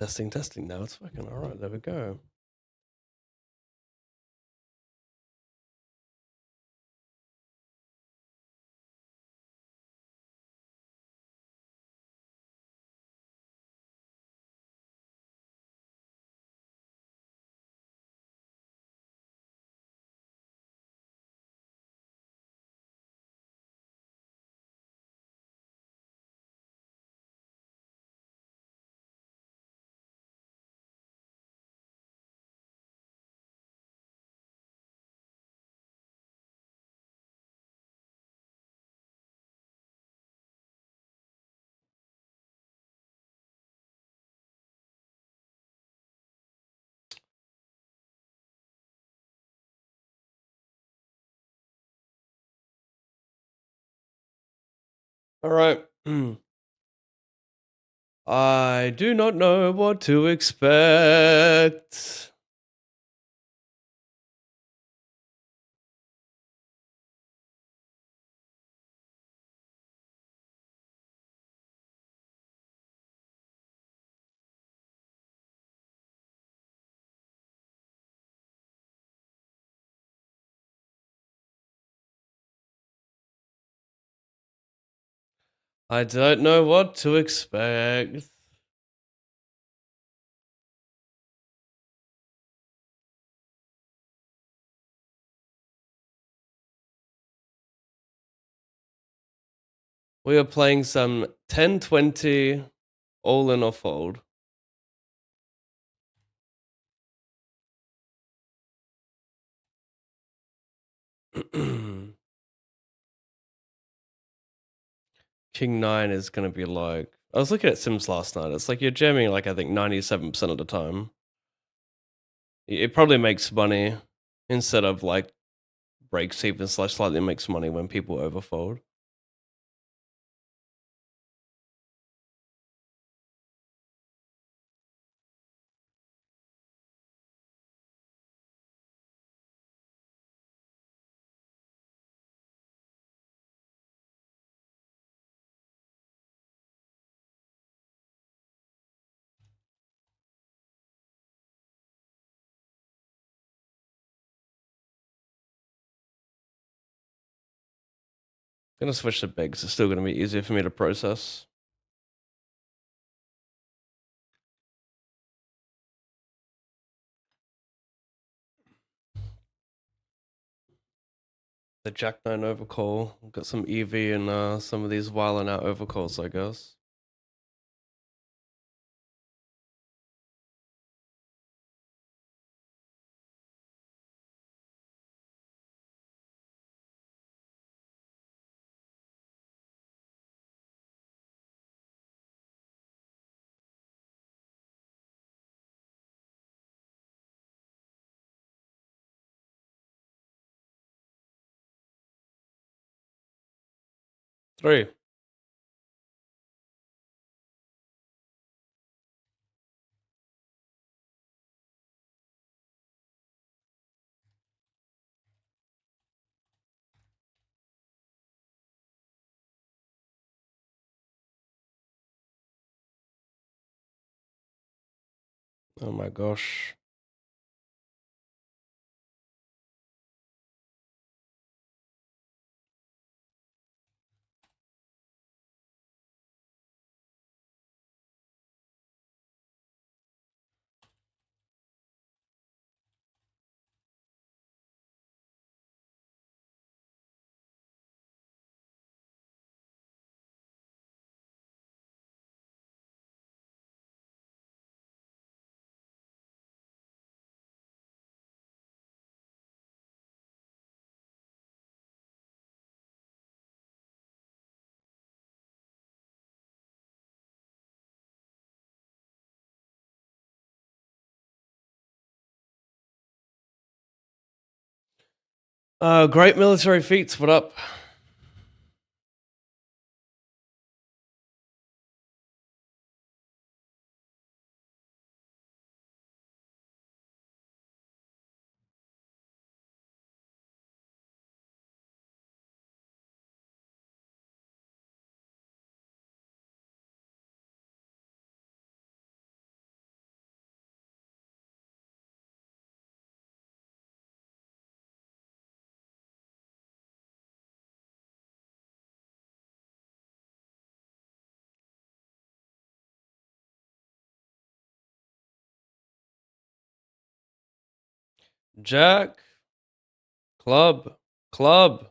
Testing, testing. Now it's working. All right, there we go. All right. I do not know what to expect. I don't know what to expect. We are playing some 10-20 all in or fold. King 9 is going to be like. I was looking at Sims last night. It's like you're jamming, like, I think 97% of the time. It probably makes money instead of like breaks even slash slightly makes money when people overfold. Gonna switch to bigs. It's still gonna be easier for me to process. The Jack 9 overcall. Got some EV and some of these wilding out overcalls, I guess. Three. Oh my gosh. Great military feats. What up? Jack. Club. Club.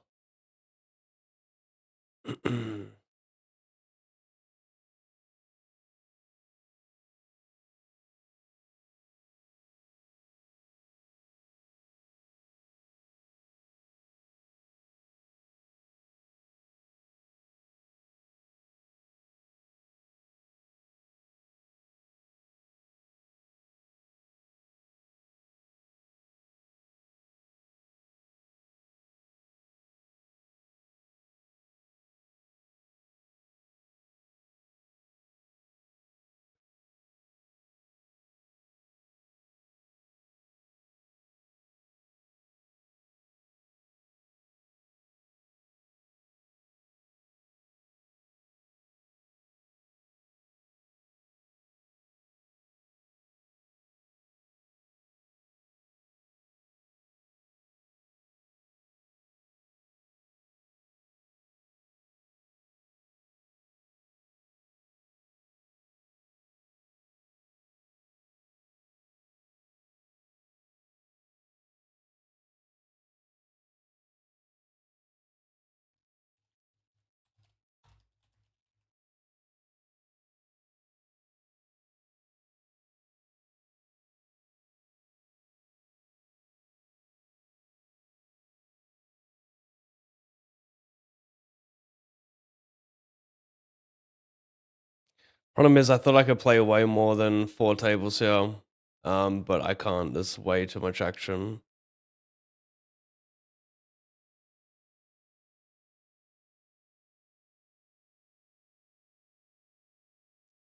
Problem is, I thought I could play way more than 4 tables here, but I can't. There's way too much action.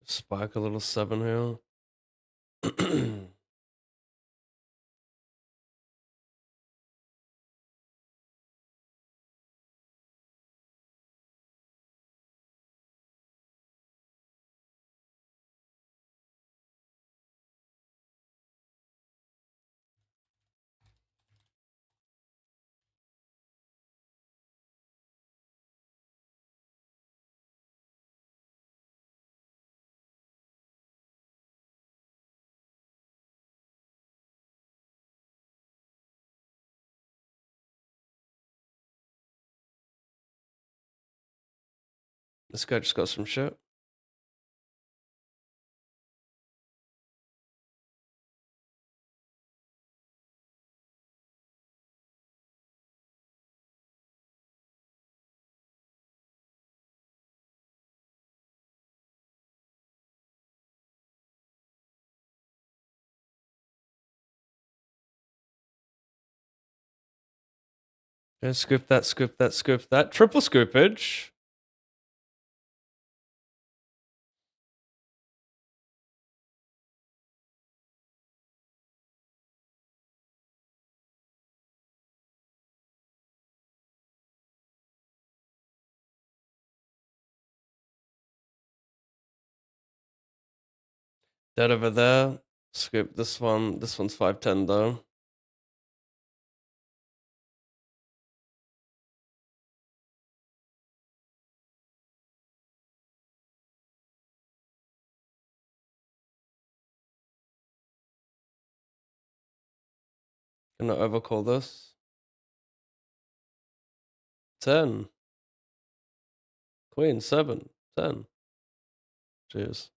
Spike a little 7 here. This guy just got some shit. Yeah, scoop that, scoop that, scoop that. Triple scoopage. Dead over there. Scoop this one. This one's 510 though. Gonna overcall this. 10. Queen, 7. 10. Cheers.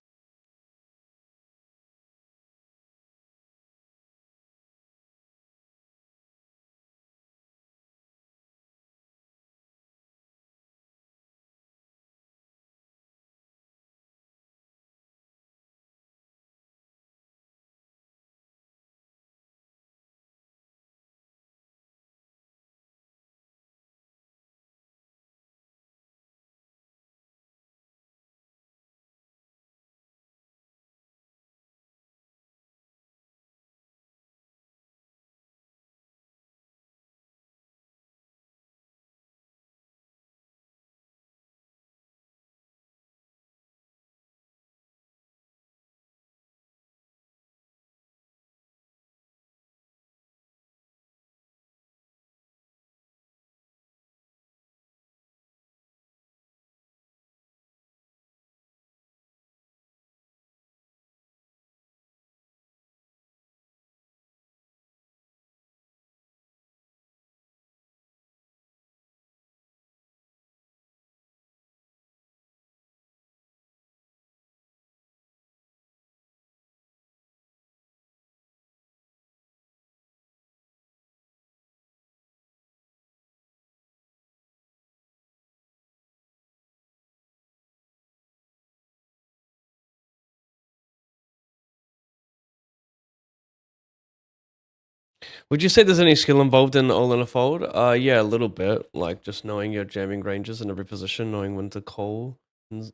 Would you say there's any skill involved in all in a fold? Yeah, a little bit. Like just knowing your jamming ranges in every position, knowing when to call,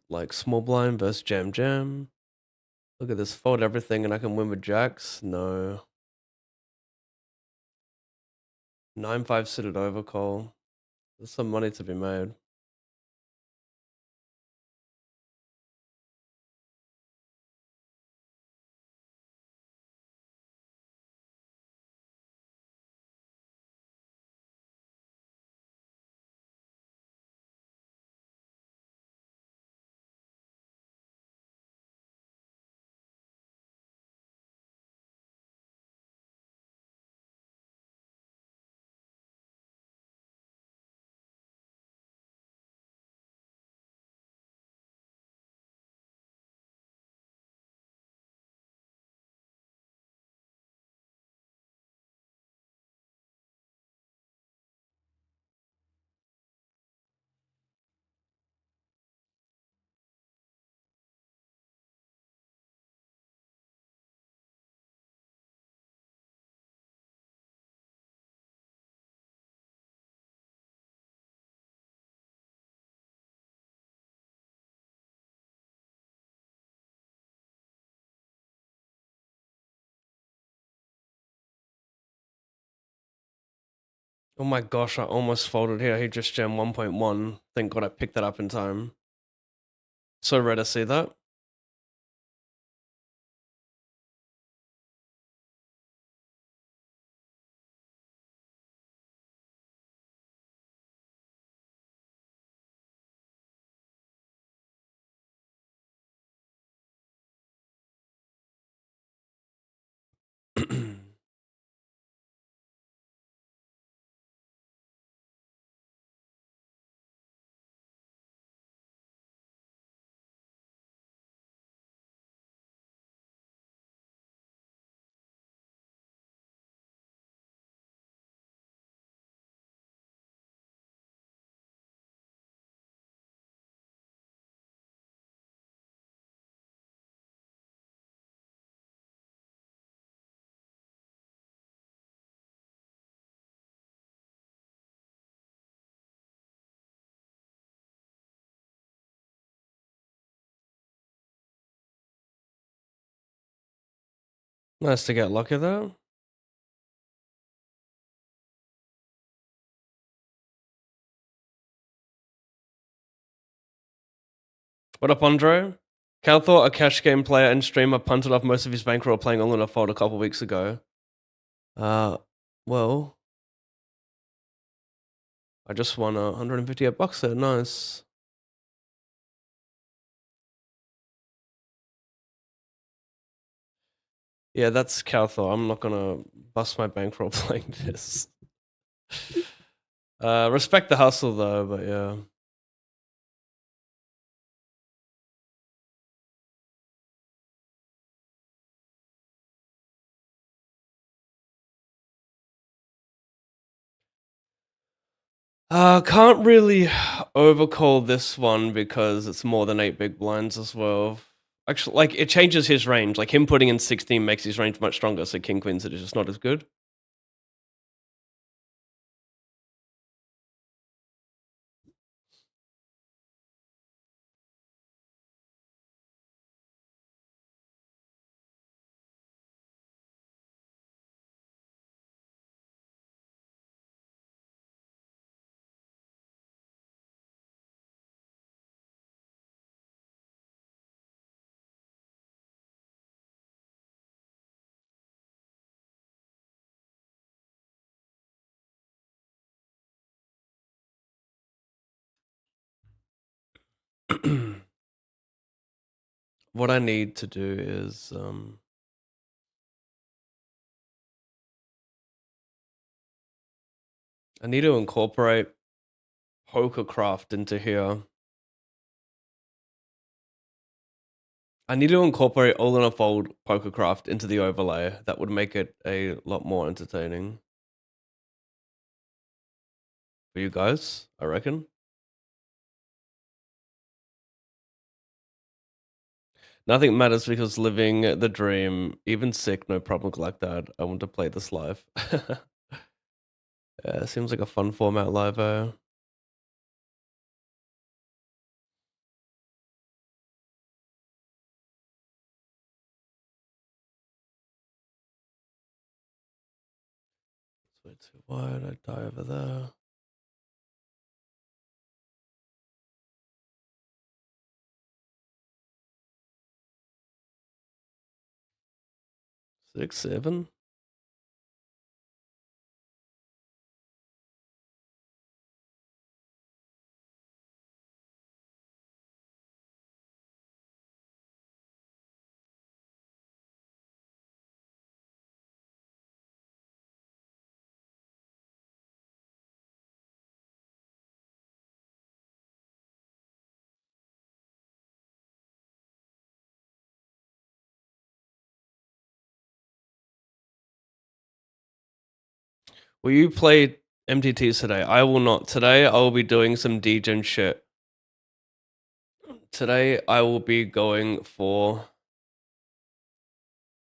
like small blind versus jam jam. Look at this, fold everything, and I can win with jacks. No, 9-5 suited overcall. There's some money to be made. Oh my gosh, I almost folded here. He just jammed 1.1. Thank God I picked that up in time. So rare to see that. Nice to get lucky though. What up, Andre? Cal thought a cash game player and streamer punted off most of his bankroll playing all in a fold a couple weeks ago. Well, I just won $158 there. Nice. Yeah, that's Calthor. I'm not gonna bust my bankroll playing this. Respect the hustle though, but yeah. Can't really overcall this one because it's more than 8 big blinds as well. Actually, like, it changes his range. Like, him putting in 16 makes his range much stronger, so king queens it is just not as good. What I need to do is I need to incorporate Pokercraft into here. I need to incorporate all in a fold Pokercraft into the overlay. That would make it a lot more entertaining for you guys, I reckon. Nothing matters because living the dream, even sick, no problem like that. I want to play this live. Yeah, seems like a fun format live. It's way too wide. I die over there. Six, seven. Will you play MTTs today? I will not. Today I will be doing some degen shit. Today I will be going for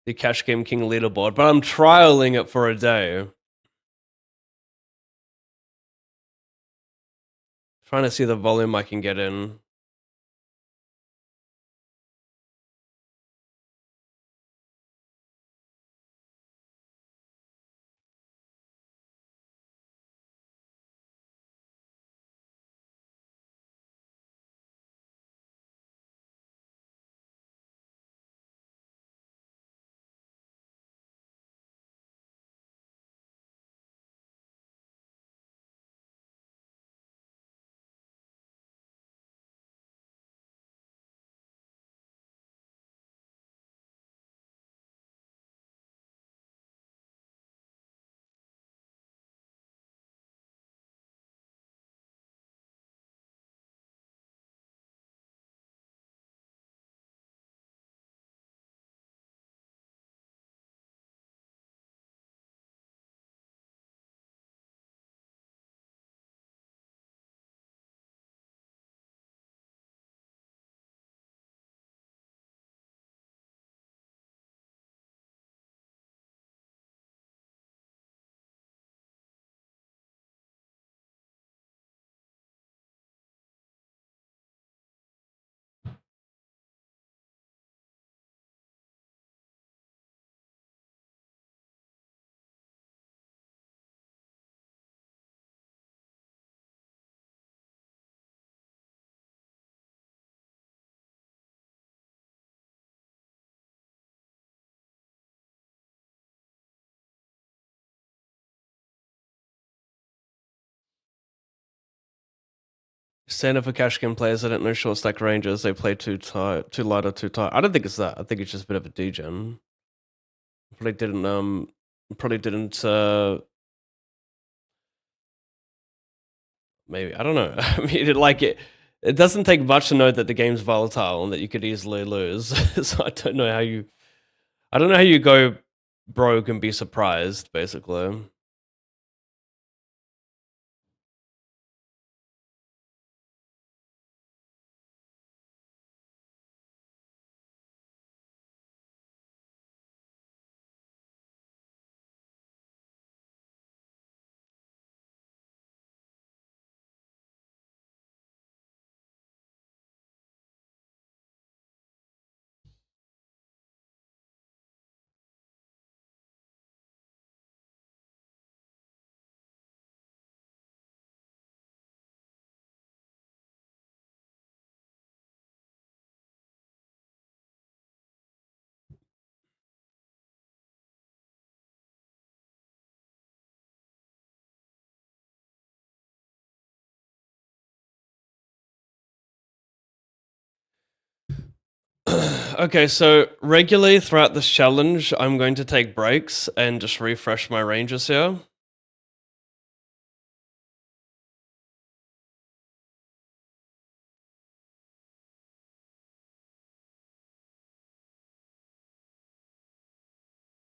the Cash Game King leaderboard, but I'm trialing it for a day. Trying to see the volume I can get in. Standard for Cash Game players, I don't know short stack ranges. They play too tight, too light or too tight. I don't think it's that. I think it's just a bit of a degen. Probably didn't maybe, I don't know. I mean, it doesn't take much to know that the game's volatile and that you could easily lose. So I don't know how you go broke and be surprised, basically. Okay, so regularly throughout this challenge, I'm going to take breaks and just refresh my ranges here.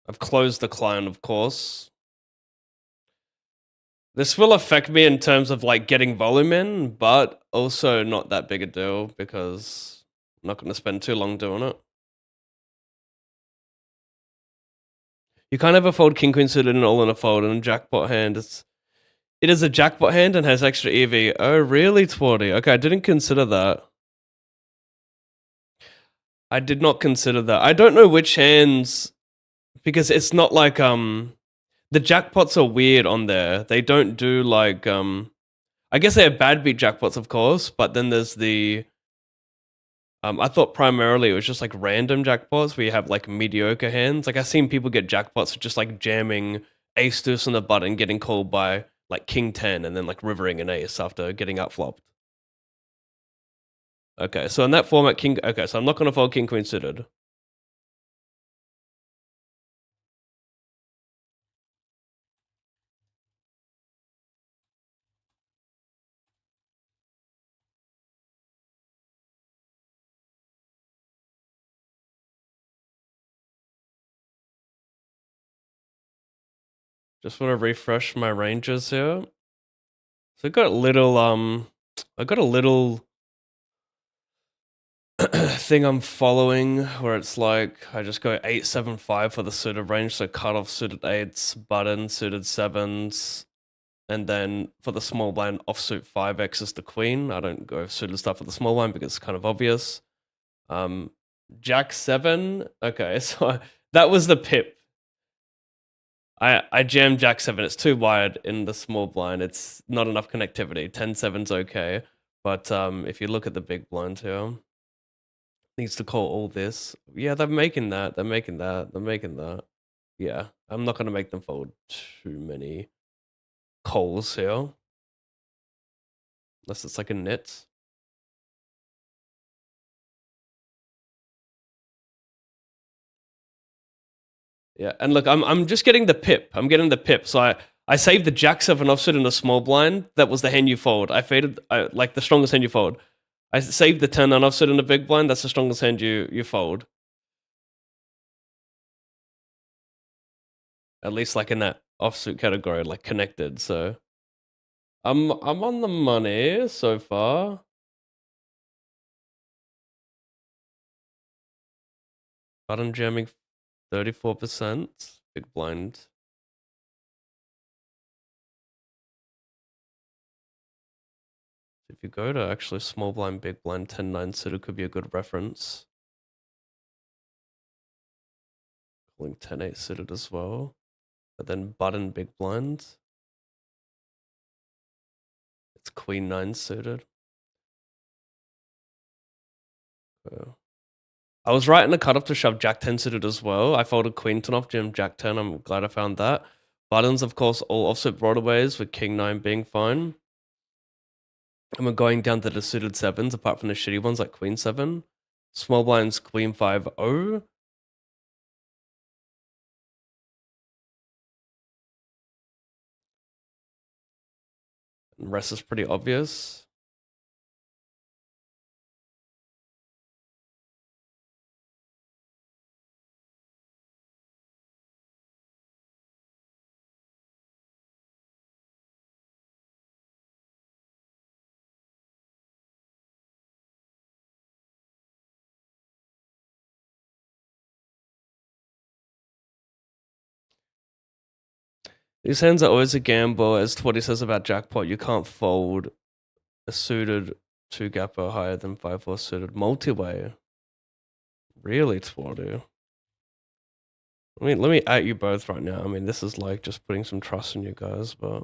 I've closed the client, of course. This will affect me in terms of like getting volume in, but also not that big a deal because I'm not going to spend too long doing it. You can't ever fold king queen suited and all in a fold and a jackpot hand. It is a jackpot hand and has extra EV. Oh really, Twardy? Okay, I didn't consider that. I did not consider that. I don't know which hands, because it's not like the jackpots are weird on there. They don't do like I guess they have bad beat jackpots, of course, but then there's the I thought primarily it was just like random jackpots where you have like mediocre hands. Like I've seen people get jackpots for just like jamming ace deuce on the button, getting called by like king 10 and then like rivering an ace after getting outflopped. Okay, so in that format, king. Okay, so I'm not gonna fold king queen suited. Just want to refresh my ranges here. So I got a little thing I'm following where it's like I just go 8-7-5 for the suited range, so cut off suited 8s, button suited 7s, and then for the small blind offsuit 5x is the queen. I don't go suited stuff for the small blind because it's kind of obvious. Jack 7. Okay, so that was the pip. I jammed Jack 7. It's too wide in the small blind. It's not enough connectivity. 10-7's okay. But if you look at the big blind here, needs to call all this. Yeah, they're making that. They're making that. They're making that. Yeah, I'm not going to make them fold too many calls here. Unless it's like a nit. Yeah, and look, I'm just getting the pip. I'm getting the pip. So I saved the Jack 7 offsuit in the small blind. That was the hand you fold. I faded like the strongest hand you fold. I saved the 10 on offsuit in the big blind. That's the strongest hand you fold. At least like in that offsuit category, like connected. So I'm on the money so far. Button jamming 34%. Big blind. If you go to actually small blind, big blind, 10-9 suited could be a good reference. Calling 10-8 suited as well. But then button, big blind. It's queen 9 suited. I was right in the cutoff to shove Jack 10 suited as well. I folded queen 10 off, jammed Jack 10. I'm glad I found that. Buttons, of course, all offset broadways with king 9 being fine. And we're going down to the suited 7s, apart from the shitty ones like queen 7. Small blinds, queen 5-0. And rest is pretty obvious. These hands are always a gamble, as Twatty says about jackpot. You can't fold a suited 2-gapper higher than 5-4 suited multi-way. Really, Twatty? I mean, let me at you both right now. I mean, this is like just putting some trust in you guys, but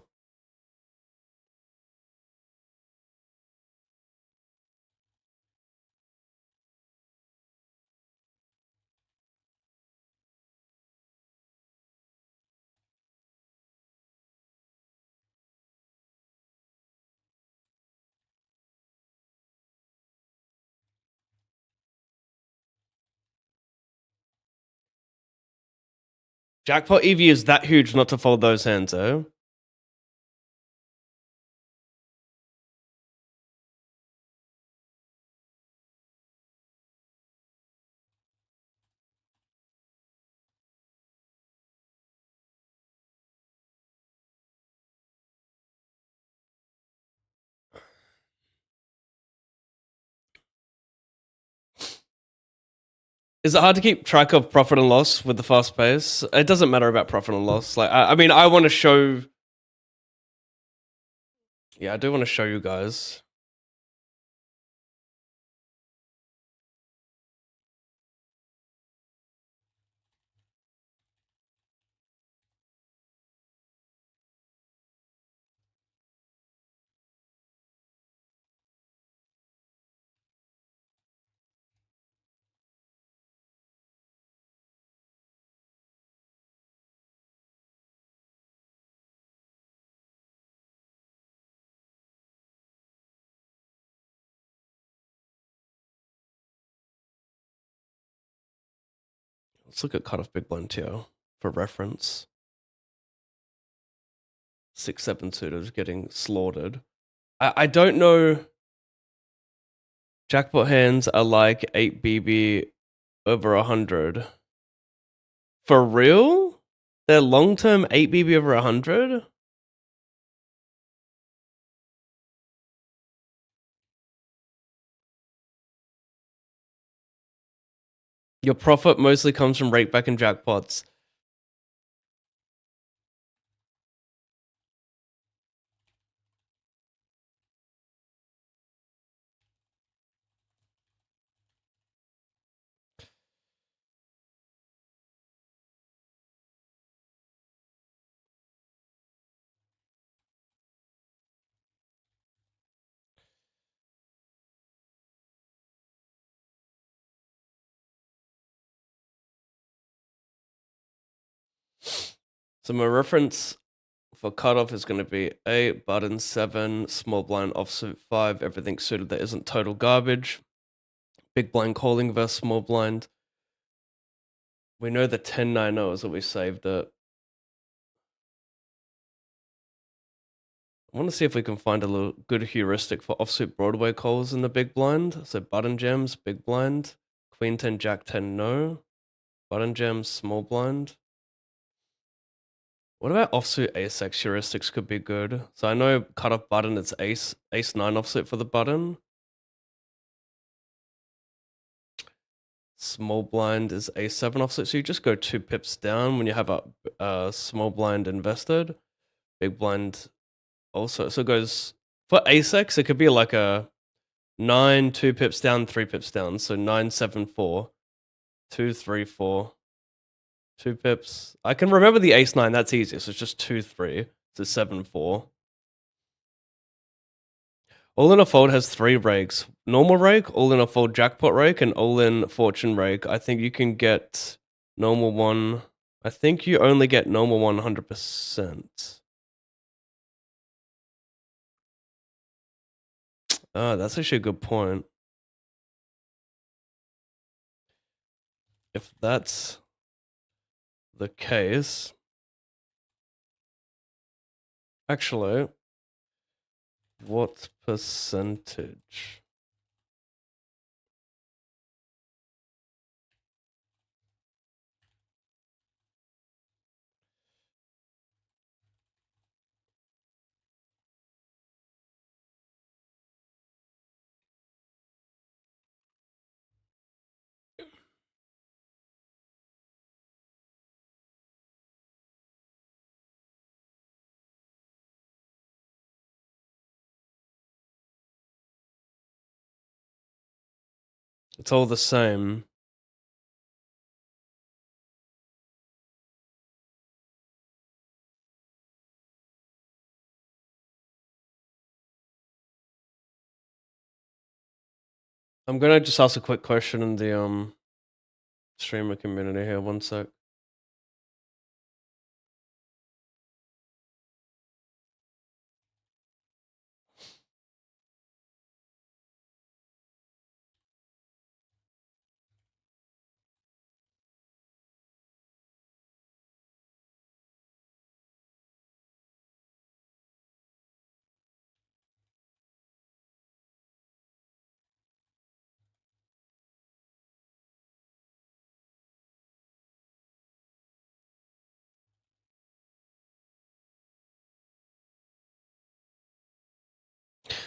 jackpot EV is that huge not to fold those hands, though. Is it hard to keep track of profit and loss with the fast pace? It doesn't matter about profit and loss. Like, I mean, I want to show. Yeah, I do want to show you guys. Let's look at cutoff big blind here for reference. 6-7 suitors getting slaughtered. I don't know. Jackpot hands are like 8 BB over 100. For real? They're long term 8 BB over 100? Your profit mostly comes from rakeback and jackpots. So my reference for cutoff is going to be 8, button 7, small blind offsuit 5, everything suited that isn't total garbage. Big blind calling versus small blind. We know the 10-9 is that we saved it. I want to see if we can find a little good heuristic for offsuit Broadway calls in the big blind. So button jams, big blind. Queen 10, Jack 10, no. Button jams, small blind. What about offsuit ace-x heuristics could be good? So I know cutoff button, it's ace 9 offsuit for the button. Small blind is a7 offset, so you just go 2 pips down when you have a small blind invested. Big blind also, so it goes for ace-x, it could be like a 9, 2 pips down, 3 pips down. So 9, 7, 4, 2, 3, 4, 2 pips. I can remember the ace 9, that's easier. So it's just 2, 3, so 7, 4. All in a fold has 3 rakes. Normal rake, all in a fold jackpot rake, and all in fortune rake. I think you can get normal one. I think you only get normal 100%. Ah, that's actually a good point. If that's the case, actually, what percentage? It's all the same. I'm gonna just ask a quick question in the streamer community here. One sec.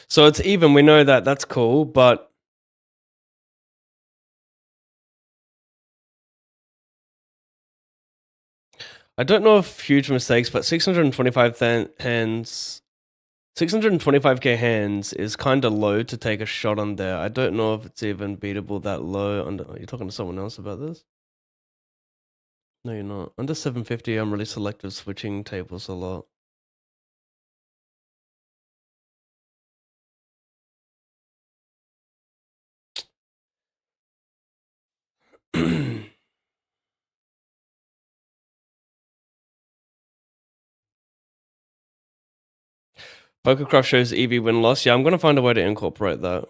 So it's even. We know that. That's cool, but I don't know if huge mistakes, but 625k hands is kind of low to take a shot on there. I don't know if it's even beatable that low. Are you talking to someone else about this? No, you're not. Under 750, I'm really selective switching tables a lot. PokerCraft shows EV win-loss. Yeah, I'm going to find a way to incorporate that.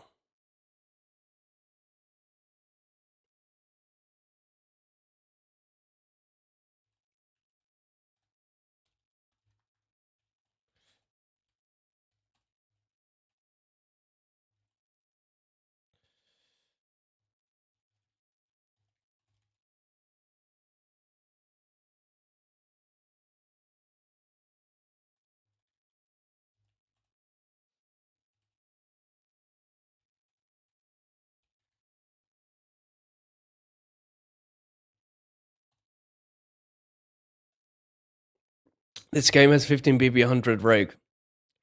This game has 15 BB 100 rake.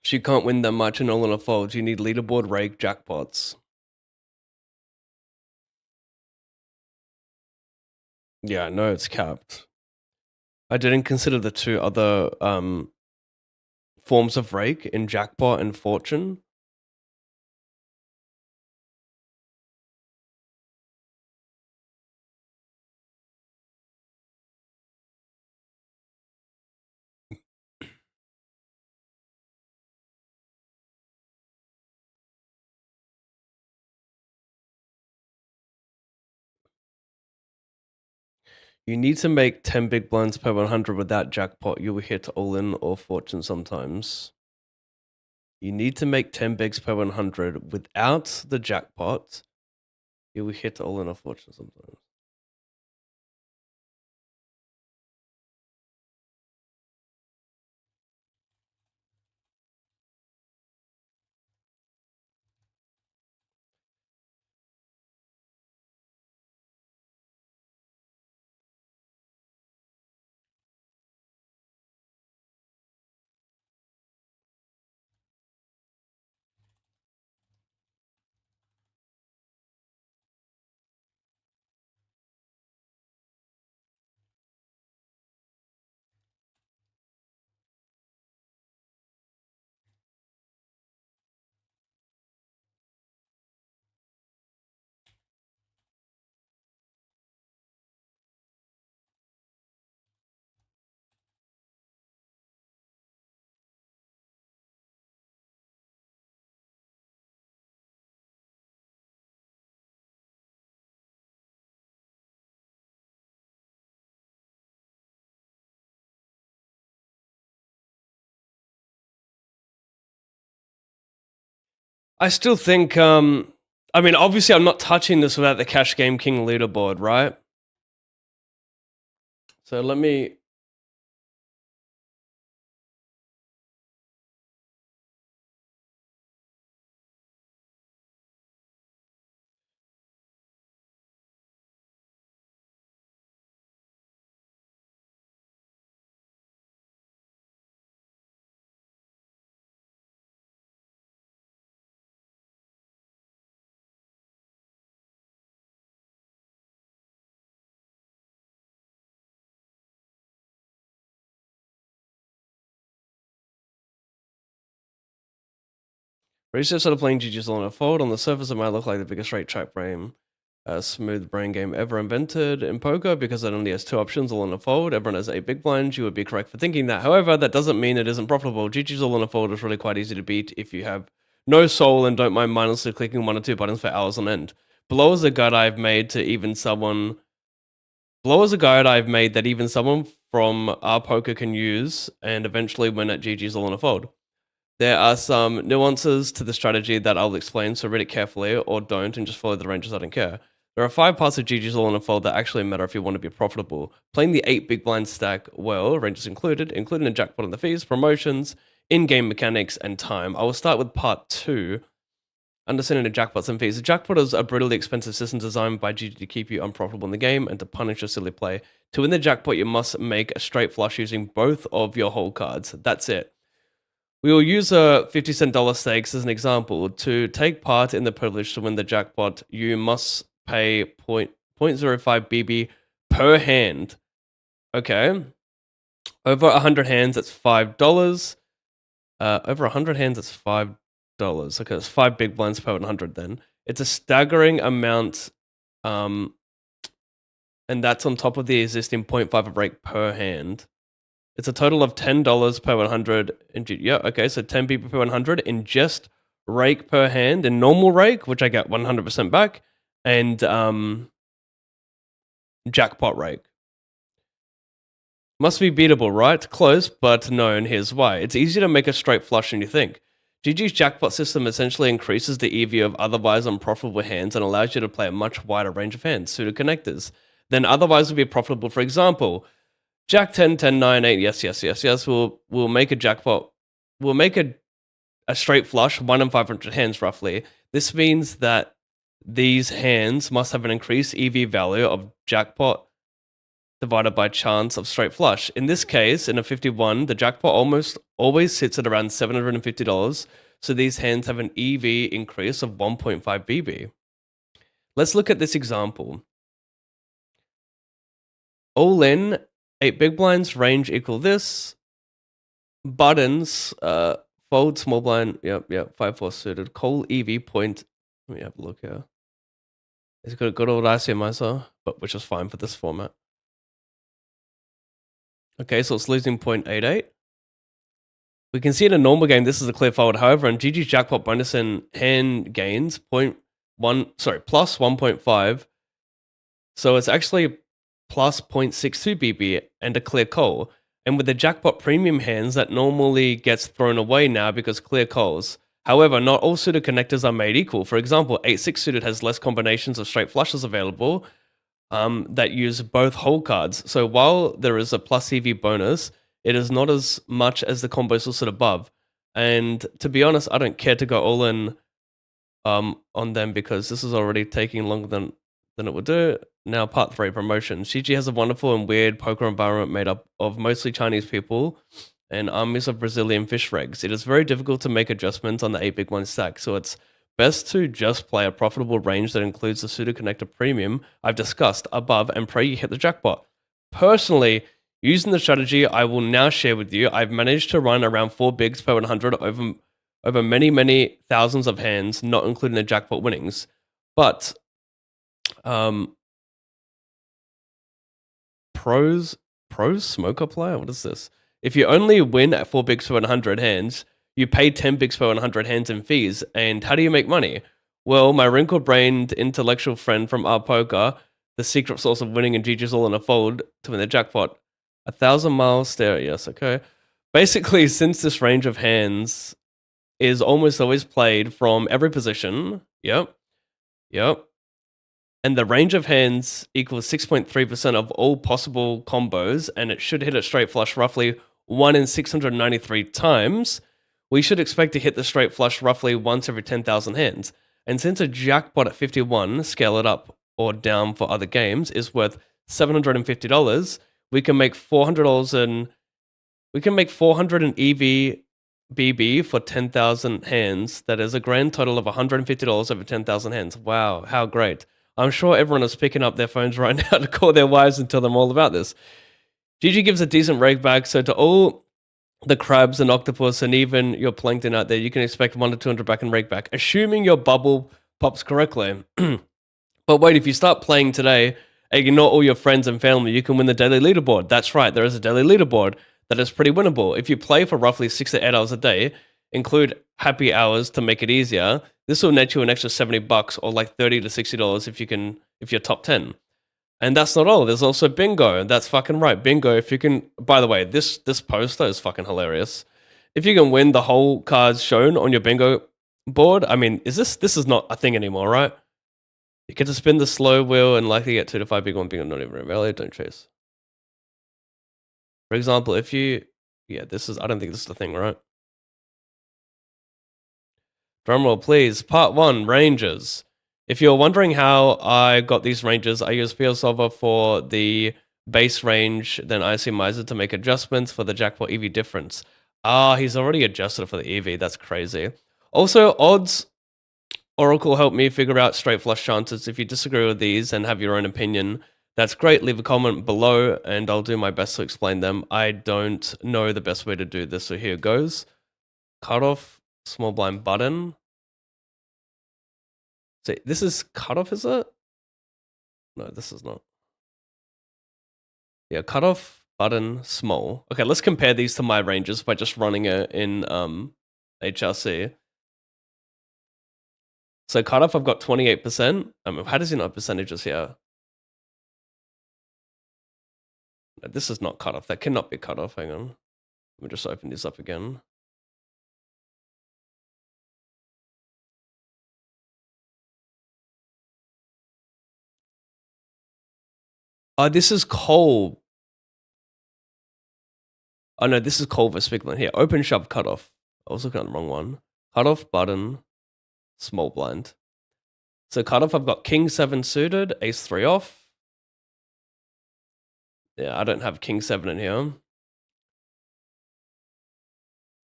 So you can't win that much in all in a fold. You need leaderboard, rake, jackpots. Yeah, no, it's capped. I didn't consider the two other forms of rake in jackpot and fortune. You need to make 10 big blinds per 100 without jackpot. You will hit all in or fortune sometimes. You need to make 10 bigs per 100 without the jackpot. You will hit all in or fortune sometimes. I still think, I mean, obviously, I'm not touching this without the Cash Game King leaderboard, right? So let me. Research started playing GG's on a fold. On the surface, it might look like the biggest straight track brain, smooth brain game ever invented in poker because it only has two options, all in a fold. Everyone has 8 big blinds. You would be correct for thinking that. However, that doesn't mean it isn't profitable. GG's all in a fold is really quite easy to beat if you have no soul and don't mind mindlessly clicking 1 or 2 buttons for hours on end. Below is a guide I've made to even someone. Below is a guide I've made that even someone from our poker can use and eventually win at GG's all in a fold. There are some nuances to the strategy that I'll explain, so read it carefully or don't and just follow the ranges. I don't care. There are 5 parts of GG's all in a fold that actually matter if you want to be profitable. Playing the 8 big blind stack well, ranges included, including a jackpot on the fees, promotions, in-game mechanics, and time. I will start with part 2. Understanding the jackpots and fees. The jackpot is a brutally expensive system designed by GG to keep you unprofitable in the game and to punish your silly play. To win the jackpot, you must make a straight flush using both of your whole cards. That's it. We will use a 50-cent dollar stakes as an example. To take part in the privilege to win the jackpot, you must pay 0.05 BB per hand. Okay. Over 100 hands, it's $5. Over 100 hands, it's $5. Okay, it's 5 big blinds per 100 then. It's a staggering amount, and that's on top of the existing 0.5 of rake per hand. It's a total of $10 per 100. Yeah, okay, so 10 BB per 100 in just rake per hand, in normal rake, which I get 100% back, and jackpot rake. Must be beatable, right? Close, but no, and here's why. It's easier to make a straight flush than you think. GG's jackpot system essentially increases the EV of otherwise unprofitable hands and allows you to play a much wider range of hands, suited connectors, than otherwise would be profitable. For example, Jack 10, 10, 9, 8, yes. We'll make a jackpot. We'll make a straight flush, 1 in 500 hands roughly. This means that these hands must have an increased EV value of jackpot divided by chance of straight flush. In this case, in a 51, the jackpot almost always sits at around $750, so these hands have an EV increase of 1.5 BB. Let's look at this example. All in, 8 big blinds, range equal this. Buttons, fold, small blind, yep, 5-4 suited. Call EV point, let me have a look here. It's got a good old ICMizer, but which is fine for this format. Okay, so it's losing 0.88. We can see in a normal game, this is a clear fold. However, in GG's jackpot bonus and hand gains, plus 1.5. So it's actually plus 0.62 BB and a clear call. And with the jackpot premium hands, that normally gets thrown away now because clear calls. However, not all suited connectors are made equal. For example, 8-6 suited has less combinations of straight flushes available, that use both whole cards. So while there is a plus EV bonus, it is not as much as the combos listed above. And to be honest, I don't care to go all in on them because this is already taking longer than it would do. Now, part 3, promotion. GG has a wonderful and weird poker environment made up of mostly Chinese people and armies of Brazilian fish regs. It is very difficult to make adjustments on the 8 big one stack, so it's best to just play a profitable range that includes the pseudo connector premium I've discussed above and pray you hit the jackpot. Personally, using the strategy I will now share with you, I've managed to run around 4 bigs per 100 over many thousands of hands, not including the jackpot winnings. But pros smoker player? What is this? If you only win at 4 bigs per 100 hands, you pay 10 bigs per 100 hands in fees. And how do you make money? Well, my wrinkled-brained intellectual friend from our poker, the secret source of winning in GG's all in a fold to win the jackpot. 1,000-mile stare, yes, okay. Basically, since this range of hands is almost always played from every position, yep, and the range of hands equals 6.3% of all possible combos, and it should hit a straight flush roughly 1 in 693 times, we should expect to hit the straight flush roughly once every 10,000 hands. And since a jackpot at 51, scale it up or down for other games, is worth $750, we can make $400 in EV BB for 10,000 hands. That is a grand total of $150 over 10,000 hands. Wow, how great. I'm sure everyone is picking up their phones right now to call their wives and tell them all about this. GG gives a decent rake back, so to all the crabs and octopus and even your plankton out there, you can expect 1 to 200 back and rake back, assuming your bubble pops correctly. But wait, if you start playing today and ignore all your friends and family, you can win the daily leaderboard. That's right, there is a daily leaderboard that is pretty winnable. If you play for roughly 6 to 8 hours a day, include happy hours to make it easier, this will net you an extra $70 or like $30 to $60 if you're top 10. And that's not all. There's also bingo. That's fucking right. Bingo. If you can, by the way, this poster is fucking hilarious. If you can win the whole cards shown on your bingo board, I mean, this is not a thing anymore, right? You get to spin the slow wheel and likely get 2 to 5 big one bingo, not even invalid. Don't chase. For example, if you, I don't think this is the thing, right? Drumroll, please. Part 1, ranges. If you're wondering how I got these ranges, I use PL Solver for the base range, then IC Miser to make adjustments for the jackpot EV difference. Ah, he's already adjusted for the EV. That's crazy. Also, odds Oracle helped me figure out straight flush chances. If you disagree with these and have your own opinion, that's great. Leave a comment below and I'll do my best to explain them. I don't know the best way to do this, so here goes. Cutoff, small blind button. So this is cutoff, is it? No, this is not. Yeah, cutoff, button, small. Okay, let's compare these to my ranges by just running it in HRC. So cutoff, I've got 28%. How does he not have percentages here? No, this is not cutoff. That cannot be cutoff. Hang on. Let me just open this up again. This is Cole. Oh no, this is Culver Spickland. Here, open shove cutoff. I was looking at the wrong one. Cutoff, button, small blind. So cutoff, I've got King 7 suited, Ace 3 off. Yeah, I don't have King 7 in here.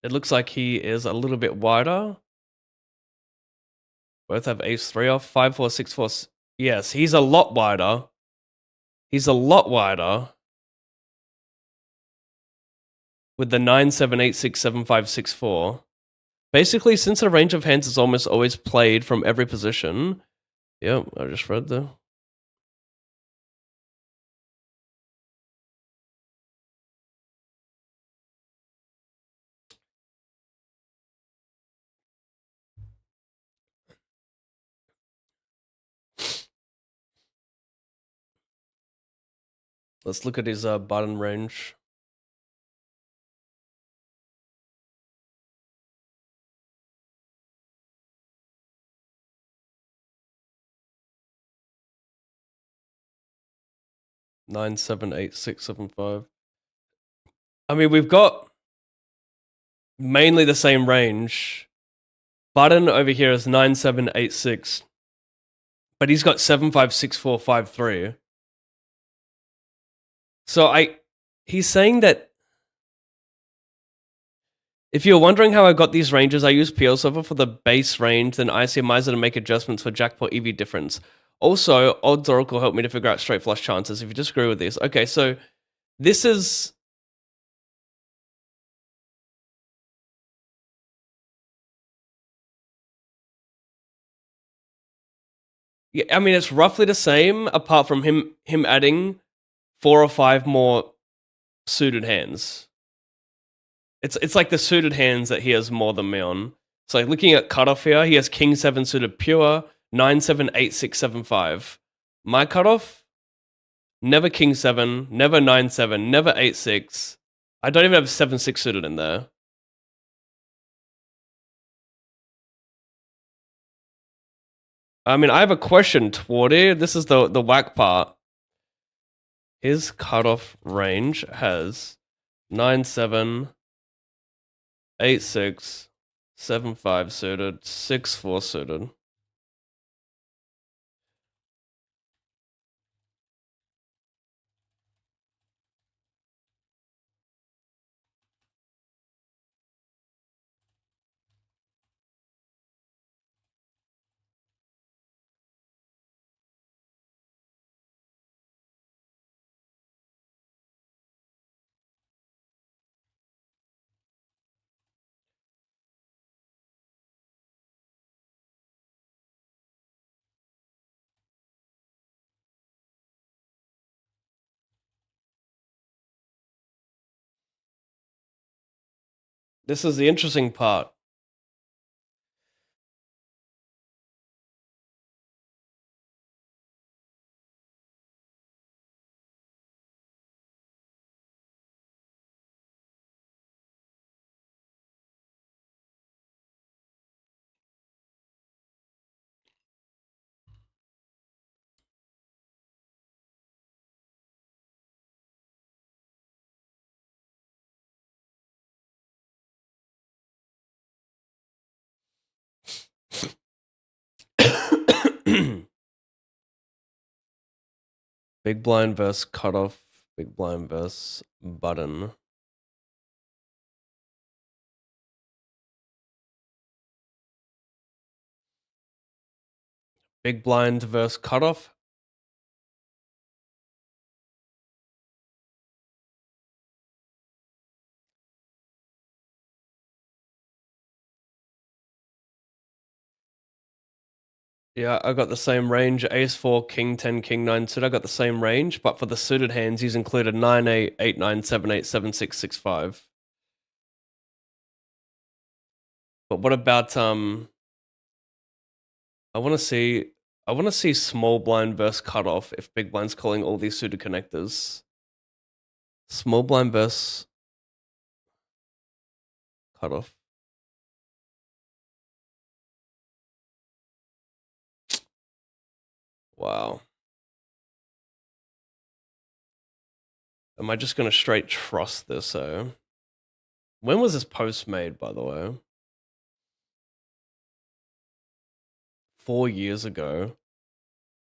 It looks like he is a little bit wider. Both have Ace 3 off. 5 4 6 4. Yes, he's a lot wider. He's a lot wider. With the 9 7 8 6 7 5 6 4. Basically, since a range of hands is almost always played from every position. Yep, I just read the. Let's look at his button range. Nine, 7, 8, 6, 7, 5. I mean, we've got mainly the same range. Button over here is 9, 7, 8, 6. But he's got 7, 5, 6, 4, 5, 3. So he's saying that if you're wondering how I got these ranges, I use PL Solver for the base range, then IC Miser to make adjustments for jackpot EV difference. Also, Odds Oracle helped me to figure out straight flush chances if you disagree with this. Okay, so this is. Yeah, I mean, it's roughly the same, apart from him adding 4 or 5 more suited hands. It's like the suited hands that he has more than me on. So like looking at cutoff here, he has King 7 suited pure, 9 7 8 6 7 5. My cutoff, never King 7, never 9 7, never 8 6. I don't even have 7 6 suited in there. I mean, I have a question, Twardy. This is the whack part. His cutoff range has 9 7, 8 6, 7 5 suited, 6 4 suited. This is the interesting part. Big blind versus cutoff. Big blind versus button. Big blind versus cutoff. Yeah, I got the same range. Ace 4, King 10, King 9 suited. I got the same range, but for the suited hands, he's included 9 8, 8 9, 7 8, 7 6, 6 5. But what about I want to see small blind versus cutoff if big blind's calling all these suited connectors. Small blind versus cutoff. Wow. Am I just gonna straight trust this? When was this post made, by the way? 4 years ago.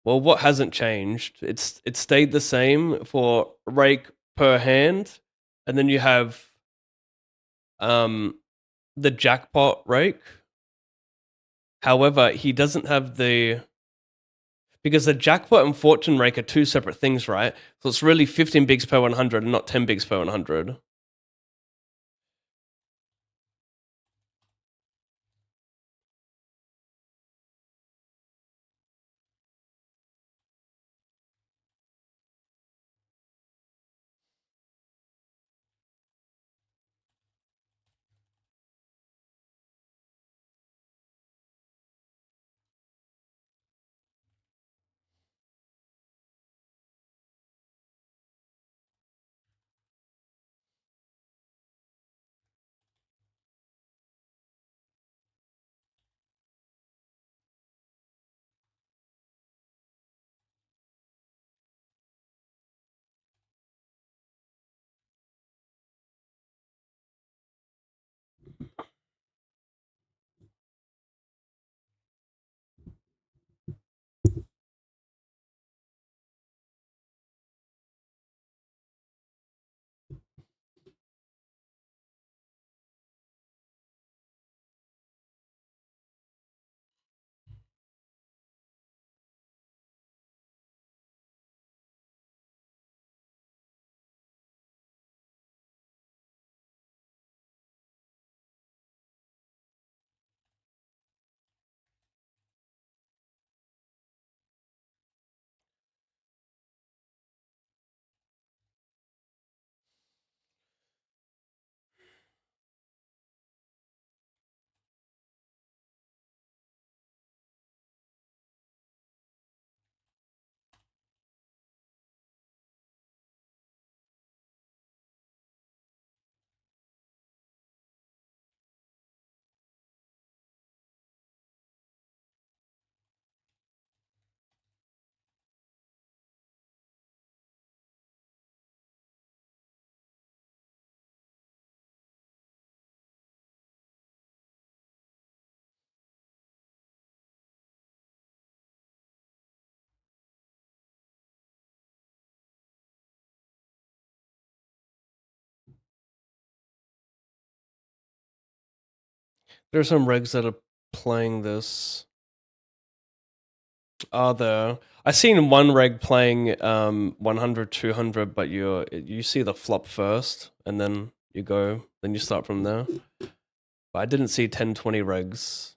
Well, what hasn't changed? It's stayed the same for rake per hand, and then you have the jackpot rake. However, he doesn't have because the jackpot and fortune rake are two separate things, right? So it's really 15 bigs per 100 and not 10 bigs per 100. There are some regs that are playing this. Are there? I seen one reg playing 100, 200, but you see the flop first, and then you start from there. But I didn't see 10, 20 regs.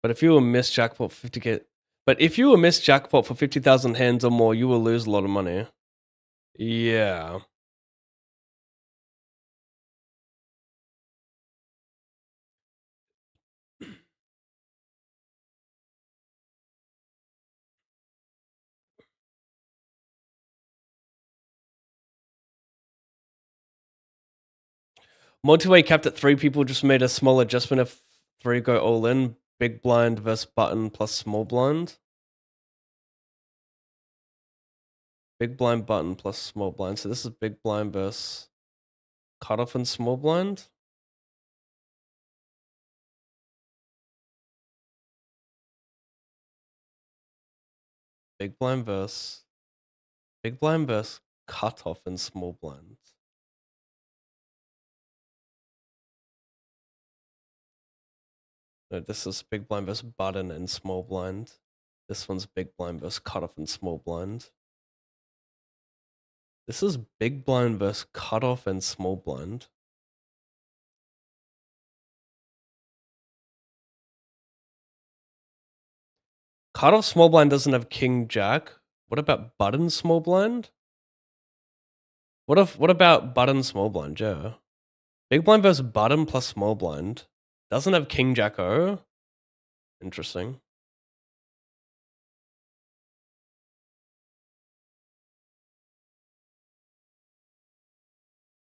But if you were miss jackpot for 50k, but if you were miss jackpot for 50,000 hands or more, you will lose a lot of money. Yeah. Multi-way capped at 3 people just made a small adjustment if 3 go all in. Big blind versus button plus small blind. Big blind button plus small blind. So this is big blind versus cutoff and small blind. big blind versus cutoff and small blind. No, this is big blind versus button and small blind. This one's big blind versus cutoff and small blind. This is big blind versus cutoff and small blind. Cutoff small blind doesn't have king jack. What about button small blind? What about button small blind, Joe? Big blind versus button plus small blind. Doesn't have king jack O. Interesting.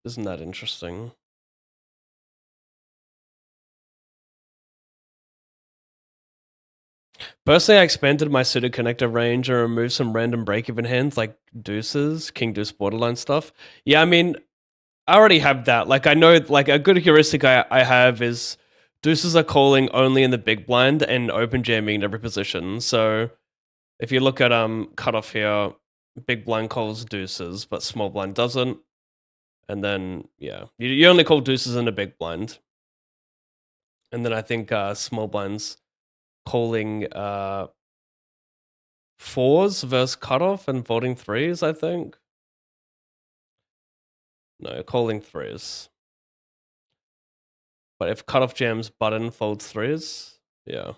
Isn't that interesting? Personally, I expanded my pseudo connector range and removed some random break-even hands like deuces, king deuce borderline stuff. Yeah, I mean, I already have that. Like, I know, like, a good heuristic I have is deuces are calling only in the big blind and open jamming in every position. So if you look at cutoff here, big blind calls deuces, but small blind doesn't. And then, yeah, you only call deuces in the big blind. And then I think small blinds calling fours versus cutoff and folding threes, I think. No, calling threes. But if cutoff jams button folds threes, yeah.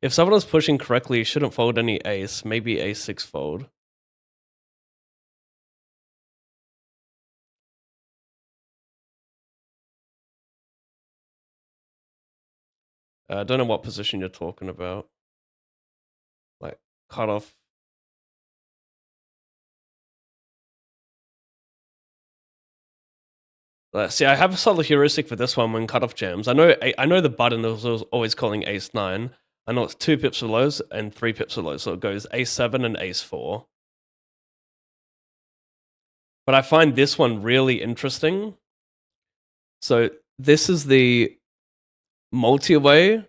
If someone is pushing correctly, you shouldn't fold any ace. Maybe ace-6 fold. I don't know what position you're talking about. Like, cutoff. See, I have a solid heuristic for this one when cutoff jams. I know the button is always calling ace-9. I know it's 2 pips for lows and 3 pips for lows, so it goes ace-7 and ace-4. But I find this one really interesting. So this is the multi-way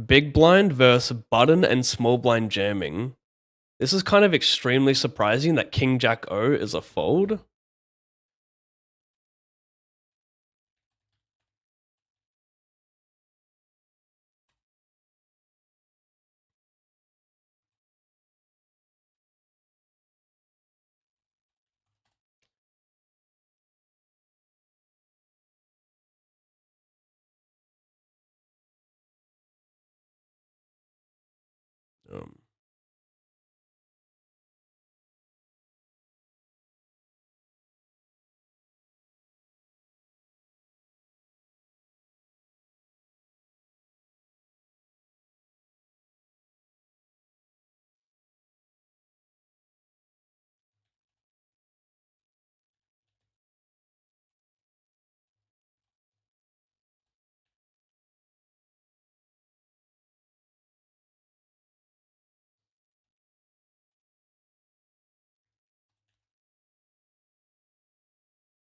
big blind versus button and small blind jamming. This is kind of extremely surprising that king jack O is a fold.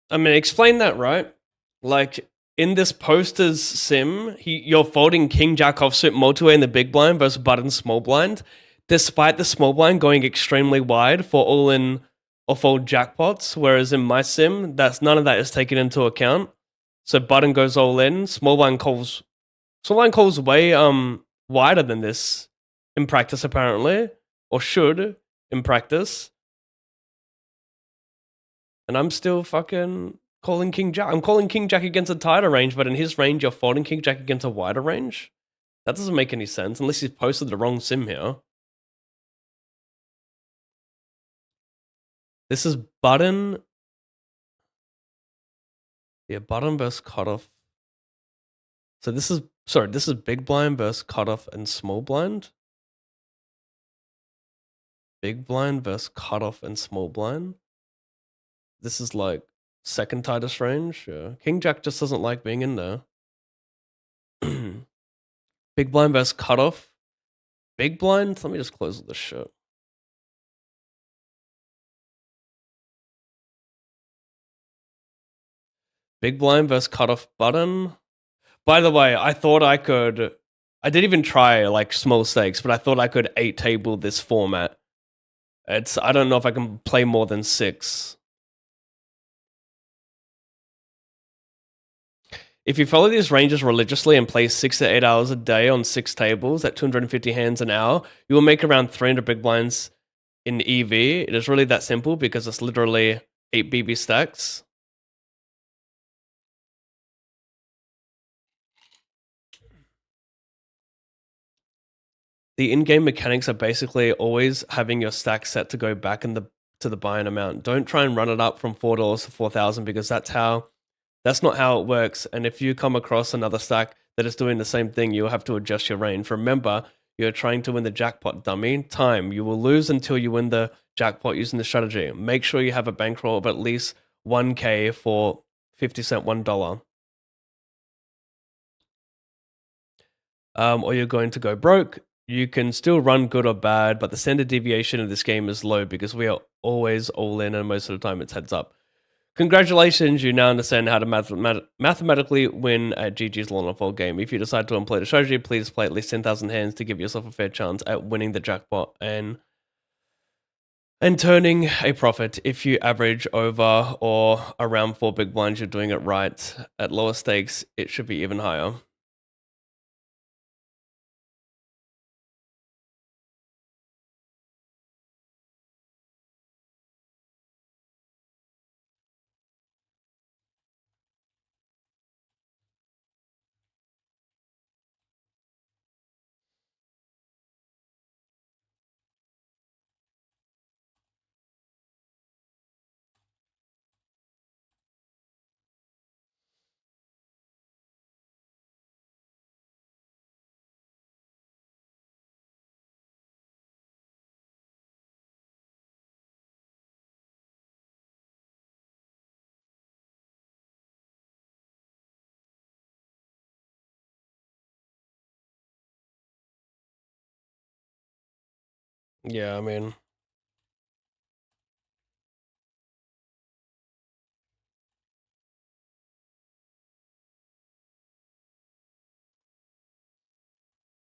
I mean, explain that, right? Like, in this poster's sim, you're folding king jack offsuit multi-way in the big blind versus button small blind, despite the small blind going extremely wide for all-in or fold jackpots, whereas in my sim, none of that is taken into account. So button goes all in, small blind calls way wider than this in practice, apparently, or should in practice. And I'm still fucking calling king jack. I'm calling king jack against a tighter range, but in his range, you're folding king jack against a wider range. That doesn't make any sense unless he's posted the wrong sim here. This is button. Yeah, button versus cutoff. So this is big blind versus cutoff and small blind. Big blind versus cutoff and small blind. This is like second tightest range. Yeah. King jack just doesn't like being in there. Big blind versus cutoff. Big blind. Let me just close this shit. Big blind versus cutoff button. By the way, I thought I could. I didn't even try like small stakes, but I thought I could 8-table this format. I don't know if I can play more than 6. If you follow these ranges religiously and play 6 to 8 hours a day on 6 tables at 250 hands an hour, you will make around 300 big blinds in EV. It is really that simple because it's literally 8 BB stacks. The in-game mechanics are basically always having your stack set to go back to the buy-in amount. Don't try and run it up from $4 to 4,000 because that's not how it works. And if you come across another stack that is doing the same thing, you'll have to adjust your range. Remember, you're trying to win the jackpot, dummy. Time. You will lose until you win the jackpot using the strategy. Make sure you have a bankroll of at least 1K for 50 cent $1. Or you're going to go broke. You can still run good or bad, but the standard deviation of this game is low because we are always all in, and most of the time it's heads up. Congratulations, you now understand how to mathematically win at GG's Law and Fold game. If you decide to employ the strategy, please play at least 10,000 hands to give yourself a fair chance at winning the jackpot and turning a profit. If you average over or around 4 big blinds, you're doing it right. At lower stakes, it should be even higher. Yeah, I mean,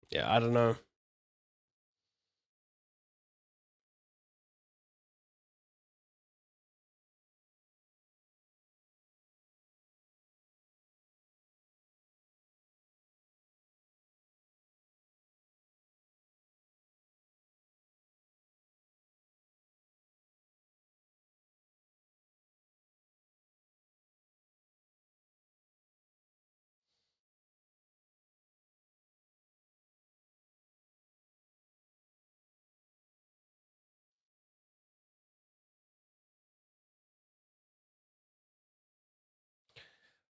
yeah, I don't know.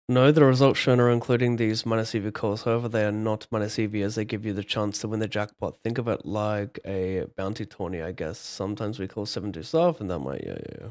No, the results shown are including these minus EV calls. However, they are not minus EV as they give you the chance to win the jackpot. Think of it like a bounty tourney, I guess. Sometimes we call 7 to stuff, and that might, yeah.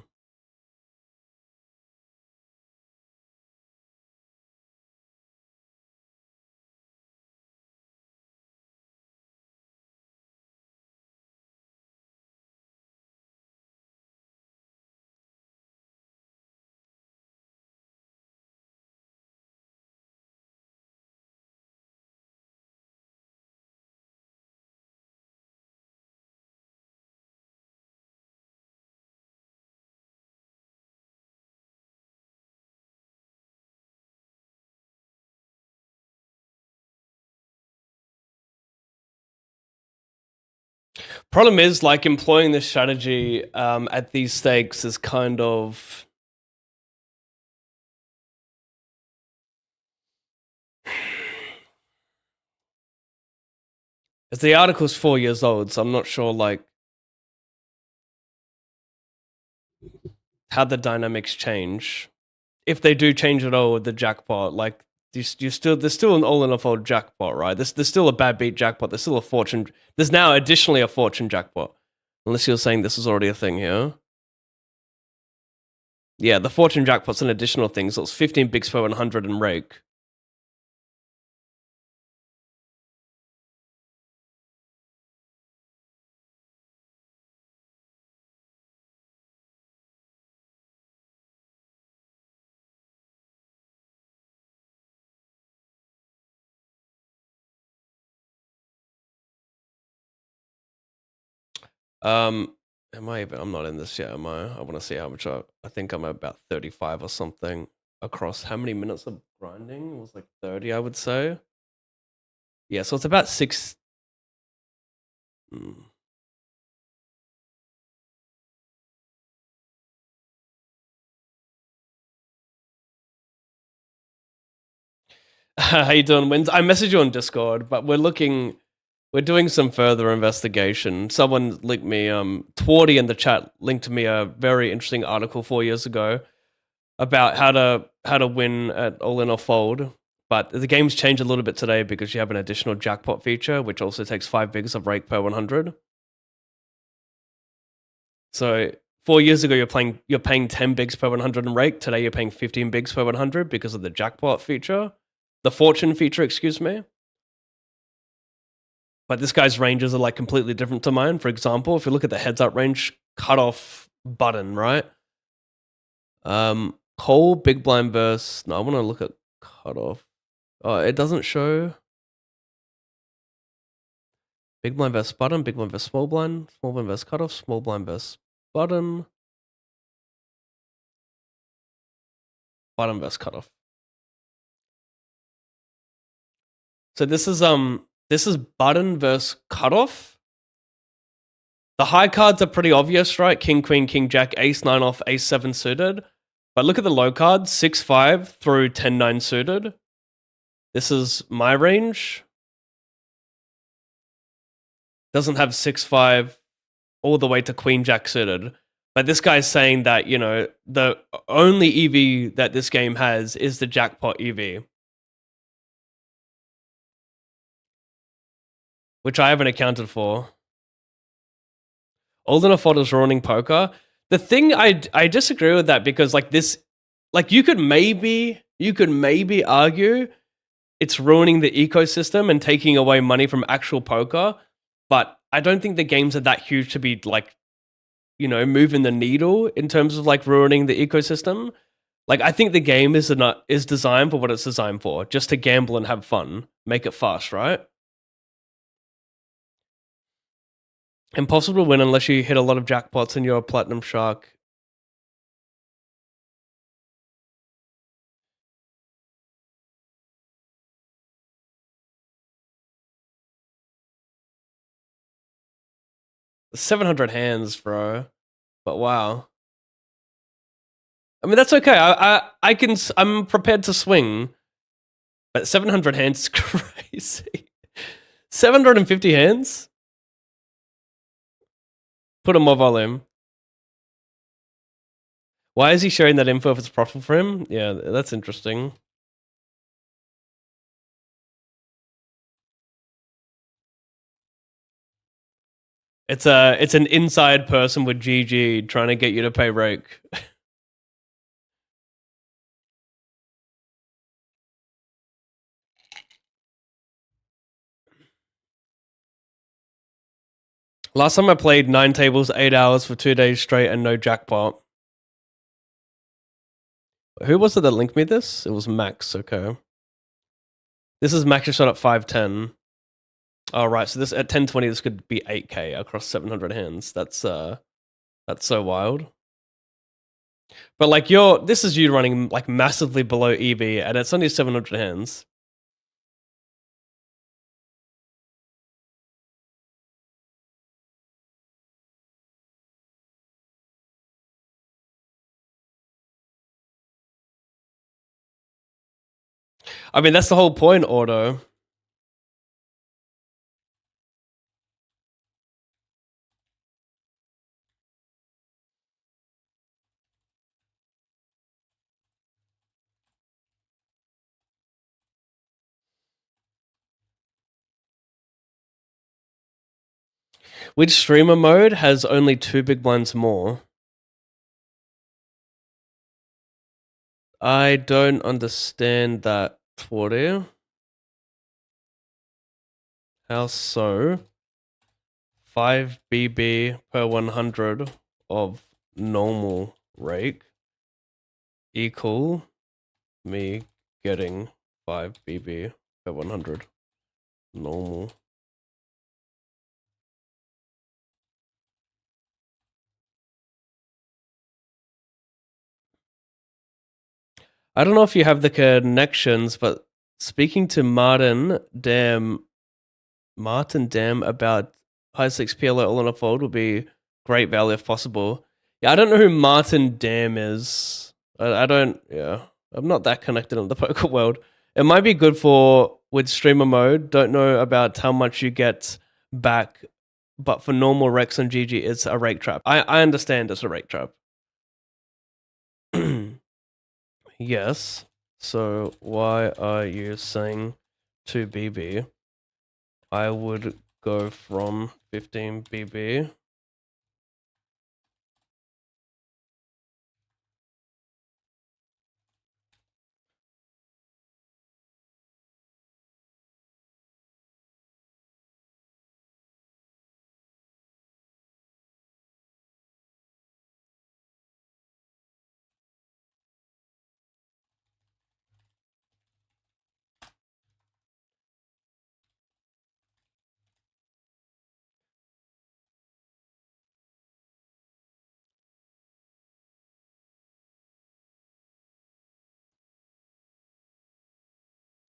Problem is, like, employing this strategy at these stakes is kind of. As the article's 4 years old, so I'm not sure, like, how the dynamics change. If they do change at all with the jackpot, like, there's still an all in a fold jackpot, right? There's still a bad beat jackpot. There's still a fortune. There's now additionally a fortune jackpot. Unless you're saying this is already a thing here. Yeah, the fortune jackpot's an additional thing. So it's 15 big spur and 100 and rake. Am I even? I'm not in this yet, am I? I want to see how much I think I'm about 35 or something across how many minutes of grinding? It was like 30, I would say. Yeah, so it's about 6. Hmm. How you doing, Wins? I messaged you on Discord, but we're doing some further investigation. Someone linked me, Twardy in the chat linked to me a very interesting article 4 years ago about how to win at All In or Fold. But the game's changed a little bit today because you have an additional jackpot feature, which also takes 5 bigs of rake per 100. So 4 years ago, you're paying 10 bigs per 100 in rake. Today, you're paying 15 bigs per 100 because of the jackpot feature, the fortune feature, excuse me. But this guy's ranges are like completely different to mine. For example, if you look at the heads up range cutoff button, right? Call, big blind burst. No, I want to look at cutoff. Oh, it doesn't show. Big blind versus button, big blind versus small blind versus cutoff, small blind versus button versus cutoff. So this is button versus cutoff. The high cards are pretty obvious, right? King, queen, king, jack, ace 9 off, ace 7 suited. But look at the low cards, 6-5 through 10-9 suited. This is my range. Doesn't have 6-5 all the way to queen jack suited. But this guy's saying that, you know, the only EV that this game has is the jackpot EV. Which I haven't accounted for. All in a Fold is ruining poker. The thing I disagree with that because like this, like you could maybe argue it's ruining the ecosystem and taking away money from actual poker, but I don't think the games are that huge to be like, you know, moving the needle in terms of like ruining the ecosystem. Like I think the game is designed for what it's designed for, just to gamble and have fun, make it fast, right? Impossible to win unless you hit a lot of jackpots and you're a platinum shark. $700 hands, bro. But wow. I mean, that's okay. I'm prepared to swing. But 700 hands is crazy. 750 hands? Put a more volume. Why is he sharing that info if it's profitable for him? Yeah, that's interesting. It's an inside person with GG trying to get you to pay rake. Last time I played 9 tables, 8 hours for 2 days straight and no jackpot. Who was it that linked me this? It was Max, okay. This is Max shot at 510. Oh, right, so this at 1020, this could be 8k across 700 hands. That's so wild. But like this is you running like massively below EV and it's only 700 hands. I mean, that's the whole point, Auto. Which streamer mode has only 2 big blinds more? I don't understand that, Twardy. How so? 5 BB per 100 of normal rake equal me getting 5 BB per 100 normal. I don't know if you have the connections, but speaking to Martin Dam about high six PLO all in a fold would be great value if possible. Yeah, I don't know who Martin Dam is. I don't. Yeah, I'm not that connected in the poker world. It might be good for with streamer mode. Don't know about how much you get back, but for normal Rex and GG, it's a rake trap. I understand it's a rake trap. Yes. So why are you saying to BB? I would go from 15 BB.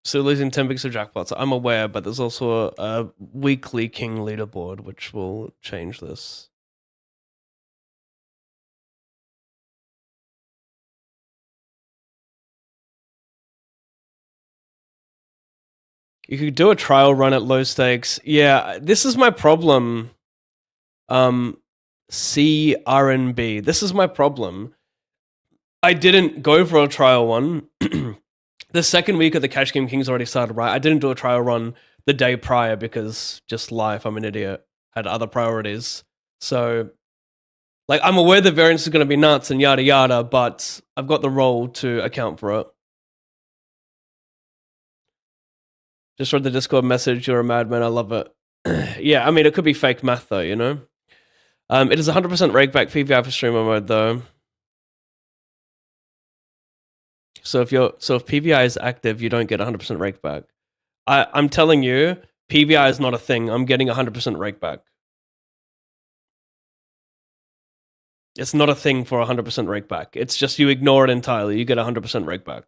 So losing 10 bigs of jackpots. I'm aware, but there's also a weekly king leaderboard, which will change this. You could do a trial run at low stakes. Yeah, this is my problem. CRNB. This is my problem. I didn't go for a trial one. The second week of the Cash Game Kings already started, right? I didn't do a trial run the day prior because just life, I'm an idiot, had other priorities. So, like, I'm aware the variance is going to be nuts and yada yada, but I've got the role to account for it. Just read the Discord message. You're a madman. I love it. Yeah, I mean, it could be fake math, though, you know? It is 100% rakeback PVI for streamer mode, though. So if PVI is active, you don't get 100% rakeback. I'm telling you, PVI is not a thing. I'm getting 100% rakeback. It's not a thing for 100% rakeback. It's just you ignore it entirely. You get 100% rakeback.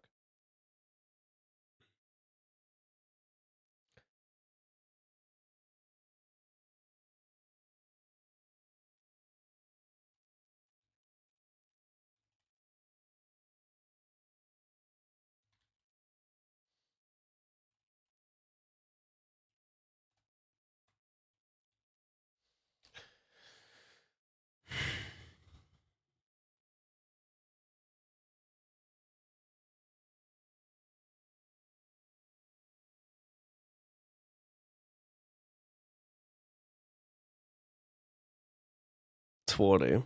Toward.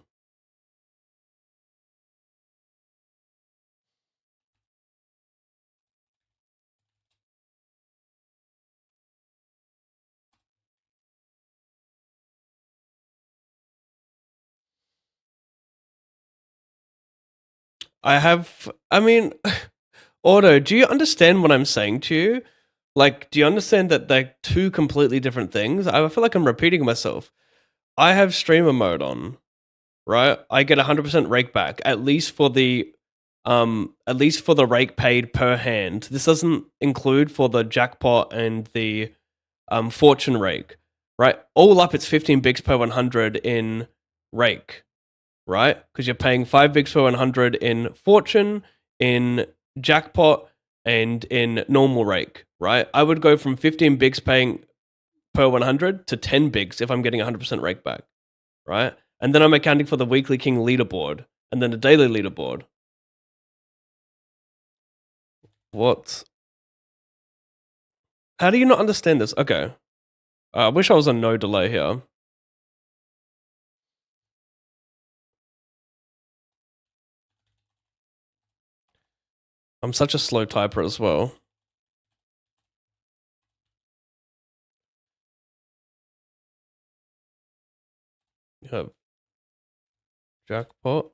I mean, Auto, do you understand what I'm saying to you? Like, do you understand that they're two completely different things? I feel like I'm repeating myself. I have streamer mode on, right? I get 100% rake back, at least for the rake paid per hand. This doesn't include for the jackpot and the fortune rake, right? All up, it's 15 bigs per 100 in rake, right? Because you're paying 5 bigs per 100 in fortune, in jackpot, and in normal rake, right? I would go from 15 bigs paying per 100 to 10 bigs if I'm getting 100% rake back, right? And then I'm accounting for the weekly king leaderboard and then the daily leaderboard. What? How do you not understand this? Okay. I wish I was on no delay here. I'm such a slow typer as well. You have jackpot.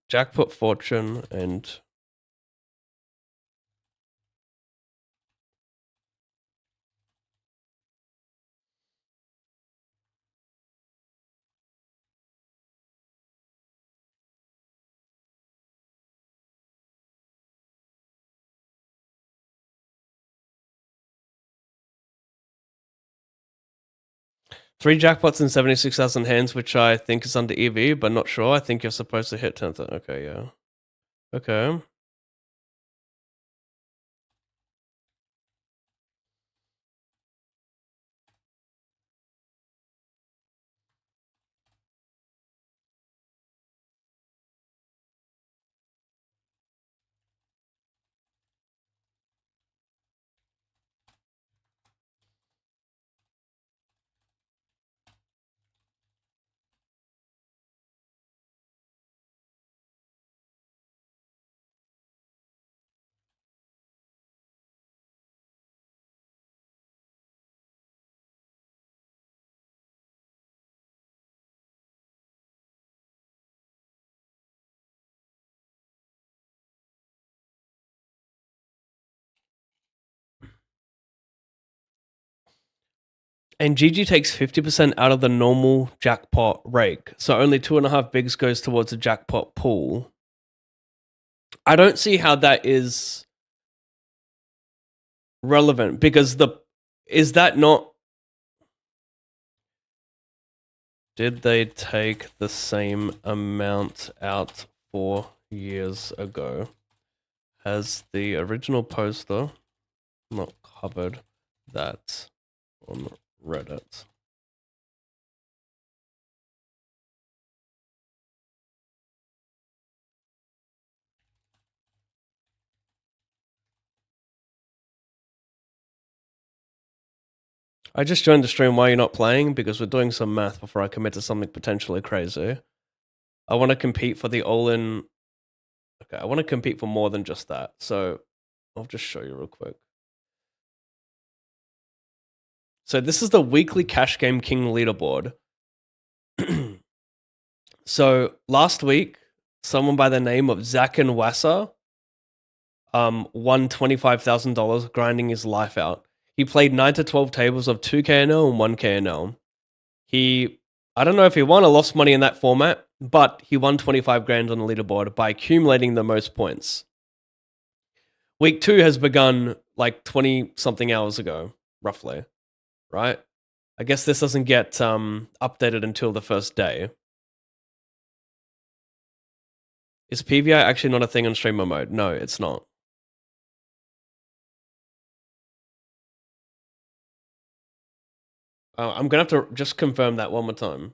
Jackpot fortune and 3 jackpots in 76,000 hands, which I think is under EV, but not sure. I think you're supposed to hit 10th. Okay, yeah. Okay. And Gigi takes 50% out of the normal jackpot rake, so only 2.5 bigs goes towards the jackpot pool. I don't see how that is relevant because is that not? Did they take the same amount out 4 years ago? Has the original poster not covered that on Reddit? I just joined the stream. Why are you not playing? Because we're doing some math before I commit to something potentially crazy. I want to compete for the all-in. Okay, I want to compete for more than just that. So I'll just show you real quick. So this is the weekly Cash Game King leaderboard. So last week, someone by the name of Zach and Wasser won $25,000 grinding his life out. He played 9 to 12 tables of 2 KNL and 1 KNL. I don't know if he won or lost money in that format, but he won 25 grand on the leaderboard by accumulating the most points. Week 2 has begun like 20 something hours ago, roughly, right? I guess this doesn't get updated until the first day. Is PVI actually not a thing on streamer mode? No, it's not. I'm going to have to just confirm that one more time.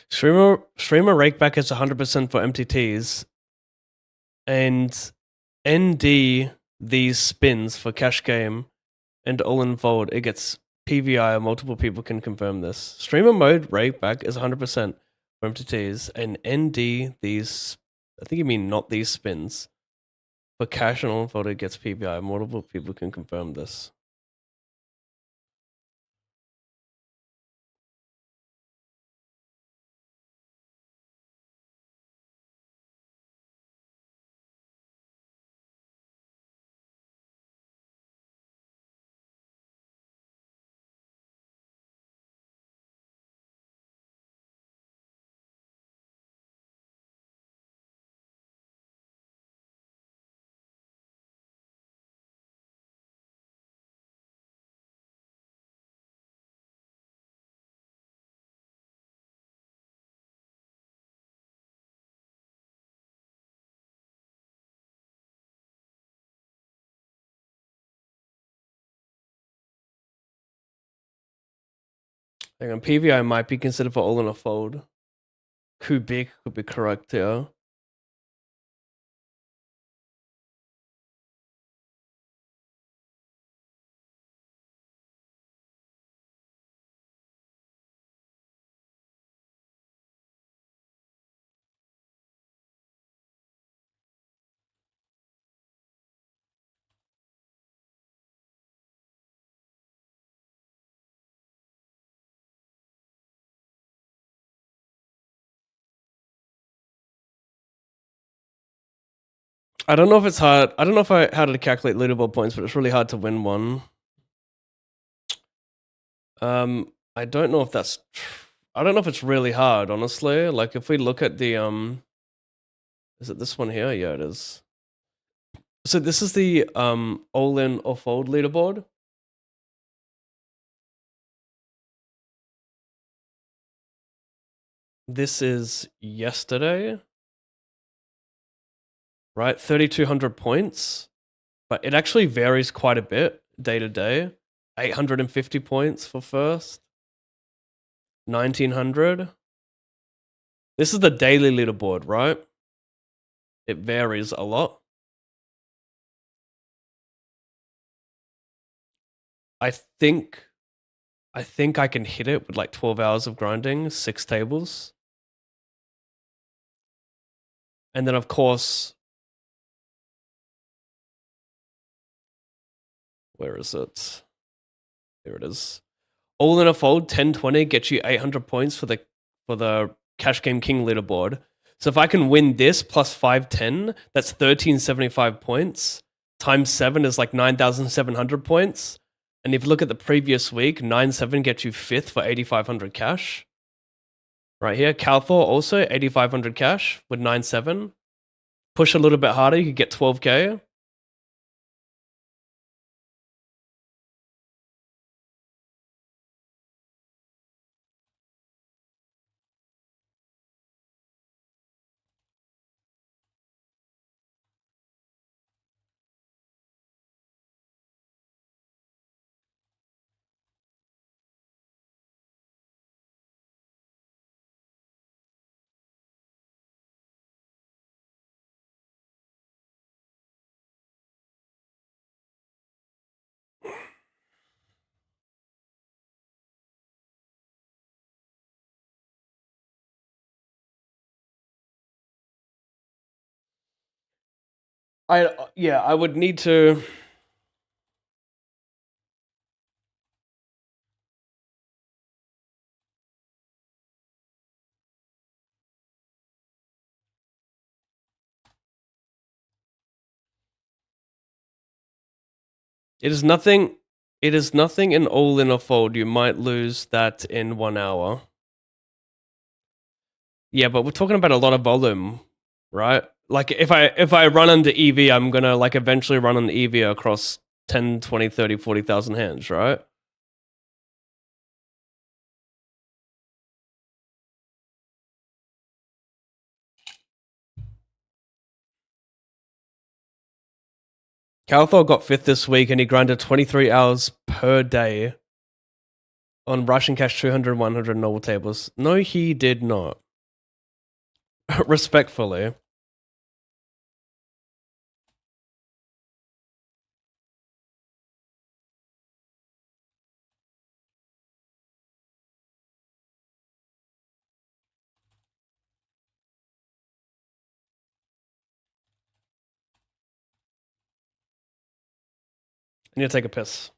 Streamer Rakeback is 100% for MTTs, and ND these spins for cash game and all in fold. It gets PVI. Multiple people can confirm this. Streamer mode Rakeback is 100% for MTTs, and ND these. I think you mean not these spins. For cash and all in fold, it gets PVI. Multiple people can confirm this. Hang on, PVI might be considered for all in a fold. Kubik could be correct here. I don't know if it's hard. I don't know how to calculate leaderboard points, but it's really hard to win one. I don't know if that's. I don't know if it's really hard, honestly. Like if we look at the is it this one here? Yeah, it is. So this is the all in or fold leaderboard. This is yesterday, right? 3,200 points, but it actually varies quite a bit day to day. 850 points for first, 1,900. This is the daily leaderboard, right? It varies a lot. I think I can hit it with like 12 hours of grinding, 6 tables. And then of course, where is it? Here it is. All in a fold, 1020 gets you 800 points for the Cash Game King leaderboard. So if I can win this plus 510, that's 1375 points. Times 7 is like 9,700 points. And if you look at the previous week, 9-7 gets you 5th for 8,500 cash. Right here, Calthor also 8,500 cash with 9-7. Push a little bit harder, you could get 12k. I would need to. It is nothing. It is nothing in all in or fold. You might lose that in 1 hour. Yeah, but we're talking about a lot of volume, right? Like if I run under EV, I'm gonna like eventually run an EV across 10, 20, 30, 40,000 hands, right? Calthor got 5th this week and he grinded 23 hours per day on Russian Cash 200, 100 noble tables. No, he did not. Respectfully. I need to take a piss.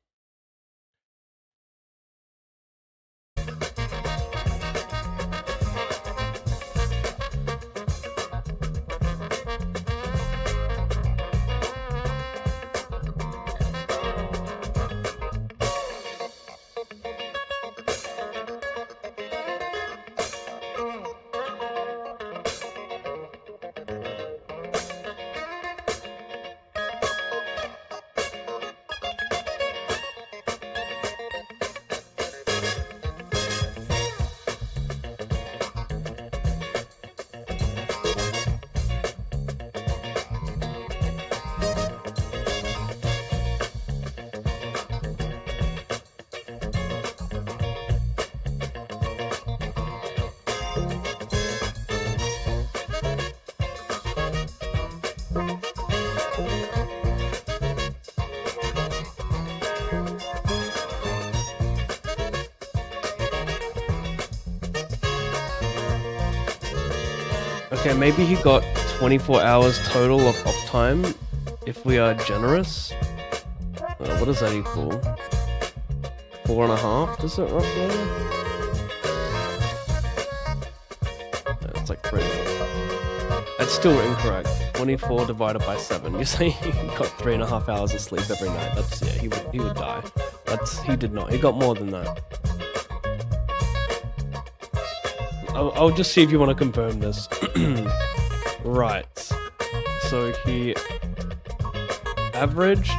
Okay, maybe he got 24 hours total of off time if we are generous. What does that equal? 4.5, does it roughly? It's like 3. That's still incorrect. 24 divided by 7. You're saying he got 3.5 hours of sleep every night. That's, yeah, he would die. He did not. He got more than that. I'll just see if you want to confirm this. Right. So he averaged...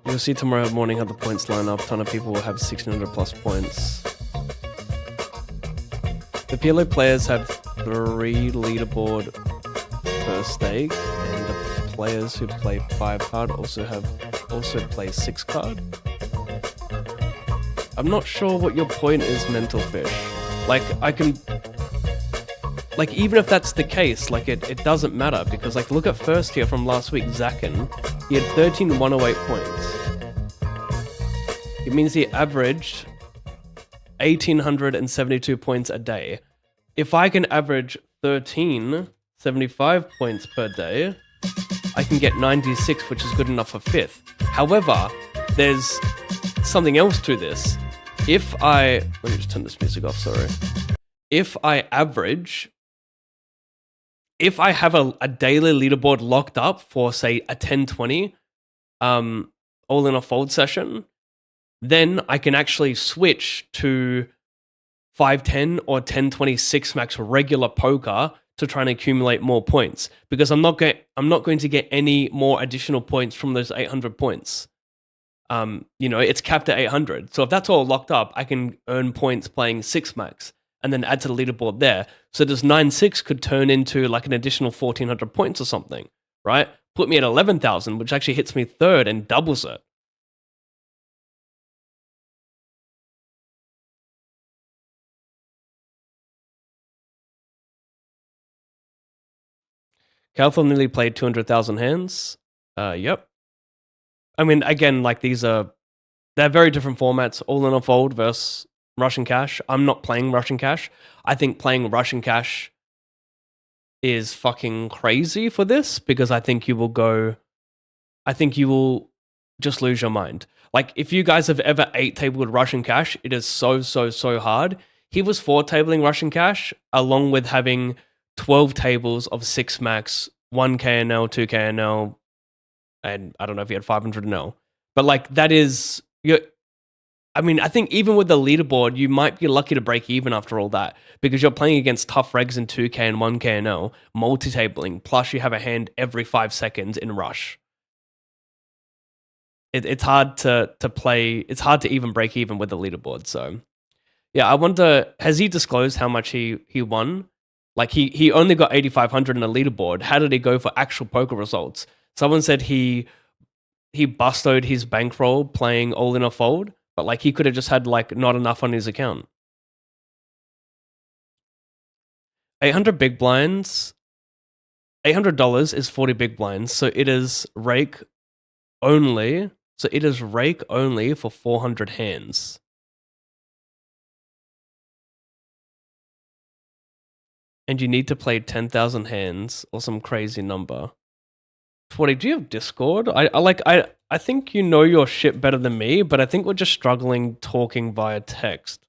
You'll see tomorrow morning how the points line up. A ton of people will have 1600 plus points. The PLO players have 3 leaderboard per stake, and the players who play 5 card also play 6 card. I'm not sure what your point is, Mental Fish. Like, even if that's the case, like, it doesn't matter, because, like, look at first here from last week, Zakin. He had 13,108 points. It means he averaged 1,872 points a day. If I can average 1,375 points per day, I can get 96, which is good enough for 5th. However, there's something else to this. Let me just turn this music off, sorry. If I have a daily leaderboard locked up for, say, a 1020 all in a fold session, then I can actually switch to 510 or 1026 max regular poker to try and accumulate more points, because I'm not going to get any more additional points from those 800 points. It's capped at 800. So if that's all locked up, I can earn points playing 6 max and then add to the leaderboard there. So this 9-6 could turn into like an additional 1,400 points or something, right? Put me at 11,000, which actually hits me 3rd and doubles it. Calthorpe nearly played 200,000 hands. Yep. I mean, again, like they're very different formats. All in a fold versus Russian cash. I'm not playing Russian cash. I think playing Russian cash is fucking crazy for this, because I think you will just lose your mind. Like, if you guys have ever 8-tabled Russian cash, it is so hard. He was 4-tabling Russian cash along with having 12 tables of 6 max, 1 KNL, 2 KNL, and I don't know if he had 500 NL. But like, that is... I mean, I think even with the leaderboard, you might be lucky to break even after all that, because you're playing against tough regs in 2K and 1K KNL, multi-tabling, plus you have a hand every 5 seconds in Rush. It's hard to play. It's hard to even break even with the leaderboard. So, yeah, I wonder, has he disclosed how much he won? Like, he only got 8,500 in a leaderboard. How did he go for actual poker results? Someone said he bustoed his bankroll playing all in a fold, but like he could have just had like not enough on his account. 800 big blinds. $800 is 40 big blinds, so it is rake only. So it is rake only for 400 hands. And you need to play 10,000 hands or some crazy number. 40, do you have Discord? I think you know your shit better than me, but I think we're just struggling talking via text.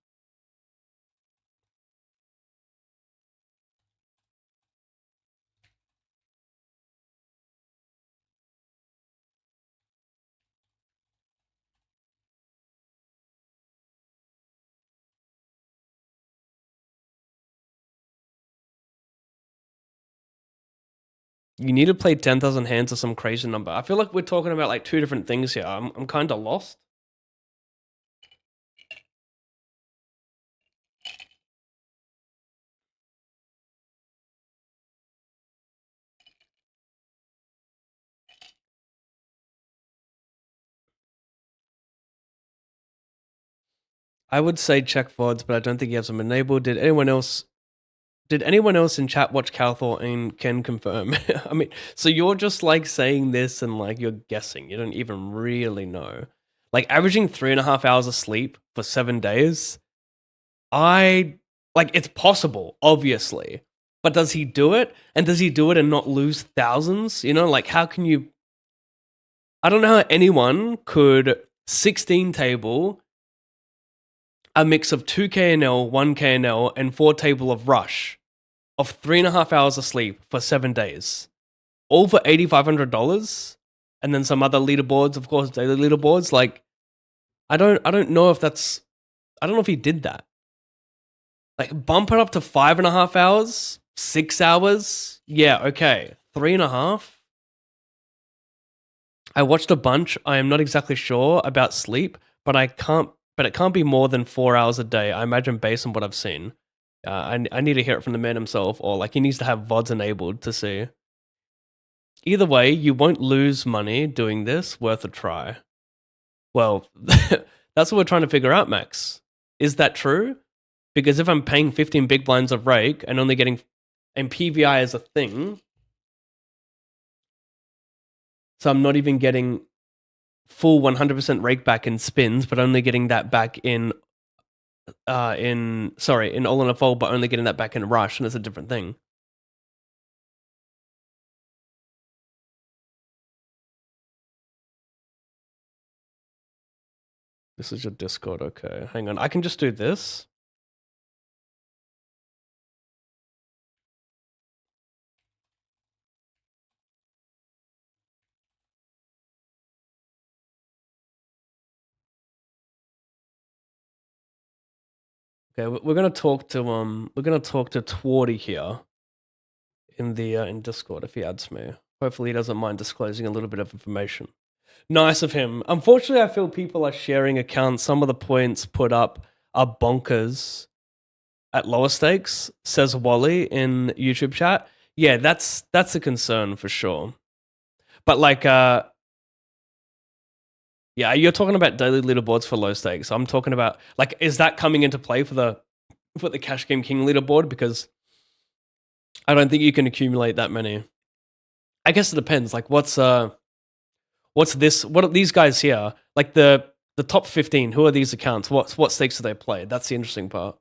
You need to play 10,000 hands or some crazy number. I feel like we're talking about like 2 different things here. I'm kind of lost. I would say check VODs, but I don't think he has them enabled. Did anyone else? Did anyone else in chat watch Calthor and can confirm? I mean, so you're just like saying this and like you're guessing. You don't even really know. Like averaging 3.5 hours of sleep for 7 days. I like it's possible, obviously. But does he do it? And does he do it and not lose thousands? You know, like how can you I don't know how anyone could 16 table a mix of 2 KNL, 1 KNL, and 4 table of Rush of 3.5 hours of sleep for 7 days. All for $8,500. And then some other leaderboards, of course, daily leaderboards. Like, I don't know if that's I don't know if he did that. Like bump it up to 5.5 hours, 6 hours. Yeah, okay. 3.5. I watched a bunch. I am not exactly sure about sleep, but it can't be more than 4 hours a day. I imagine based on what I've seen. I need to hear it from the man himself, or like he needs to have VODs enabled to see. Either way, you won't lose money doing this. Worth a try. Well, that's what we're trying to figure out, Max. Is that true? Because if I'm paying 15 big blinds of rake and only getting and PVI is a thing, so I'm not even getting full 100% rake back in spins, but only getting that back in all in a fold, but only getting that back in rush, and it's a different thing. This is your Discord, okay. Hang on, I can just do this. Okay, we're gonna talk to Twardy here in the in Discord if he adds me. Hopefully he doesn't mind disclosing a little bit of information. Nice of him. Unfortunately, I feel people are sharing accounts. Some of the points put up are bonkers at lower stakes, says Wally in YouTube chat. Yeah, that's a concern for sure. But like yeah, you're talking about daily leaderboards for low stakes. I'm talking about like is that coming into play for the Cash Game King leaderboard? Because I don't think you can accumulate that many. I guess it depends. Like what's this? What are these guys here? Like the top 15. Who are these accounts? What stakes do they play? That's the interesting part.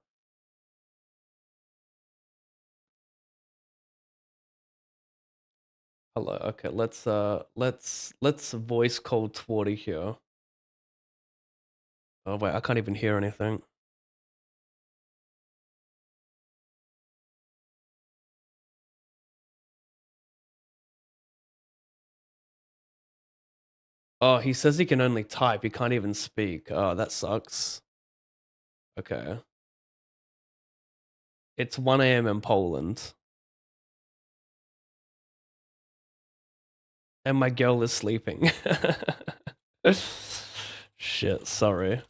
Hello. Okay, let's voice call Twardy here. Oh wait, I can't even hear anything. Oh, he says he can only type. He can't even speak. Oh, that sucks. Okay. It's 1 a.m. in Poland. And my girl is sleeping. Shit, sorry.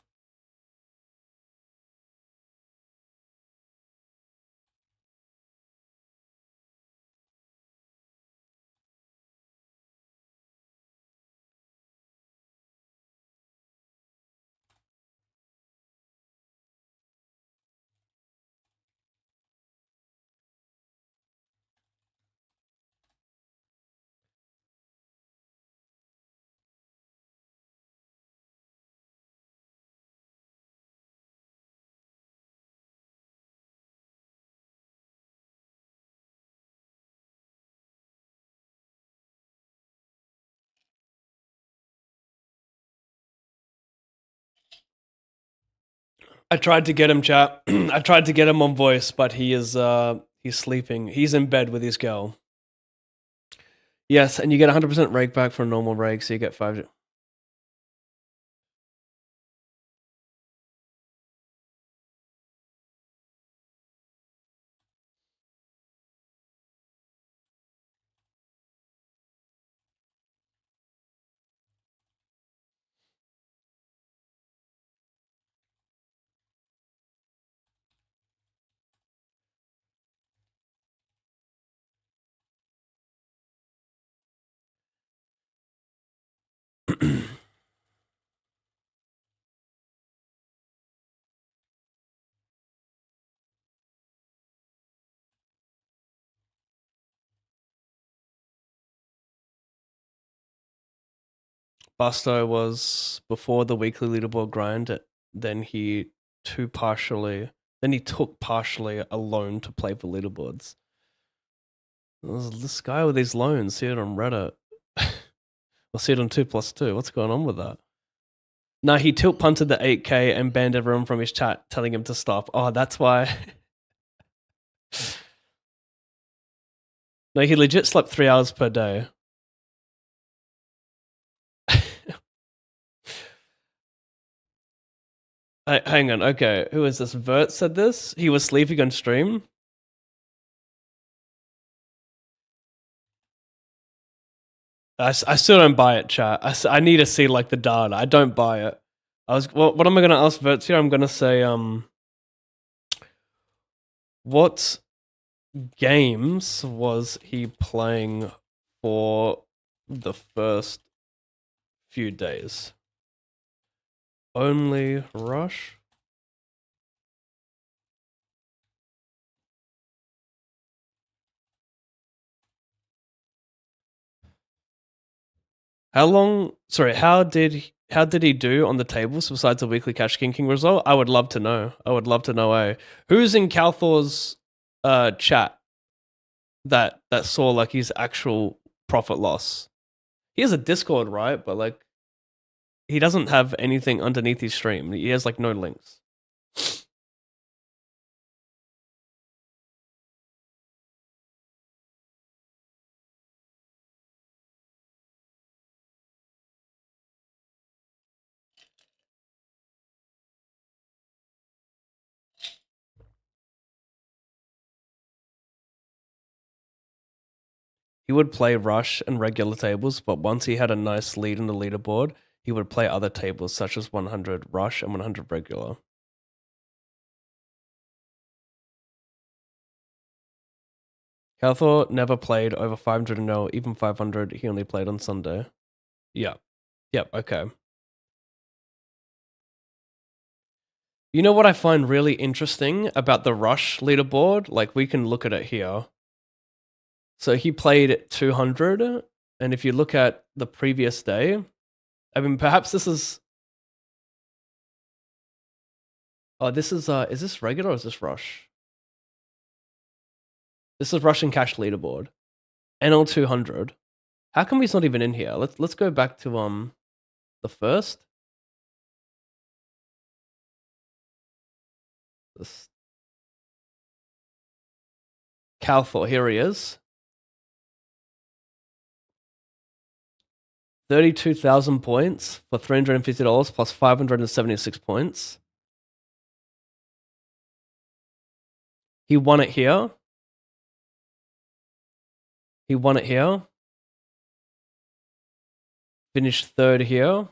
I tried to get him, chat. I tried to get him on voice, but he's sleeping. He's in bed with his girl. Yes, and you get 100% rake back for a normal rake, so you get 5. Busto was before the weekly leaderboard grind. Then he took partially a loan to play for leaderboards. This guy with these loans, see it on Reddit. We'll see it on 2+2. What's going on with that? No, he tilt punted the 8K and banned everyone from his chat, telling him to stop. Oh, that's why. No, he legit slept 3 hours per day. Hang on, okay. Who is this? Vert said this? He was sleeping on stream? I still don't buy it, chat. I need to see like the data. I don't buy it. What am I gonna ask Verts here? I'm gonna say what games was he playing for the first few days? Only Rush? How did he do on the tables besides the weekly Cash King result? I would love to know. Who's in Calthor's chat that saw like his actual profit loss? He has a Discord, right? But like he doesn't have anything underneath his stream. He has like no links. He would play Rush and regular tables, but once he had a nice lead in the leaderboard, he would play other tables such as 100 Rush and 100 regular. Calthor never played over 500 and 0, even 500. He only played on Sunday. Yeah. Yep, okay. You know what I find really interesting about the Rush leaderboard? Like, we can look at it here. So he played 200, and if you look at the previous day, I mean, perhaps this is... Oh, this is this regular or is this Rush? This is Rush and Cash leaderboard. NL 200. How come he's not even in here? Let's go back to the first. This Calthor, here he is. 32,000 points for $350 plus 576 points. He won it here. Finished third here.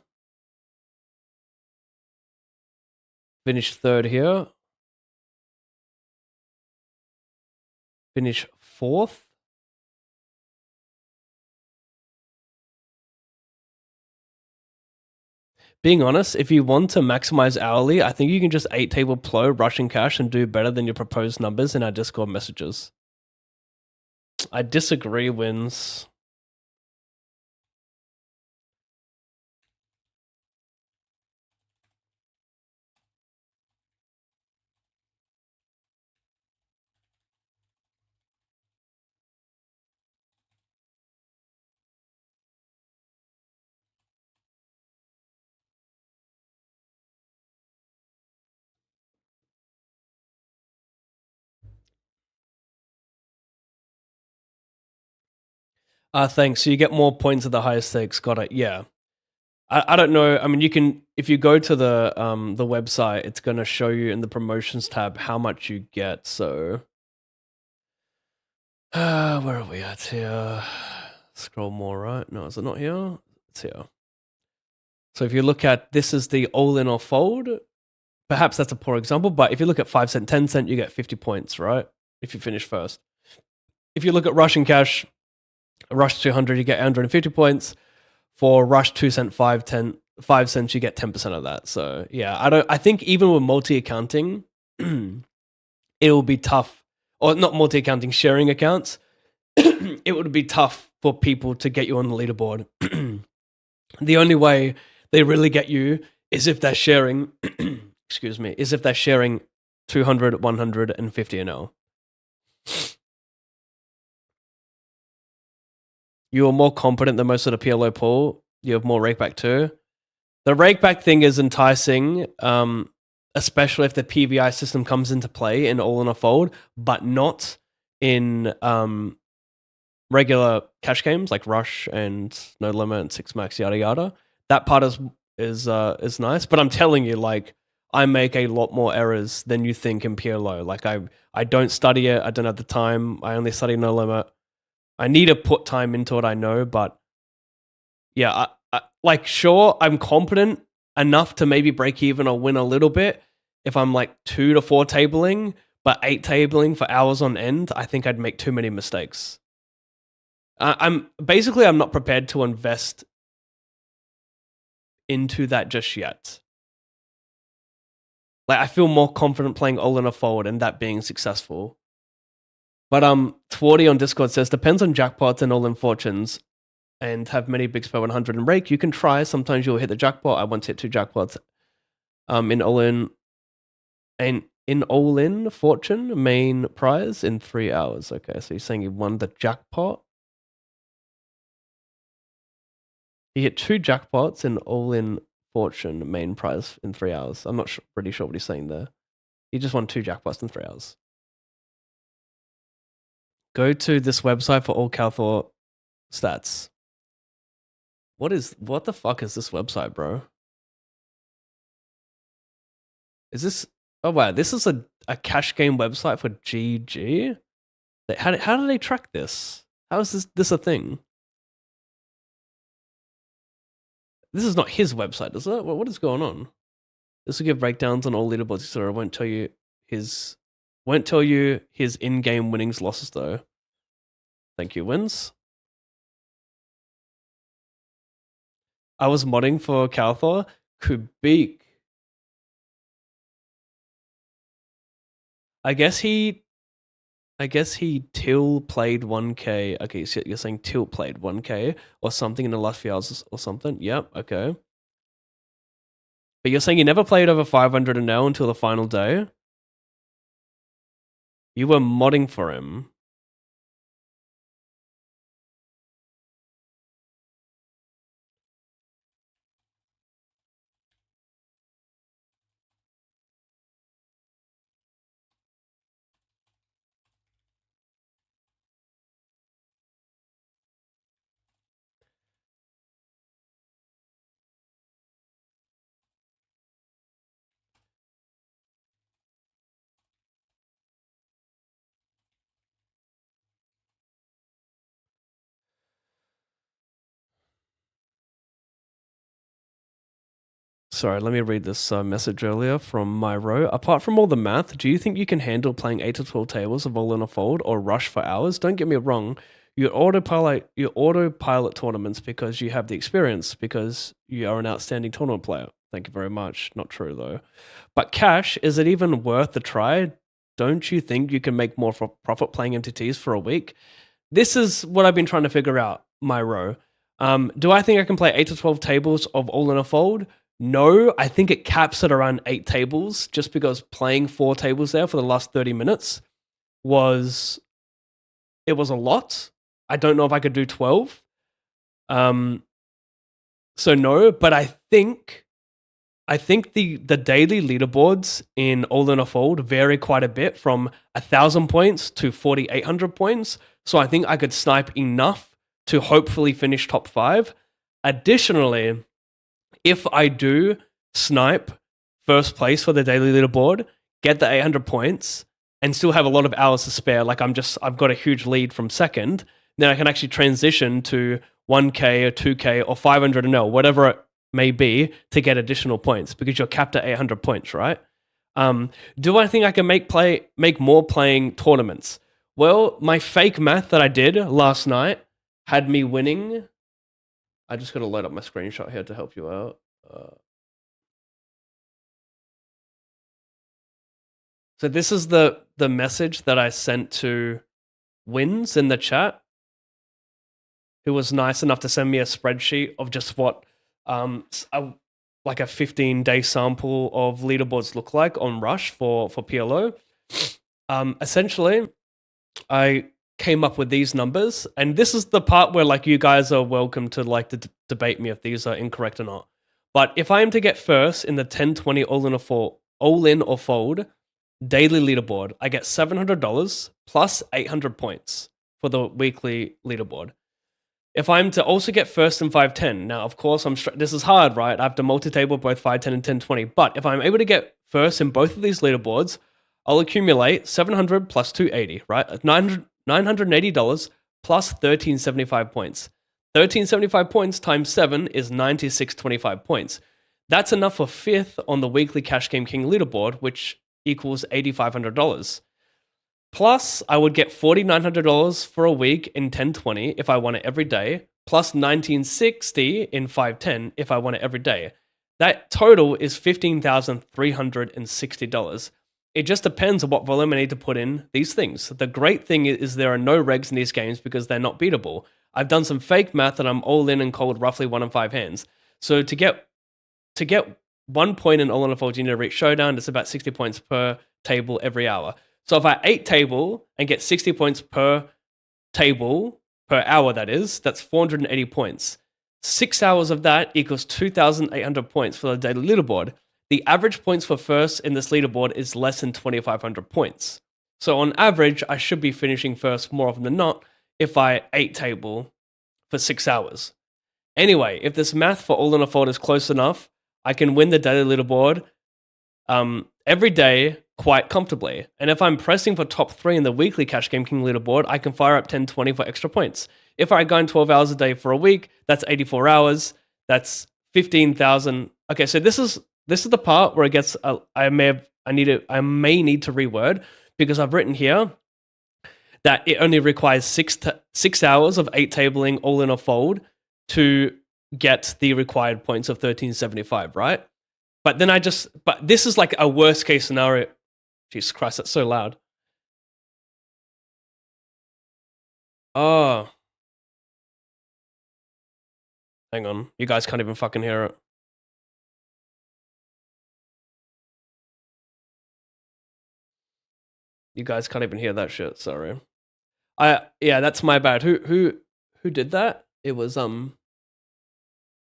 Finished third here. Finish fourth. Being honest, if you want to maximize hourly, I think you can just 8-table Plo, Rush and Cash, and do better than your proposed numbers in our Discord messages. I disagree, Wins. Thanks. So you get more points at the highest stakes. Got it. Yeah. I don't know. I mean, you can, if you go to the website, it's going to show you in the promotions tab how much you get. So, where are we at here? Scroll more, right? No, is it not here? It's here. So if you look at, this is the all-in or fold. Perhaps that's a poor example, but if you look at 5 cent, 10 cent, you get 50 points, right? If you finish first. If you look at Rush and Cash, Rush 200, you get 150 points. For Rush 2 cent, 5 cents, you get 10% of that. So yeah, I think even with multi-accounting, it will be tough, or not multi-accounting, sharing accounts, it would be tough for people to get you on the leaderboard. The only way they really get you is if they're sharing, excuse me, is if they're sharing 200, 150 an hour. You're more competent than most of the PLO pool. You have more rakeback too. The rakeback thing is enticing, especially if the PVI system comes into play in All in a Fold, but not in regular cash games like Rush and No Limit and Six Max, yada yada. That part is nice, but I'm telling you, like, I make a lot more errors than you think in PLO. Like, I don't study it. I don't have the time. I only study No Limit. I need to put time into it, I know, but yeah, like, sure, I'm competent enough to maybe break even or win a little bit if I'm like 2 to 4 tabling, but 8 tabling for hours on end, I think I'd make too many mistakes. I'm not prepared to invest into that just yet. Like, I feel more confident playing All in a Fold and that being successful. But Twardy on Discord says, depends on jackpots and All in Fortunes and have many big spell 100 and rake. You can try. Sometimes you'll hit the jackpot. I once hit 2 jackpots in All in and in All in Fortune main prize in 3 hours. Okay, so you're saying you won the jackpot? He hit 2 jackpots in All in Fortune main prize in 3 hours. I'm not pretty sure what he's saying there. He just won 2 jackpots in 3 hours. Go to this website for all Calthor stats. What the fuck is this website, bro? Is this? Oh wow, this is a cash game website for GG. How do they track this? How is this a thing? This is not his website, is it? What is going on? This will give breakdowns on all leaderboards, so I won't tell you his in-game winnings losses though. Thank you, wins. I was modding for Calthor. Kubik. I guess he Till played 1K. Okay, so you're saying Till played 1K or something in the last few hours or something? Yep, okay. But you're saying you never played over 500 an hour until the final day? You were modding for him. Sorry, let me read this message earlier from Myro. Apart from all the math, do you think you can handle playing 8 to 12 tables of All in a Fold or Rush for hours? Don't get me wrong. You autopilot tournaments because you have the experience, because you are an outstanding tournament player. Thank you very much. Not true though. But Cash, is it even worth the try? Don't you think you can make more profit playing MTTs for a week? This is what I've been trying to figure out, Myro. Do I think I can play 8 to 12 tables of All in a Fold? No, I think it caps at around 8 tables, just because playing 4 tables there for the last 30 minutes was a lot. I don't know if I could do 12. So no, but I think the daily leaderboards in All in a Fold vary quite a bit, from 1,000 points to 4,800 points. So I think I could snipe enough to hopefully finish top 5. Additionally, if I do snipe first place for the daily leaderboard, get the 800 points, and still have a lot of hours to spare, like I've got a huge lead from second, then I can actually transition to 1K or 2K or 500 and whatever it may be, to get additional points, because you're capped at 800 points, right? Do I think I can make more playing tournaments? Well, my fake math that I did last night had me winning. I just got to load up my screenshot here to help you out. So this is the message that I sent to Wins in the chat, who was nice enough to send me a spreadsheet of just what like a 15-day sample of leaderboards look like on Rush for PLO. Essentially, I came up with these numbers, and this is the part where like you guys are welcome to like to debate me if these are incorrect or not. But if I am to get first in the 10-20 all in or fold daily leaderboard, I get $700 plus 800 points for the weekly leaderboard. If I'm to also get first in 5-10, now of course this is hard, right? I have to multi-table both 5-10 and 10-20. But if I'm able to get first in both of these leaderboards, I'll accumulate 700 plus 280, right? $980 plus 1375 points. 1375 points times 7 is 9625 points. That's enough for fifth on the weekly Cash Game King leaderboard, which equals $8,500. Plus, I would get $4,900 for a week in 10-20 if I won it every day, plus $1,960 in 5-10 if I won it every day. That total is $15,360. It just depends on what volume I need to put in these things. The great thing is there are no regs in these games because they're not beatable. I've done some fake math and I'm all in and called roughly 1 in 5 hands. So to get 1 point in all in a fold, you need to reach showdown. It's about 60 points per table every hour. So if I 8 table and get 60 points per table, per hour that is, that's 480 points. 6 hours of that equals 2,800 points for the daily leaderboard. The average points for first in this leaderboard is less than 2,500 points. So on average, I should be finishing first more often than not if I 8 table for 6 hours. Anyway, if this math for all in a fold is close enough, I can win the daily leaderboard every day quite comfortably. And if I'm pressing for top 3 in the weekly Cash Game King leaderboard, I can fire up 10-20 for extra points. If I grind 12 hours a day for a week, that's 84 hours. That's 15,000. Okay, so this is the part where it gets. I may need to reword because I've written here that it only requires 6 hours of 8 tabling all in a fold to get the required points of 1375, right? But then but this is like a worst case scenario. Jesus Christ, that's so loud. Oh. Hang on. You guys can't even fucking hear it. You guys can't even hear that shit, sorry. Yeah, that's my bad. Who did that? It was on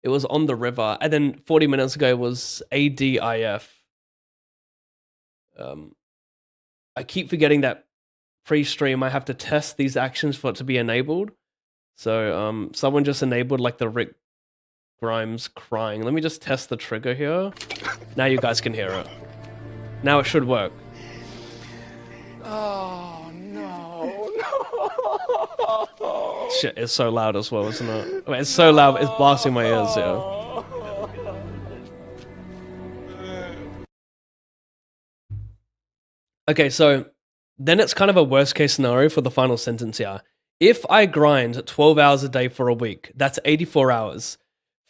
the river, and then 40 minutes ago was ADIF. I keep forgetting that pre-stream I have to test these actions for it to be enabled. So someone just enabled like the Rick Grimes crying. Let me just test the trigger here. Now you guys can hear it. Now it should work. Oh no. Shit, it's so loud as well, isn't it? I mean, it's so loud, it's blasting my ears, yeah. Okay, so then it's kind of a worst case scenario for the final sentence here. If I grind 12 hours a day for a week, that's 84 hours.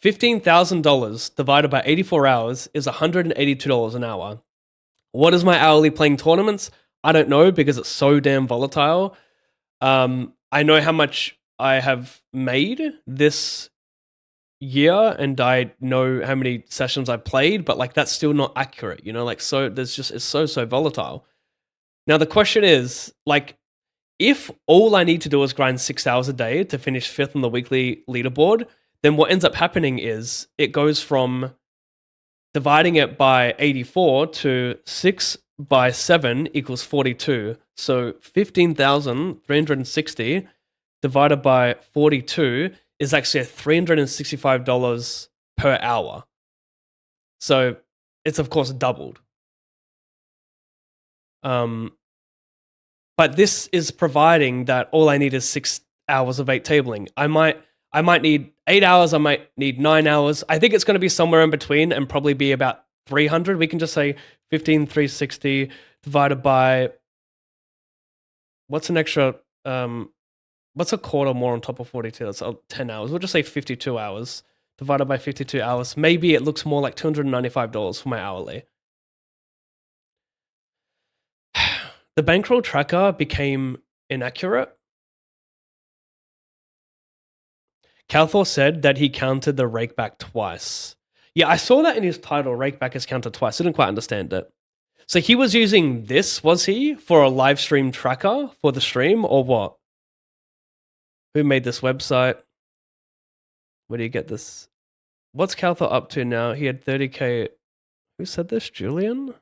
$15,000 divided by 84 hours is $182 an hour. What is my hourly playing tournaments? I don't know because it's so damn volatile. I know how much I have made this year and I know how many sessions I played, but like that's still not accurate, you know, like so it's so volatile. Now the question is, like, if all I need to do is grind 6 hours a day to finish 5th on the weekly leaderboard, then what ends up happening is it goes from dividing it by 84 to 6 by 7 equals 42. So 15,360 divided by 42 is actually $365 per hour. So it's of course doubled. But this is providing that all I need is 6 hours of 8 tabling. I might need 8 hours, I might need 9 hours. I think it's going to be somewhere in between and probably be about 300. We can just say 15,360 divided by, what's an extra, what's a quarter more on top of 42? That's 10 hours. We'll just say 52 hours divided by 52 hours. Maybe it looks more like $295 for my hourly. The bankroll tracker became inaccurate. Calthor said that he counted the rakeback twice. Yeah, I saw that in his title, rakeback is counted twice. I didn't quite understand it. So he was using this, was he, for a live stream tracker for the stream, or what? Who made this website? Where do you get this? What's Calthor up to now? He had 30K. Who said this? Julian?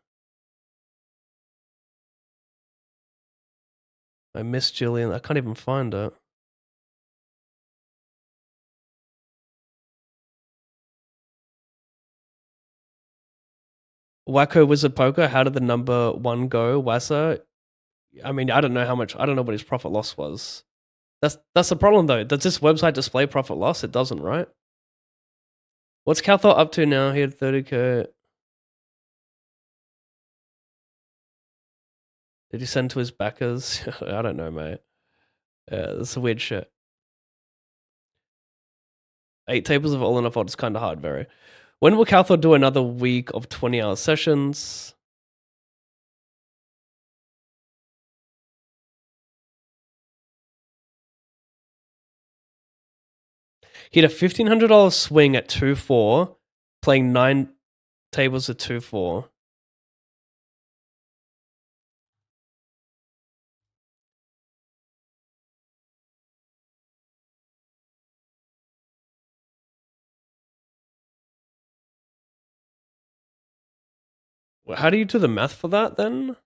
I miss Julian. I can't even find it. Wacko Wizard Poker, how did the number 1 go, Wassa? I mean, I don't know how much, I don't know what his profit loss was. That's the problem though. Does this website display profit loss? It doesn't, right? What's Calthor up to now? He had 30K. Did he send to his backers? I don't know, mate. That's a weird shit. 8 tables of all in a fold is kind of hard, very. When will Calthor do another week of 20-hour sessions? He had a $1,500 swing at 2-4, playing 9 tables at 2-4. How do you do the math for that then?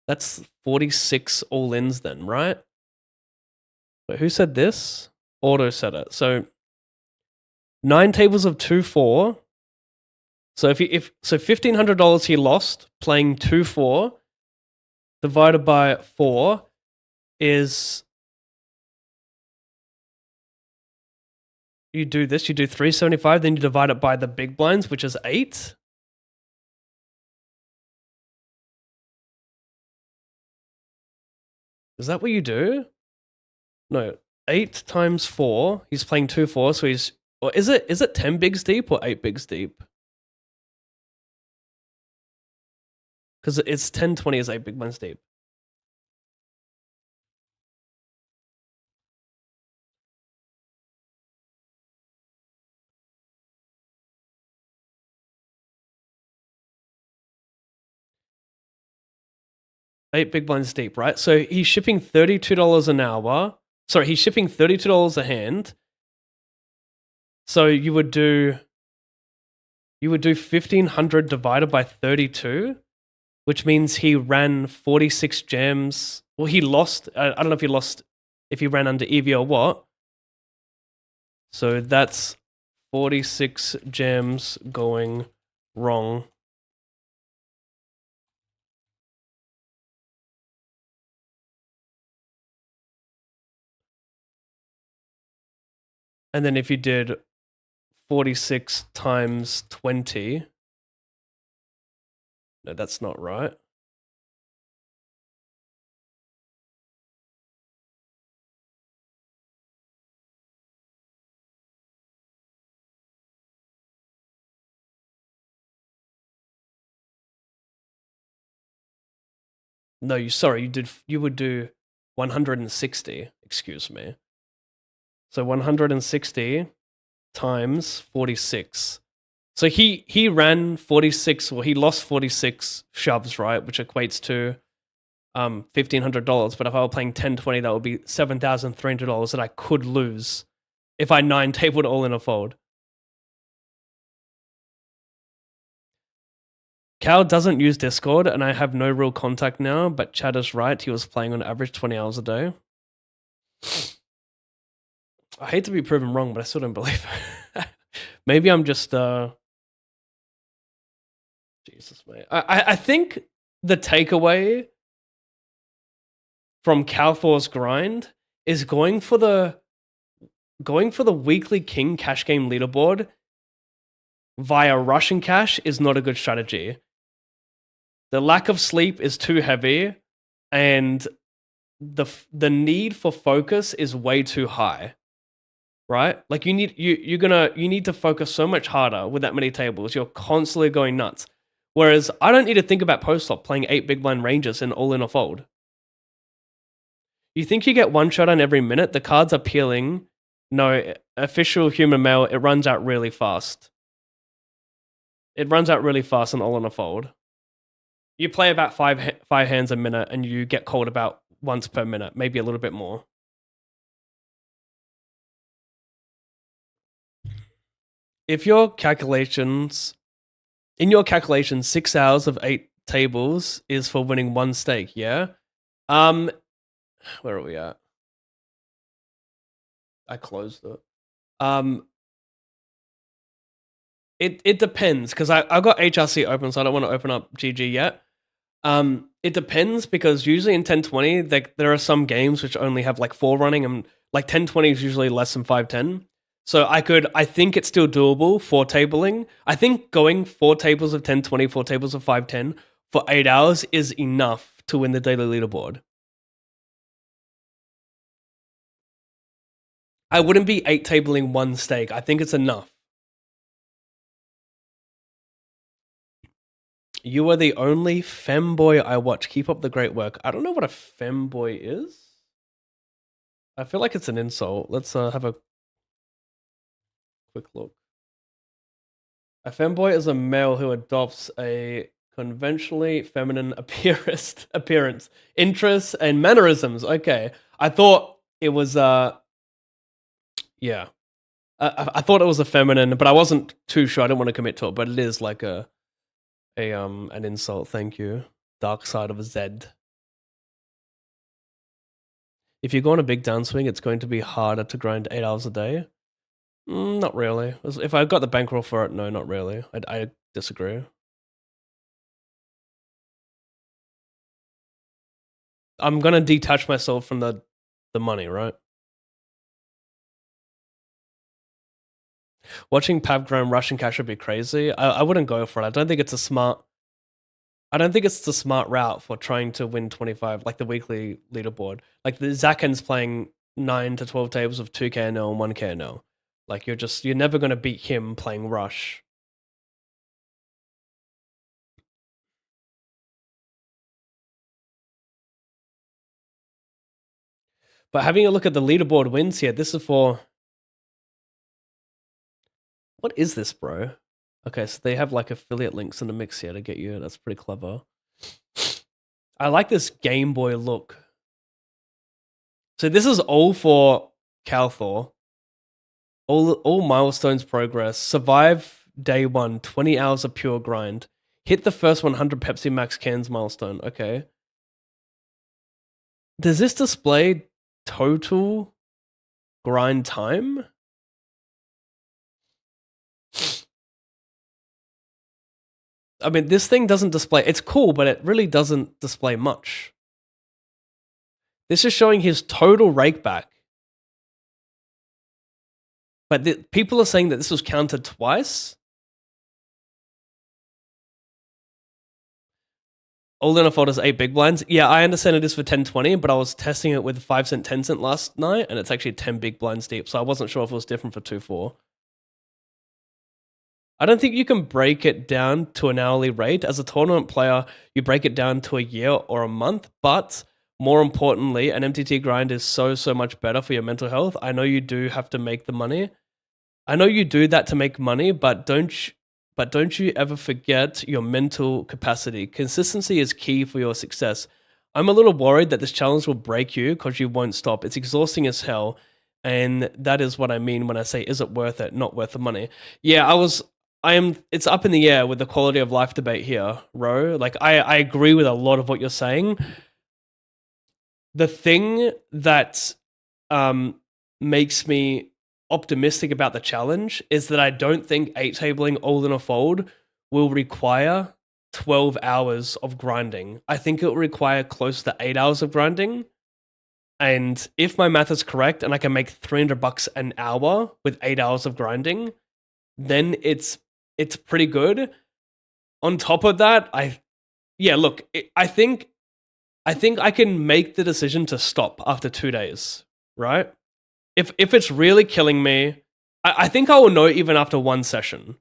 That's 46 all-ins then, right? Wait, who said this? Auto said it. So 9 tables of 2-4. So so $1,500 he lost playing 2-4 divided by 4 is, you do this, you do 375, then you divide it by the big blinds, which is 8. Is that what you do? No, 8 times 4. He's playing 2-4, so he's, or is it 10 bigs deep or 8 bigs deep? Because it's 10-20 is 8 big blinds deep. Eight big blinds deep, right? So he's shipping $32 an hour. Sorry, he's shipping $32 a hand. So you would do 1,500 divided by 32, which means he ran 46 jams. Well, he lost. I don't know if he lost, if he ran under EV or what. So that's 46 jams going wrong. And then if you did 46 times 20, no, that's not right. No, you would do 160, excuse me. So 160 times 46. So he ran 46, or he lost 46 shoves, right? Which equates to $1,500. But if I were playing 10-20, that would be $7,300 that I could lose if I 9-tabled all in a fold. Cal doesn't use Discord, and I have no real contact now, but Chad is right. He was playing on average 20 hours a day. I hate to be proven wrong, but I still don't believe it. Maybe I'm just... Jesus, mate. I think the takeaway from Calthor's grind is going for the weekly king cash game leaderboard via Russian cash is not a good strategy. The lack of sleep is too heavy, and the need for focus is way too high. Right? Like you need to focus so much harder with that many tables. You're constantly going nuts. Whereas I don't need to think about post-flop playing 8 big blind ranges and all in a fold. You think you get one shot on every minute, the cards are peeling No, official human mail, it runs out really fast. It runs out really fast on All in a Fold. You play about five hands a minute and you get called about once per minute, maybe a little bit more. If your calculations, in your calculations, 6 hours of 8 tables is for winning 1 stake, yeah? Where are we at? I closed it. It depends, because I've got HRC open, so I don't want to open up GG yet. It depends, because usually in 1020, there are some games which only have like 4 running, and like 1020 is usually less than 510. So I think it's still doable for tabling. I think going 4 tables of 1020, 4 tables of 510 for 8 hours is enough to win the daily leaderboard. I wouldn't be 8 tabling 1 stake. I think it's enough. You are the only femboy I watch. Keep up the great work. I don't know what a femboy is. I feel like it's an insult. Let's have a quick look. A femboy is a male who adopts a conventionally feminine appearance, interests, and mannerisms. Okay. I thought it was yeah. I thought it was a feminine, but I wasn't too sure. I didn't want to commit to it, but it is like an insult. Thank you. Dark side of a Zed. If you go on a big downswing, it's going to be harder to grind 8 hours a day. Not really. If I got the bankroll for it, no, not really. I disagree. I'm gonna detach myself from the money, right? Watching Pavgram Russian cash would be crazy. I wouldn't go for it. I don't think it's the smart route for trying to win 25, like the weekly leaderboard. Like the Zaken's playing 9 to 12 tables of 2k NL and 1k NL. Like you're never gonna beat him playing Rush. But having a look at the leaderboard wins here, this is for... What is this, bro? Okay, so they have like affiliate links in the mix here to get you. That's pretty clever. I like this Game Boy look. So this is all for Calthor. All milestones progress. Survive day 1, 20 hours of pure grind. Hit the first 100 Pepsi Max cans milestone. Okay. Does this display total grind time? I mean, this thing doesn't display... It's cool, but it really doesn't display much. This is showing his total rakeback. But people are saying that this was counted twice. All in a Fold is 8 big blinds. Yeah, I understand it is for 1020, but I was testing it with 5 cent, 10 cent last night, and it's actually 10 big blinds deep, so I wasn't sure if it was different for 2-4. I don't think you can break it down to an hourly rate. As a tournament player, you break it down to a year or a month, but more importantly, an MTT grind is so much better for your mental health. I know you do have to make the money. I know you do that to make money, but don't you ever forget your mental capacity. Consistency is key for your success. I'm a little worried that this challenge will break you because you won't stop. It's exhausting as hell, and that is what I mean when I say, is it worth it? Not worth the money. Yeah, it's up in the air with the quality of life debate here, Ro. Like, I agree with a lot of what you're saying. The thing that makes me optimistic about the challenge is that I don't think 8 tabling All in a Fold will require 12 hours of grinding. I think it will require close to 8 hours of grinding. And if my math is correct and I can make $300 an hour with 8 hours of grinding, then it's pretty good. On top of that, I think I can make the decision to stop after 2 days, right? If it's really killing me, I think I will know even after 1 session.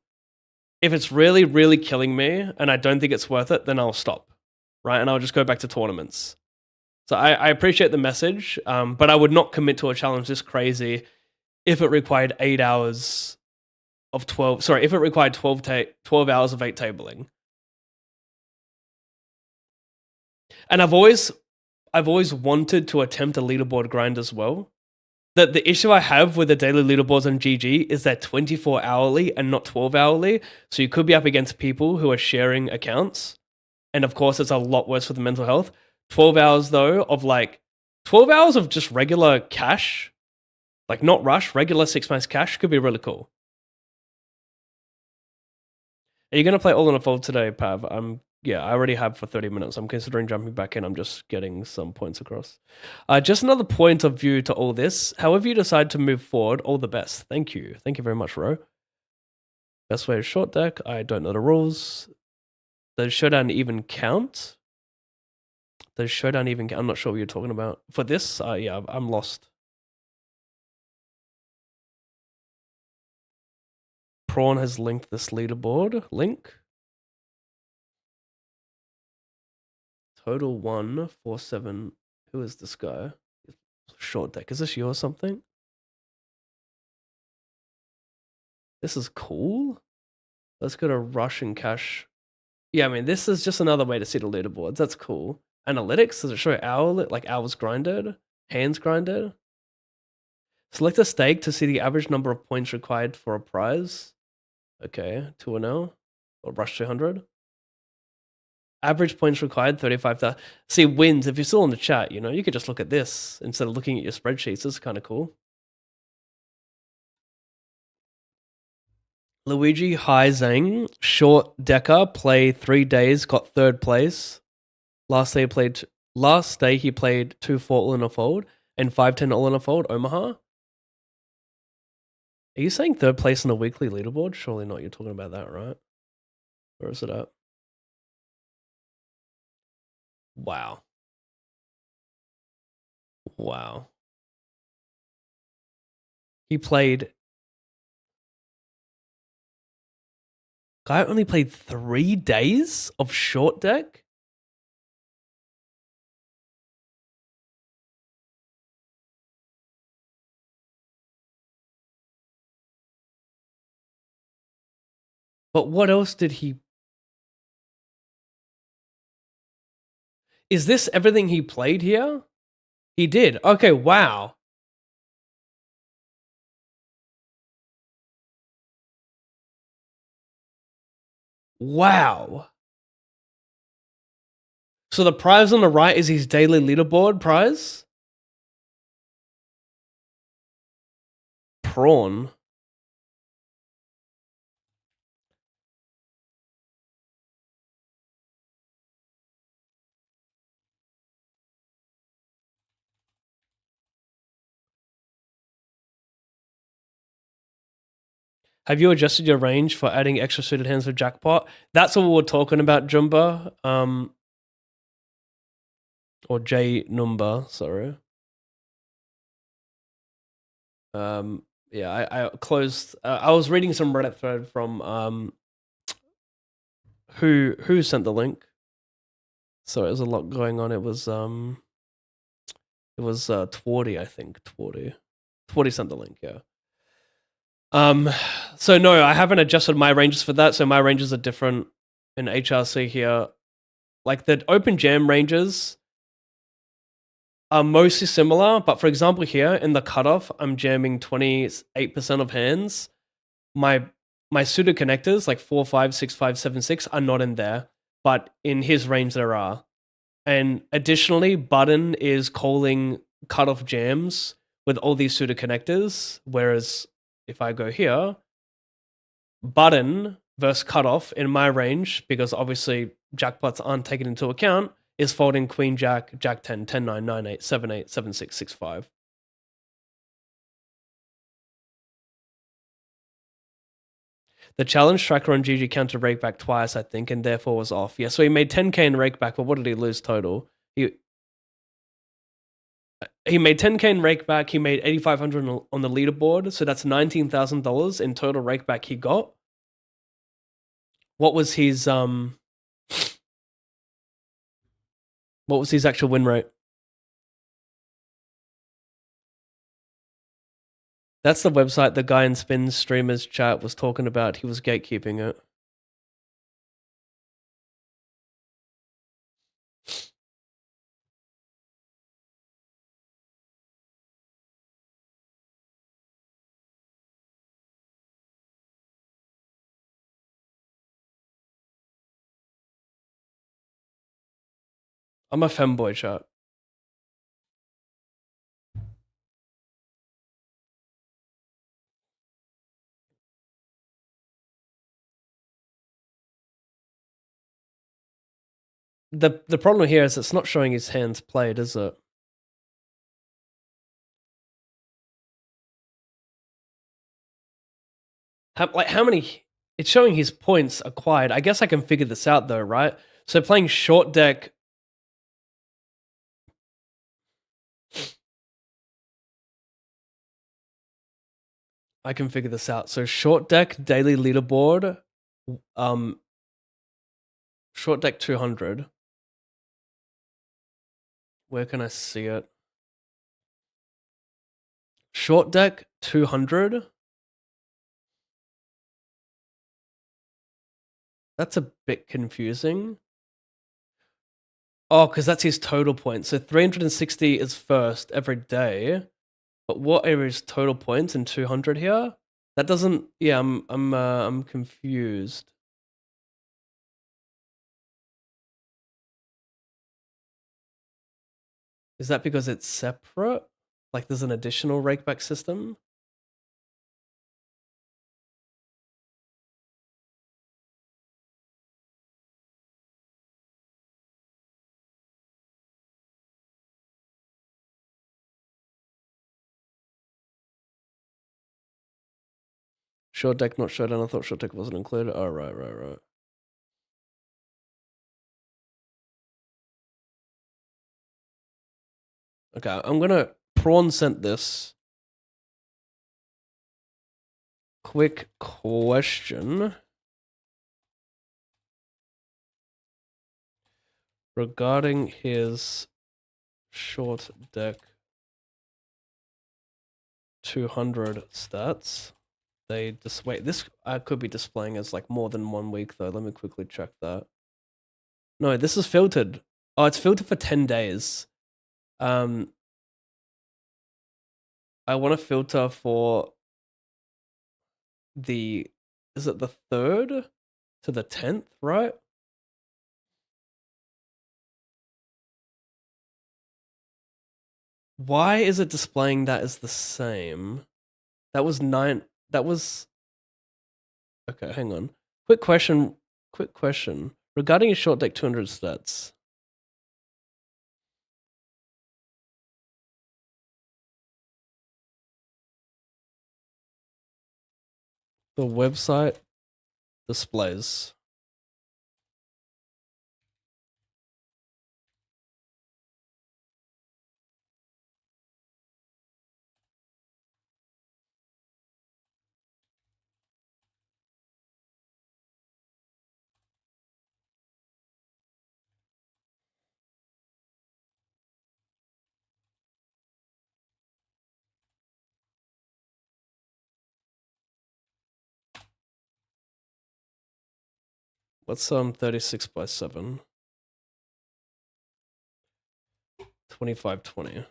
If it's really, really killing me and I don't think it's worth it, then I'll stop, right? And I'll just go back to tournaments. So I appreciate the message, but I would not commit to a challenge this crazy if it required 8 hours of 12. Sorry, if it required 12 hours of 8 tabling. And I've always wanted to attempt a leaderboard grind as well. The issue I have with the daily leaderboards on GG is they're 24 hourly and not 12 hourly. So you could be up against people who are sharing accounts. And of course, it's a lot worse for the mental health. 12 hours, though, of 12 hours of just regular cash, like not rush, regular 6 months cash could be really cool. Are you going to play All in a Fold today, Pav? I already have for 30 minutes. I'm considering jumping back in. I'm just getting some points across. Just another point of view to all this. However you decide to move forward, all the best. Thank you. Thank you very much, Ro. Best way to short deck. I don't know the rules. Does Showdown even count? Does Showdown even count? I'm not sure what you're talking about. For this, yeah, I'm lost. Prawn has linked this leaderboard. Link. Total 147. Who is this guy? Short deck. Is this you or something? This is cool. Let's go to Rush and Cash. Yeah, I mean, this is just another way to see the leaderboards. That's cool. Analytics, does it show hours grinded? Hands grinded? Select a stake to see the average number of points required for a prize. Okay, 2-0. Or Rush 200. Average points required, 35,000. See, wins, if you're still in the chat, you could just look at this instead of looking at your spreadsheets. This is kind of cool. Luigi Hai Zhang, short decker, played 3 days, got 3rd place. Last day he played 2-4 all in a fold and 5-10 all in a fold. Omaha. Are you saying 3rd place in a weekly leaderboard? Surely not. You're talking about that, right? Where is it at? Wow. He played. Guy only played 3 days of short deck? But what else did he... Is this everything he played here? He did. Okay, wow. Wow. So the prize on the right is his daily leaderboard prize? Prawn. Have you adjusted your range for adding extra suited hands with jackpot? That's what we're talking about, Jumba. Or J Number, sorry. Yeah, I closed. I was reading some Reddit thread from who sent the link. So it was a lot going on. It was Twardy, I think. Twardy sent the link. Yeah. So no, I haven't adjusted my ranges for that. So my ranges are different in HRC here. Like the open jam ranges are mostly similar, but for example here in the cutoff, I'm jamming 28% of hands. My pseudo connectors like 4, 5, 6, 5, 7, 6 are not in there, but in his range there are. And additionally, Button is calling cutoff jams with all these pseudo connectors, whereas if I go here, Button versus cutoff in my range, because obviously jackpots aren't taken into account, is folding Queen Jack, Jack 10, 10 9, 9 8, 7 8, 7 6, 6 5. The challenge tracker on GG counted rakeback twice, I think, and therefore was off. Yeah, so he made 10k in rakeback, but what did he lose total? He made 10k in rakeback. He made 8,500 on the leaderboard, so that's $19,000 in total rakeback he got. What was his actual win rate? That's the website the guy in Spin Streamers chat was talking about. He was gatekeeping it. I'm a femboy, chat. The problem here is it's not showing his hands played, is it? How many? It's showing his points acquired. I guess I can figure this out though, right? So playing short deck. I can figure this out. So short deck daily leaderboard, short deck 200. Where can I see it? Short deck 200. That's a bit confusing. Oh, because that's his total points. So 360 is first every day. But what are his total points in 200 here? That doesn't. Yeah, I'm confused. Is that because it's separate? Like there's an additional rakeback system? Short deck not showdown. I thought short deck wasn't included. Oh, right. Okay, I'm gonna prawn sent this. Quick question regarding his short deck 200 stats. They just wait. This I could be displaying as like more than 1 week though. Let me quickly check that. No, this is filtered. Oh, it's filtered for 10 days. I want to filter for the, is it the 3rd to the 10th, right? Why is it displaying that as the same? That was 9. That was. Okay, hang on. Quick question. Regarding your short deck 200 stats. The website displays. What's 36 by 7? 2520.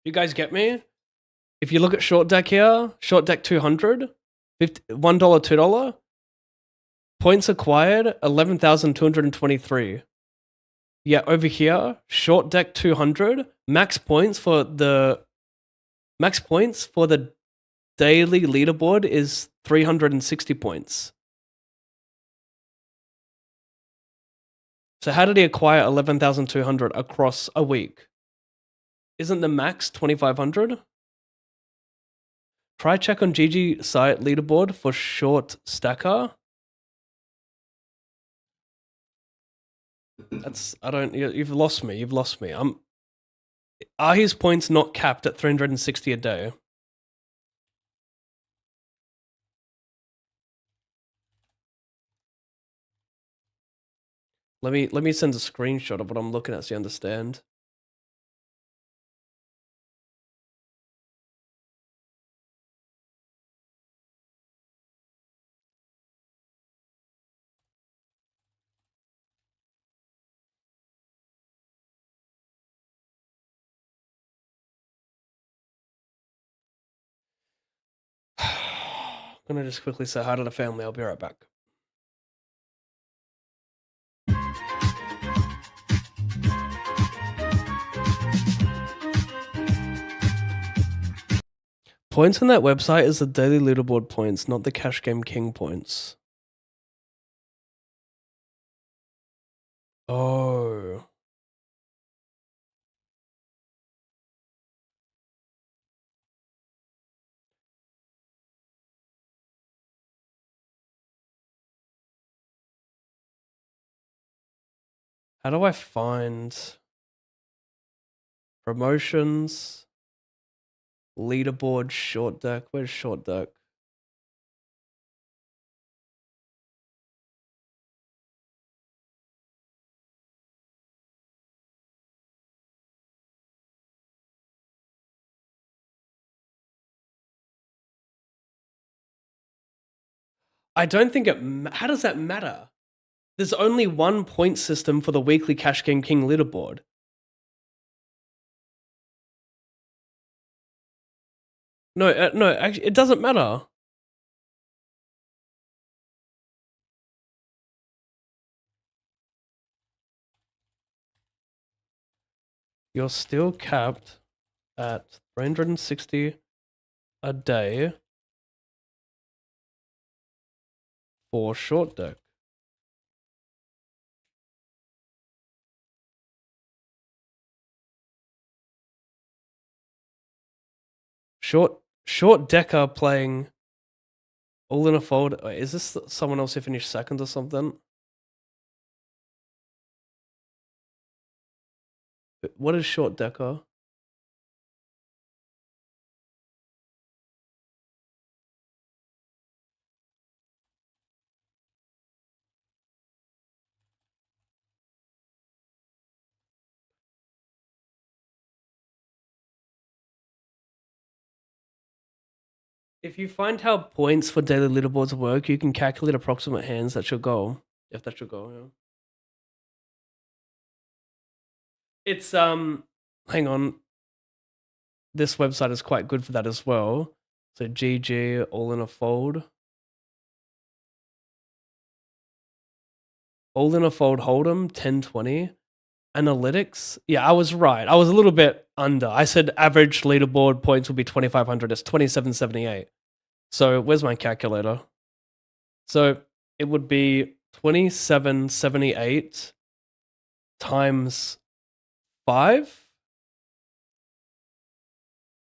You guys get me? If you look at short deck here, short deck 200, $1, $2. Points acquired, 11,223. Yeah, over here, short deck 200, max points for the daily leaderboard is 360 points. So how did he acquire 11,200 across a week? Isn't the max 2,500? Try check on GG site leaderboard for short stacker. You've lost me. You've lost me. Are his points not capped at 360 a day? Let me send a screenshot of what I'm looking at so you understand. I'm gonna just quickly say hi to the family. I'll be right back. Points on that website is the daily leaderboard points, not the Cash Game King points. Oh. How do I find promotions, leaderboard, short deck? Where's short deck? I don't think how does that matter? There's only one point system for the weekly Cash Game King leaderboard. No, actually, it doesn't matter. You're still capped at 360 a day for short deck. Short decker playing all in a fold. Wait, is this someone else who finished second or something? What is short decker? If you find how points for daily leaderboards work, you can calculate approximate hands. That's your goal. If that's your goal, yeah. It's hang on. This website is quite good for that as well. So GG all in a fold. All in a fold hold'em 1020. Analytics. Yeah, I was right. I was a little bit under. I said average leaderboard points will be 2,500. It's 2,778. So where's my calculator? So it would be 2,778 times 5.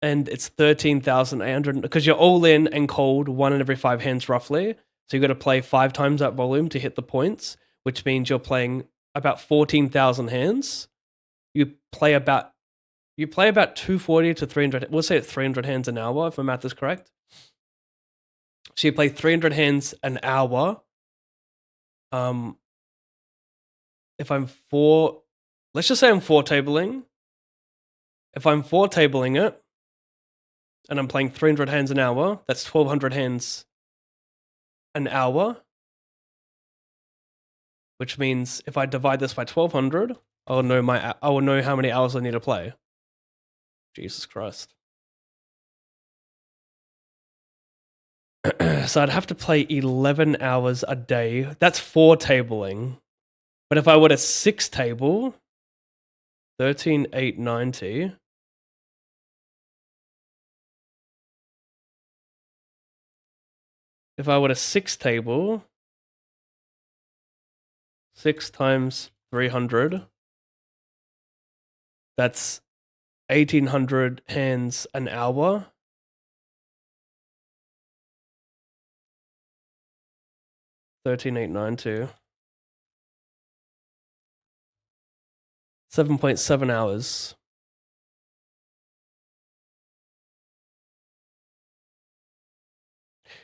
And it's 13,800 because you're all in and cold 1 in every 5 hands roughly. So you got to play 5 times that volume to hit the points, which means you're playing about 14,000 hands. You play about 240 to 300. We'll say it's 300 hands an hour if my math is correct. So you play 300 hands an hour. If I'm let's just say I'm 4-tabling. If I'm 4-tabling it, and I'm playing 300 hands an hour, that's 1,200 hands an hour. Which means if I divide this by 1,200, I will know how many hours I need to play. Jesus Christ. So I'd have to play 11 hours a day. That's 4-tabling. But if I were to 6-table, 13,890. If I were to 6-table, 6 times 300, that's 1,800 hands an hour. 13,892. 7.7 hours.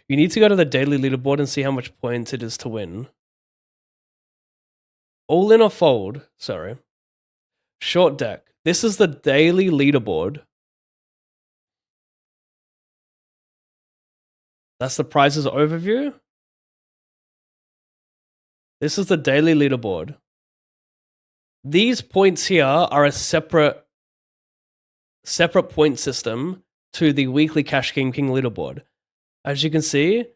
You need to go to the daily leaderboard and see how much points it is to win. All in or fold, sorry. Short deck. This is the daily leaderboard. That's the prizes overview. This is the daily leaderboard. These points here are a separate point system to the weekly Cash King leaderboard. As you can see,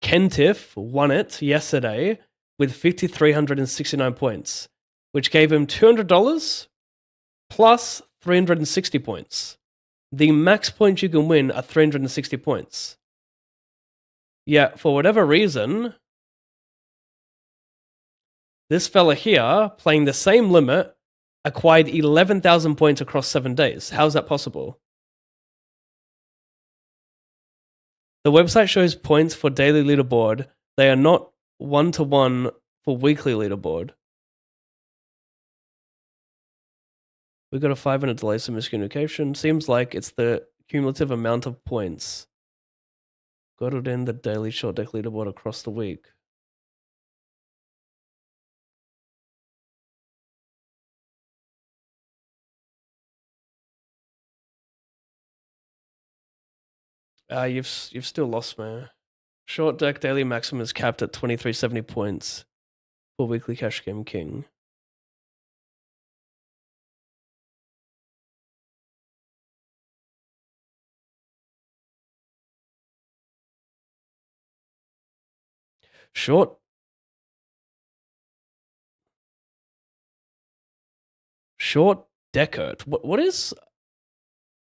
Kentif won it yesterday with 5,369 points, which gave him $200 plus 360 points. The max points you can win are 360 points. Yet, for whatever reason, this fella here, playing the same limit, acquired 11,000 points across 7 days. How is that possible? The website shows points for daily leaderboard. They are not one-to-one for weekly leaderboard. We got a 5-minute delay, some miscommunication. Seems like it's the cumulative amount of points. Got it in the daily short deck leaderboard across the week. You've still lost, man. Short deck daily maximum is capped at 2,370 points for weekly Cash Game King. Short decker. What is,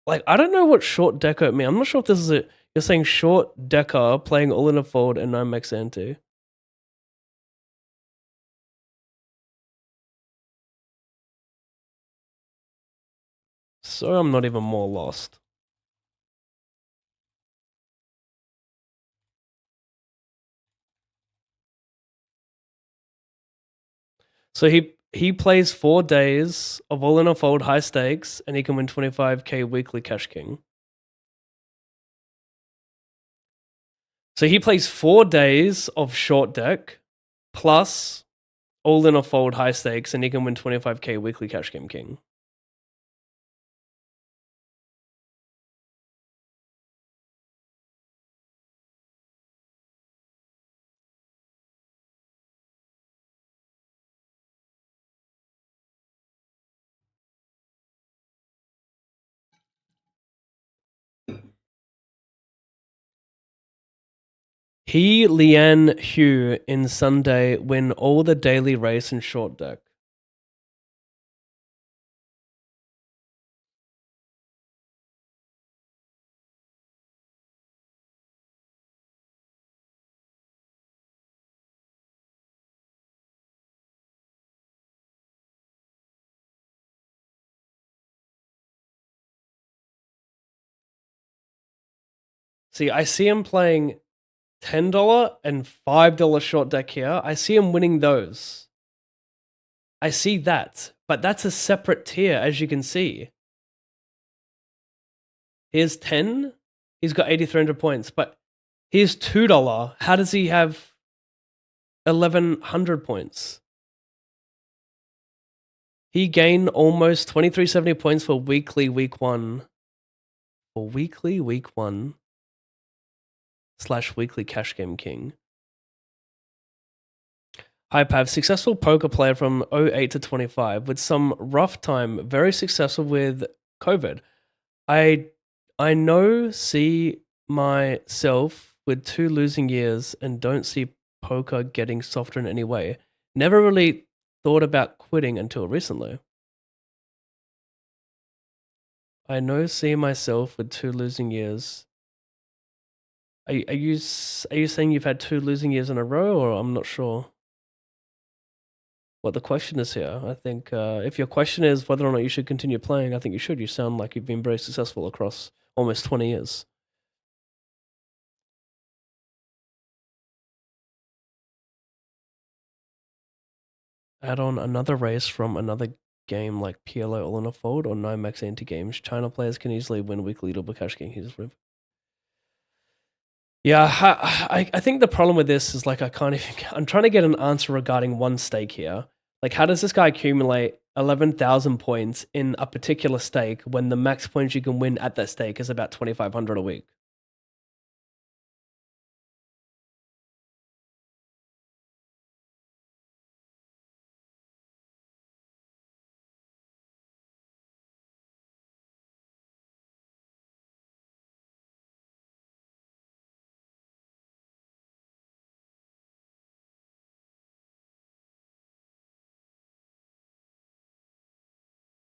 like, I don't know what short decker means. I'm not sure if this is it. You're saying short decker playing all in a fold and 9 max ante. So I'm not even more lost. So he plays 4 days of all in a fold high stakes and he can win 25k weekly Cash King. So he plays 4 days of short deck plus all in a fold high stakes and he can win 25k weekly Cash Game King. He, Lian Hu in Sunday win all the daily race and short deck. See, I see him playing $10 and $5 short deck here. I see him winning those. I see that, but that's a separate tier, as you can see. Here's 10. He's got 8,300 points, but here's $2. How does he have 1,100 points? He gained almost 2,370 points for weekly week 1. For weekly week 1 / weekly Cash Game King. Hi Pav, successful poker player from 08 to 25 with some rough time, very successful with COVID. I see myself with 2 losing years and don't see poker getting softer in any way. Never really thought about quitting until recently. I see myself with 2 losing years. Are you saying you've had 2 losing years in a row, or I'm not sure what the question is here? I think if your question is whether or not you should continue playing, I think you should. You sound like you've been very successful across almost 20 years. add on another race from another game like PLO All in a Fold or Nimax Anti Games. China players can easily win weekly double cash games. Yeah, I think the problem with this is like I can't even. I'm trying to get an answer regarding one stake here. Like, how does this guy accumulate 11,000 points in a particular stake when the max points you can win at that stake is about 2,500 a week?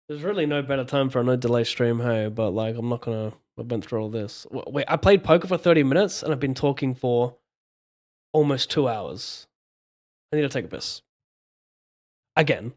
There's really no better time for a no delay stream, hey, but like I'm not gonna. I went through all this. Wait, I played poker for 30 minutes and I've been talking for almost 2 hours. I need to take a piss. Again.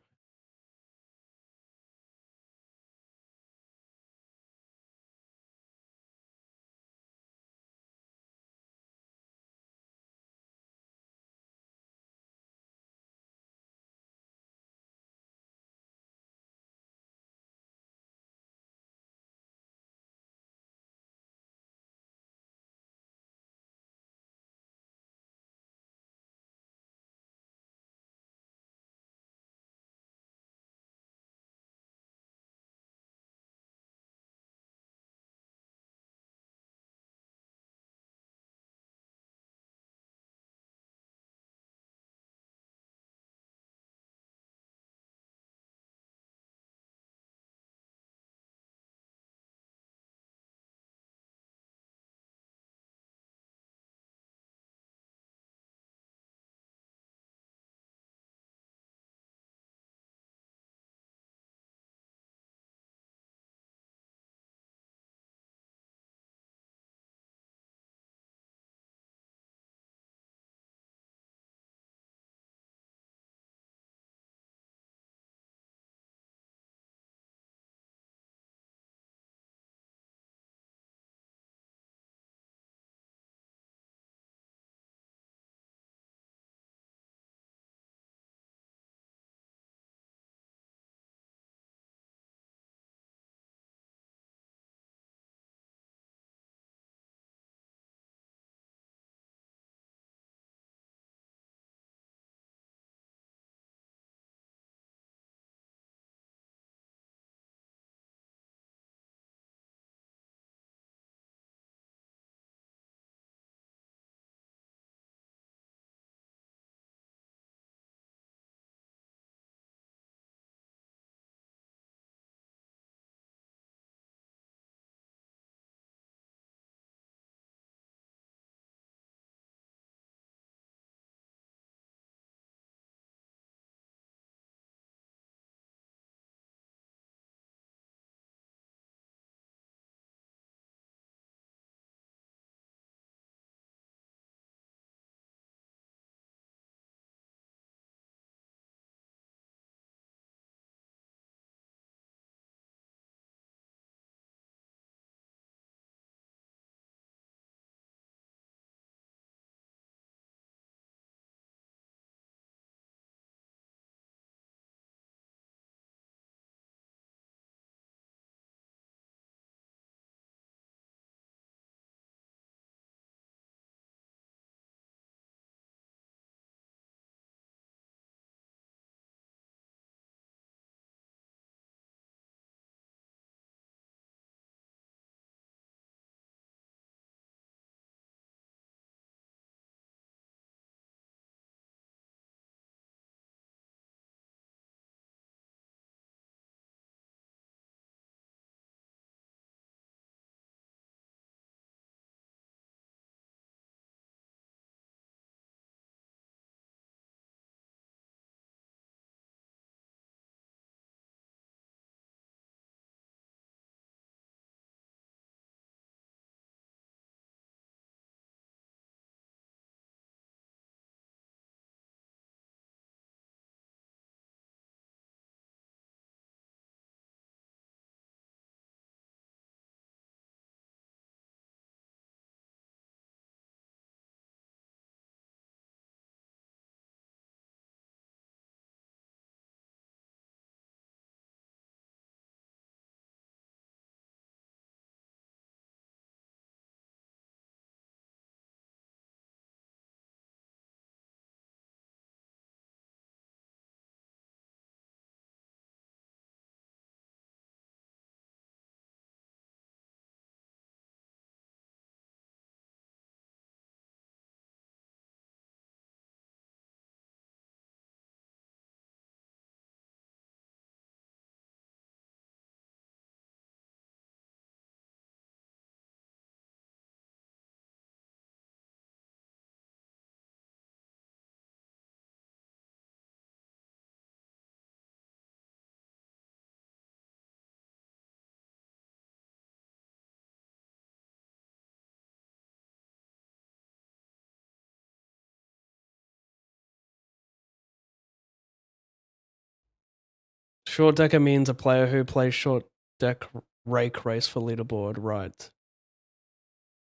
Short decker means a player who plays short deck rake race for leaderboard, right?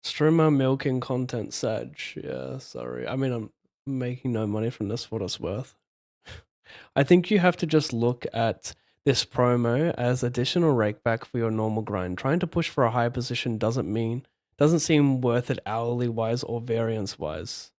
Streamer milking content, Sag. Yeah, sorry. I mean, I'm making no money from this, what it's worth. I think you have to just look at this promo as additional rakeback for your normal grind. Trying to push for a higher position doesn't seem worth it hourly wise or variance wise.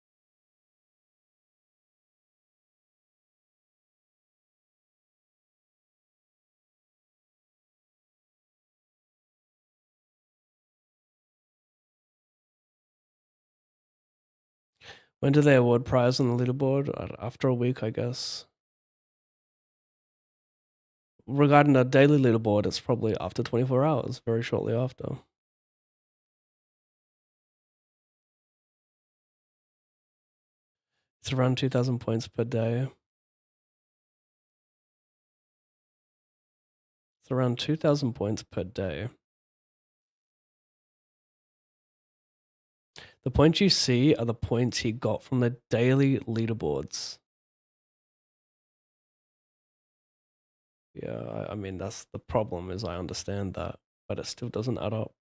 When do they award prize on the leaderboard? After a week, I guess. Regarding the daily leaderboard, it's probably after 24 hours, very shortly after. It's around 2,000 points per day. It's around 2,000 points per day. The points you see are the points he got from the daily leaderboards. Yeah, I mean, that's the problem, is I understand that, but it still doesn't add up.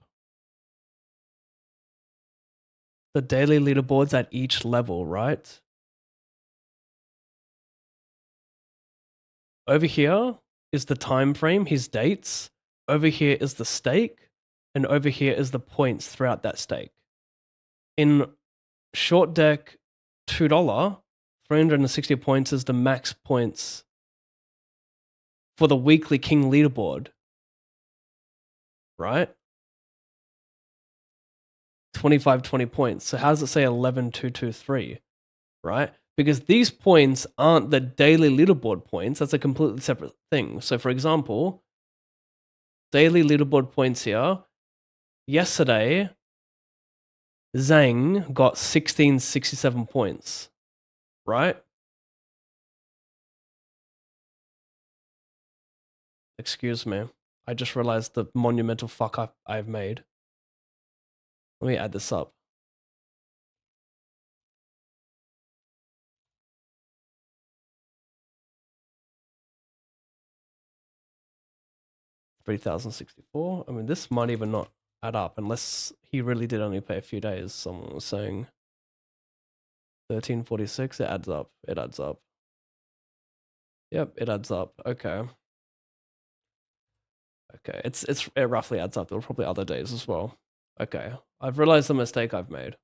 The daily leaderboards at each level, right? Over here is the time frame, his dates. Over here is the stake, and over here is the points throughout that stake. In short deck $2, 360 points is the max points for the weekly king leaderboard, right? 2520 points. So how does it say 11223, right? Because these points aren't the daily leaderboard points. That's a completely separate thing. So for example, daily leaderboard points here. Yesterday, Zhang got 1667 points, right? Excuse me. I just realized the monumental fuck up I've made. Let me add this up. $3,064. I mean, this might even not add up unless he really did only play a few days. Someone was saying 1346. It adds up. It adds up. Yep, it adds up. Okay. Okay, it roughly adds up. There were probably other days as well. Okay, I've realized the mistake I've made.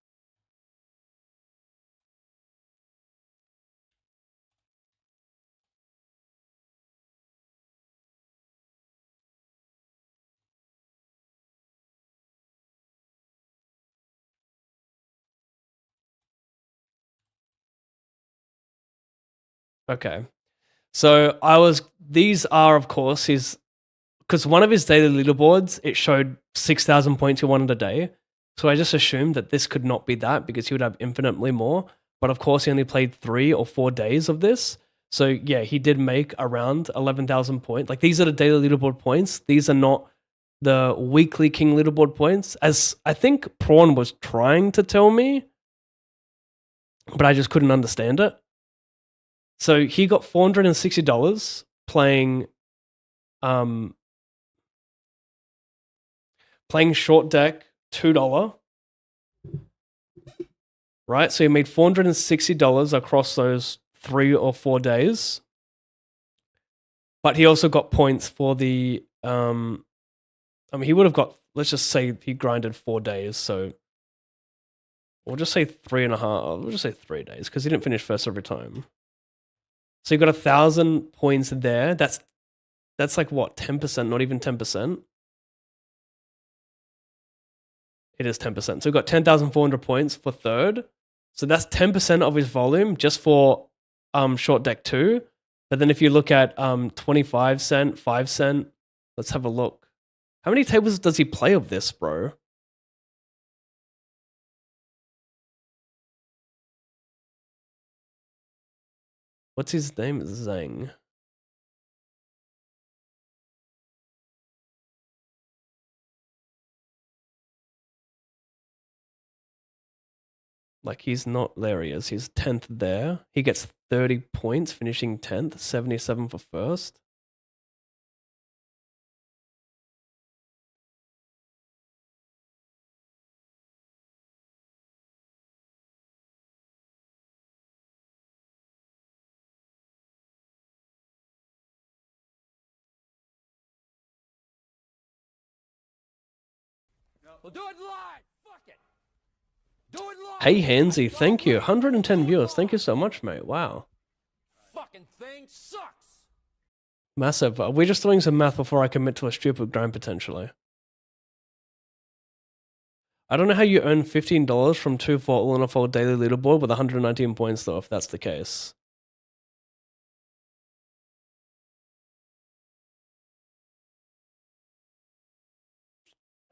Okay, so these are of course because one of his daily leaderboards, it showed 6,000 points he wanted a day. So I just assumed that this could not be that because he would have infinitely more. But of course, he only played 3 or 4 days of this. So yeah, he did make around 11,000 points. Like these are the daily leaderboard points. These are not the weekly king leaderboard points, as I think Prawn was trying to tell me, but I just couldn't understand it. So he got $460 playing short deck $2, right? So he made $460 across those 3 or 4 days. But he also got points for the I mean, he would have got, let's just say he grinded 4 days, so we'll just say 3.5. We'll just say 3 days because he didn't finish first every time. So you got 1,000 points there. That's like what, 10%? Not even 10%. It is 10%. So we got 10,400 points for third. So that's 10% of his volume just for short deck 2. But then if you look at 25 cent, 5 cent, let's have a look. How many tables does he play of this, bro? What's his name? Zhang. Like, he's not, there he is. He's 10th there. He gets 30 points, finishing 10th, 77 for first. We'll do it live. Fuck it. Do it live. Hey, Handsy, thank you. 110 viewers. Thank you so much, mate. Wow. Fucking thing sucks. Massive. We're just doing some math before I commit to a stupid grind, potentially. I don't know how you earn $15 from 2-4 all in a fold daily leaderboard with 119 points, though, if that's the case.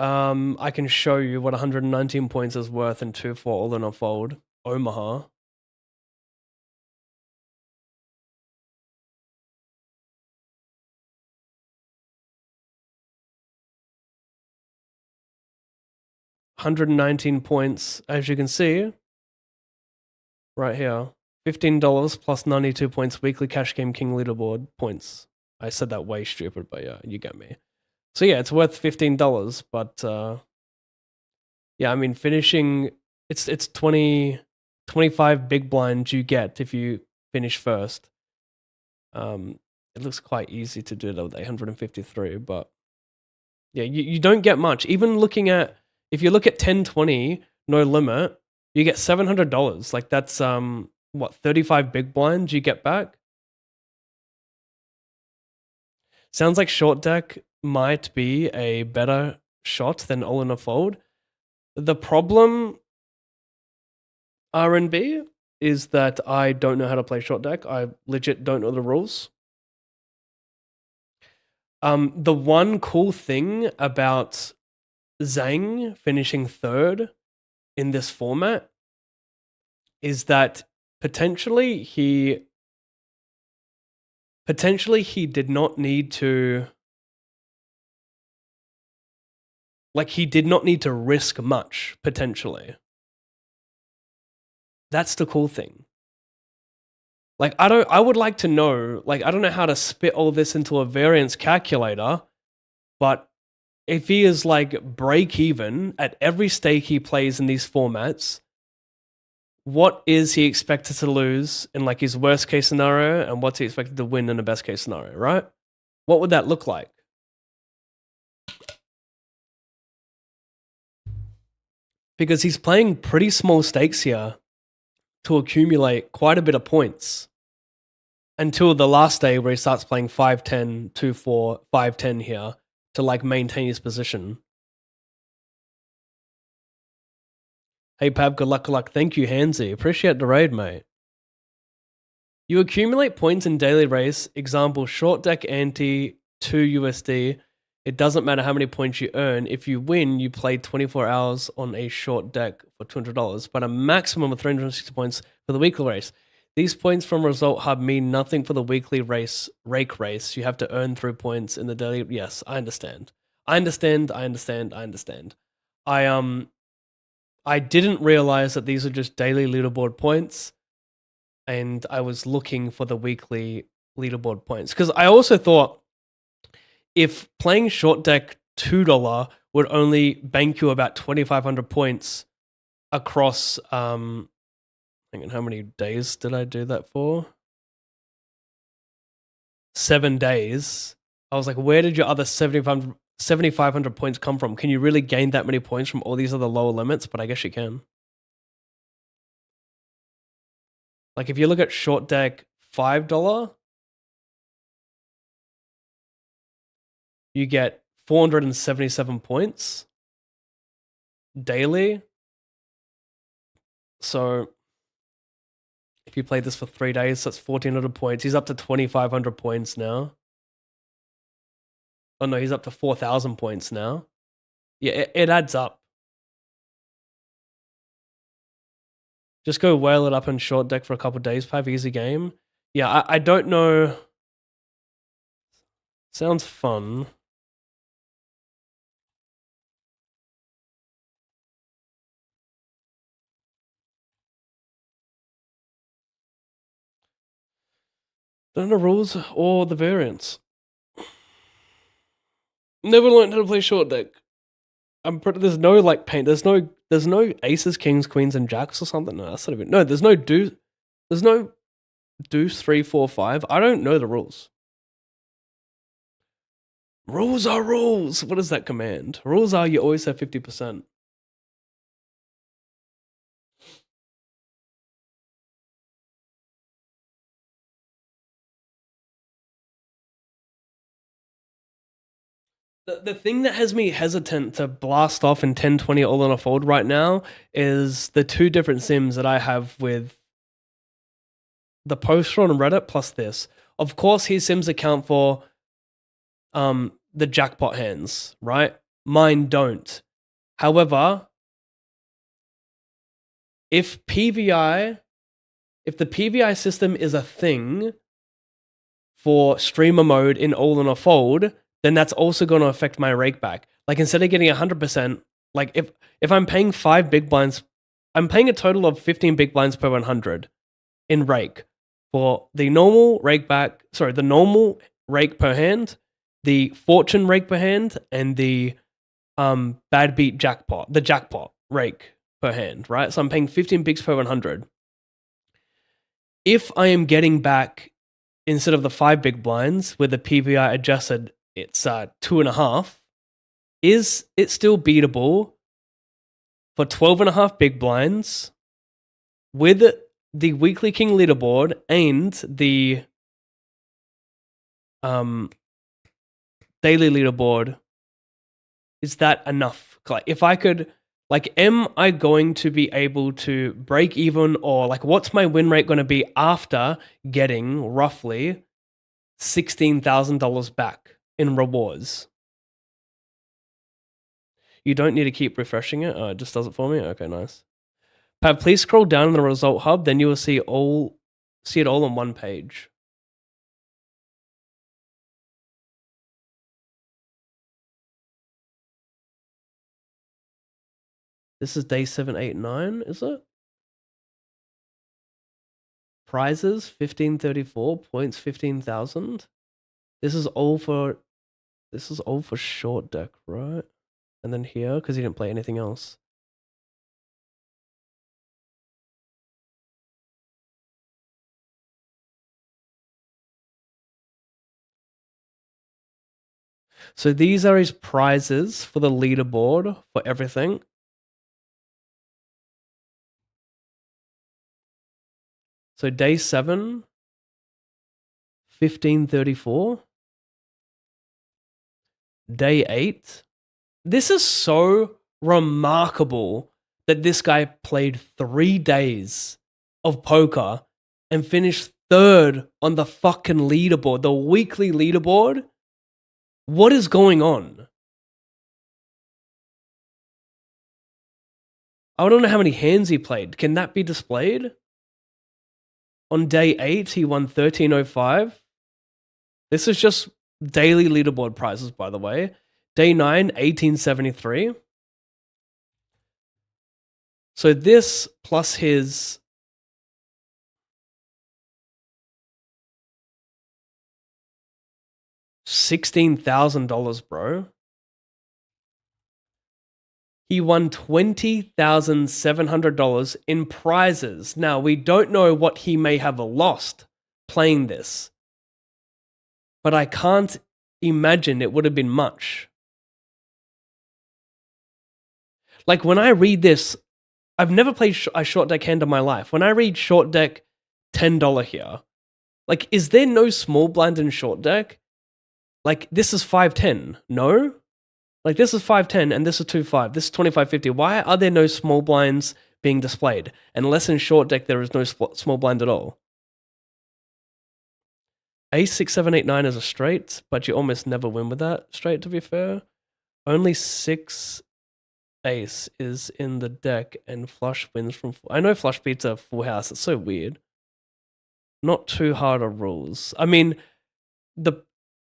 I can show you what 119 points is worth in 2-4 all in a fold. Omaha. $119 points, as you can see, right here. $15 plus 92 points weekly cash game king leaderboard points. I said that way stupid, but yeah, you get me. So yeah, it's worth $15, but yeah, I mean finishing it's 25 big blinds you get if you finish first. It looks quite easy to do that with 853, but yeah, you don't get much. Even looking at, if you look at 1020 no limit, you get $700. Like that's what, 35 big blinds you get back? Sounds like short deck might be a better shot than all in a fold. The problem, RNB, is that I don't know how to play short deck. I legit don't know the rules. The one cool thing about Zhang finishing third in this format is that potentially he did not need to, like, he did not need to risk much, potentially. That's the cool thing. Like, I would like to know, like, I don't know how to spit all this into a variance calculator, but if he is like break even at every stake he plays in these formats, what is he expected to lose in like his worst case scenario, and what's he expected to win in the best case scenario, right? What would that look like? Because he's playing pretty small stakes here to accumulate quite a bit of points until the last day where he starts playing 5-10, 2-4, 5-10 here to like maintain his position. Hey Pab, good luck, good luck. Thank you, Handsy. Appreciate the raid, mate. You accumulate points in daily race. Example, short deck ante 2 USD. It doesn't matter how many points you earn. If you win, you play 24 hours on a short deck for $200, but a maximum of 360 points for the weekly race. These points from Result Hub mean nothing for the weekly race, rake race. You have to earn through points in the daily. Yes, I understand. I understand. I didn't realize that these are just daily leaderboard points, and I was looking for the weekly leaderboard points. Because I also thought if playing short deck $2 would only bank you about 2,500 points across, hang on, how many days did I do that for? 7 days. I was like, where did your other 7,500 points come from? Can you really gain that many points from all these other lower limits? But I guess you can. Like if you look at short deck $5, you get 477 points daily. So if you play this for 3 days, that's 1,400 points. He's up to 2,500 points now. Oh no, he's up to 4,000 points now. Yeah, it adds up. Just go whale it up in short deck for a couple days, Pav. Easy game. Yeah, I don't know. Sounds fun. Don't know the rules or the variants. Never learned how to play short deck. There's no like paint. There's no aces, kings, queens, and jacks or something. No, that's not even. No, there's no deuce. There's no deuce 3, 4, 5. I don't know the rules. Rules are rules. What is that command? Rules are you always have 50%. The thing that has me hesitant to blast off in 1020 all on a fold right now is the two different sims that I have with the poster on Reddit plus this. Of course, his sims account for the jackpot hands, right? Mine don't. However, if the PVI system is a thing for streamer mode in all on a fold, then that's also going to affect my rake back. Like instead of getting 100%, like if I'm paying 5 big blinds, I'm paying a total of 15 big blinds per 100 in rake for the normal rake back. Sorry, the normal rake per hand, the fortune rake per hand, and the bad beat jackpot, the jackpot rake per hand, right? So I'm paying 15 bigs per 100. If I am getting back, instead of the 5 big blinds with the PVI adjusted, it's 2.5. Is it still beatable for 12.5 big blinds with the Weekly King leaderboard and the daily leaderboard? Is that enough? Like, if I could, like, am I going to be able to break even, or like, what's my win rate going to be after getting roughly $16,000 back in rewards? You don't need to keep refreshing it. It just does it for me. Okay, nice. Pat, please scroll down in the result hub. Then you will see it all on one page. This is day 7, 8, 9, is it? Prizes 1534, points 15,000. This is all for short deck, right? And then here, because he didn't play anything else. So these are his prizes for the leaderboard for everything. So day 7, 1534. Day 8. This is so remarkable that this guy played 3 days of poker and finished 3rd on the fucking leaderboard, the weekly leaderboard. What is going on? I don't know how many hands he played. Can that be displayed? On day 8, he won 1305. This is just daily leaderboard prizes, by the way. Day 9, 1873. So this plus his $16,000, bro. He won $20,700 in prizes. Now, we don't know what he may have lost playing this, but I can't imagine it would have been much. Like, when I read this, I've never played a short deck hand in my life. When I read short deck $10 here, like, is there no small blind in short deck? Like, this is 510. No? Like, this is 510 and this is 2.5. This is 25.50. Why are there no small blinds being displayed? Unless in short deck there is no small blind at all. Ace 6, 7, 8, 9 is a straight, but you almost never win with that straight, to be fair. Only 6 ace is in the deck and flush wins from... I know flush beats a full house. It's so weird. Not too hard of rules. I mean,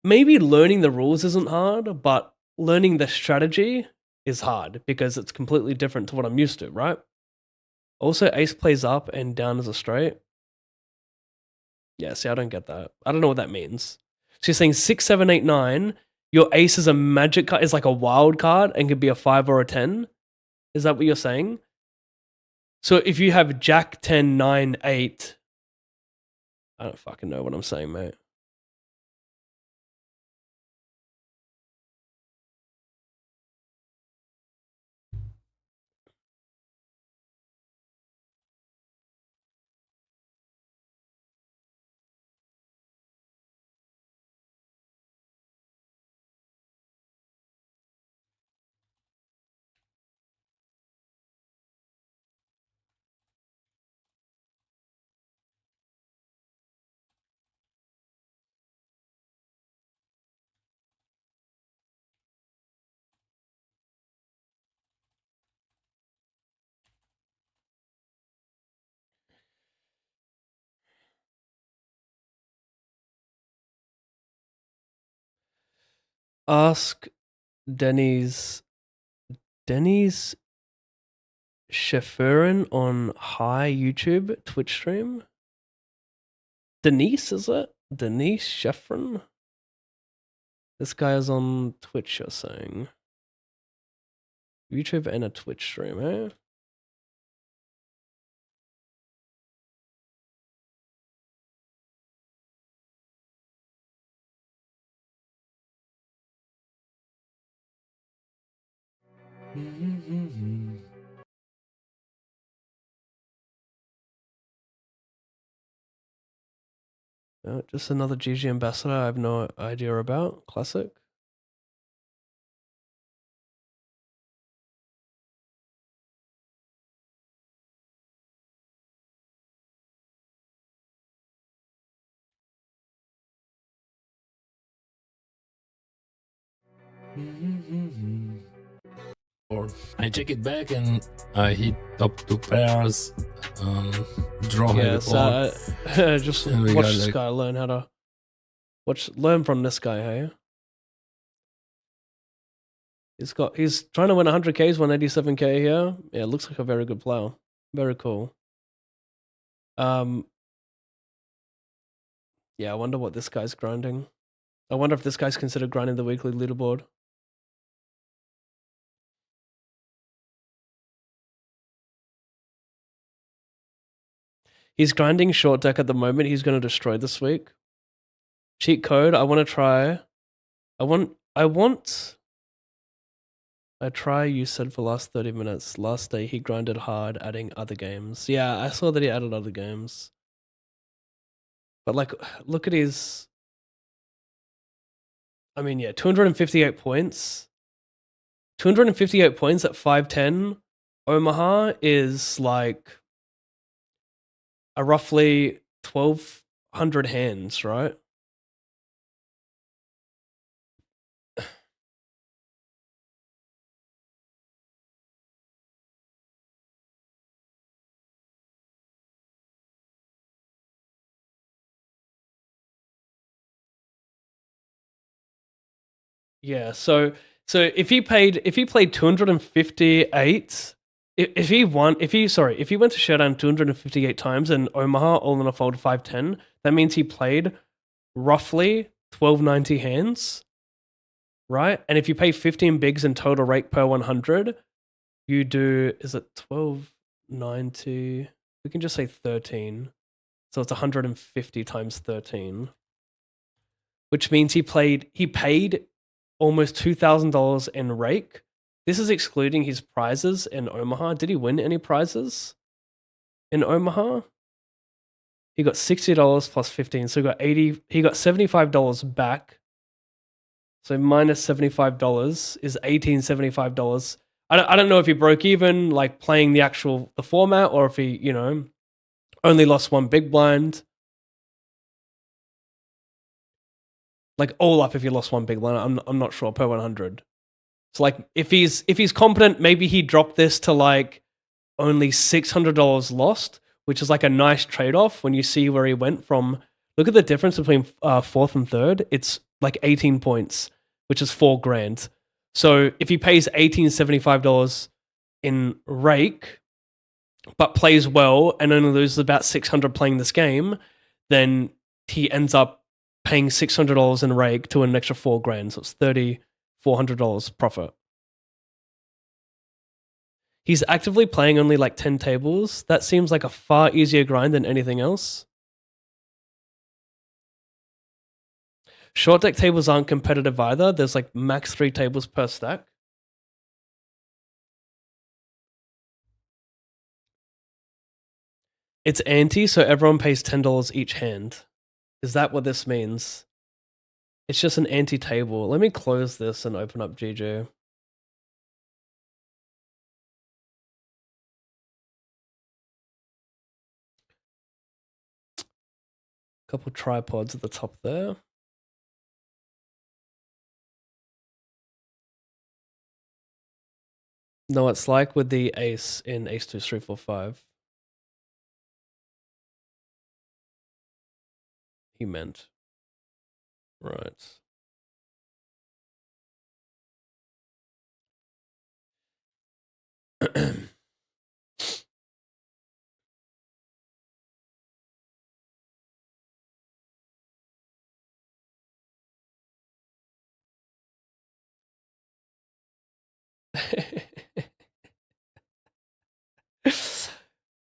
maybe learning the rules isn't hard, but learning the strategy is hard because it's completely different to what I'm used to, right? Also, ace plays up and down as a straight. Yeah, see, I don't get that. I don't know what that means. So you're saying 6, 7, 8, 9, your ace is a magic card, is like a wild card and could be a 5 or a 10? Is that what you're saying? So if you have jack, 10, 9, 8, I don't fucking know what I'm saying, mate. ask Denny's Shefferin on High YouTube Twitch stream. Denise, is it? Denise Shefferin? This guy is on Twitch, you're saying. YouTube and a Twitch stream, eh? Just another GG ambassador I have no idea about. Classic. Or I take it back and I hit top 2 pairs, draw Yeah, maybe so four. just And we watch got, this like- guy, learn how to learn from this guy, hey? He's trying to win 100k, he's 187k here. Yeah, looks like a very good player. Very cool. Yeah, I wonder what this guy's grinding. I wonder if this guy's considered grinding the weekly leaderboard. He's grinding short deck at the moment. He's going to destroy this week. Cheat code. I want to try. I try, you said, for last 30 minutes. Last day he grinded hard, adding other games. Yeah, I saw that he added other games. But like, look at his... I mean, yeah, 258 points. 258 points at 510. Omaha is like a roughly 1,200 hands, right? Yeah, so if he played 258, if he went to Showdown 258 times and Omaha all in a fold 510, that means he played roughly 1290 hands, right? And if you pay 15 bigs in total rake per 100, you do, is it 1290? We can just say 13. So it's 150 times 13. Which means he paid almost $2,000 in rake. This is excluding his prizes in Omaha. Did he win any prizes in Omaha? He got $60 plus 15, so he got $75 back. So minus $75 is $1,875. I don't know if he broke even, like playing the format, or if he, only lost one big blind. Like all up, if he lost one big blind, I'm not sure per 100. So like if he's competent, maybe he dropped this to like only $600 lost, which is like a nice trade-off when you see where he went from. Look at the difference between fourth and third. It's like 18 points, which is $4,000. So if he pays $1,875 in rake, but plays well and only loses about 600 playing this game, then he ends up paying $600 in rake to an extra $4,000. So it's $3,400 profit. He's actively playing only like 10 tables. That seems like a far easier grind than anything else. Short deck tables aren't competitive either. There's like max 3 tables per stack. It's ante, so everyone pays $10 each hand. Is that what this means? It's just an ante table. Let me close this and open up GG. Couple tripods at the top there. No, it's like with the ace in ace 2 3 4 5. He meant. Right.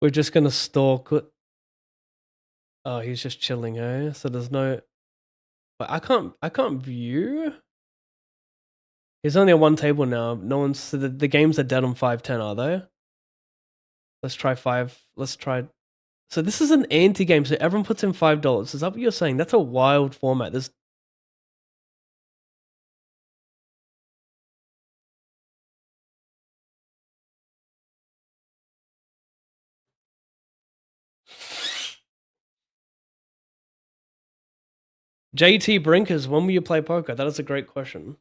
We're just gonna stalk. Oh, he's just chilling, eh? So there's no. But I can't view. He's only on one table now. No one's. So the games are dead on 510, are they? Let's try 5. Let's try. So this is an anti game. So everyone puts in $5. Is that what you're saying? That's a wild format. There's. JT Brinkers, when will you play poker? That is a great question.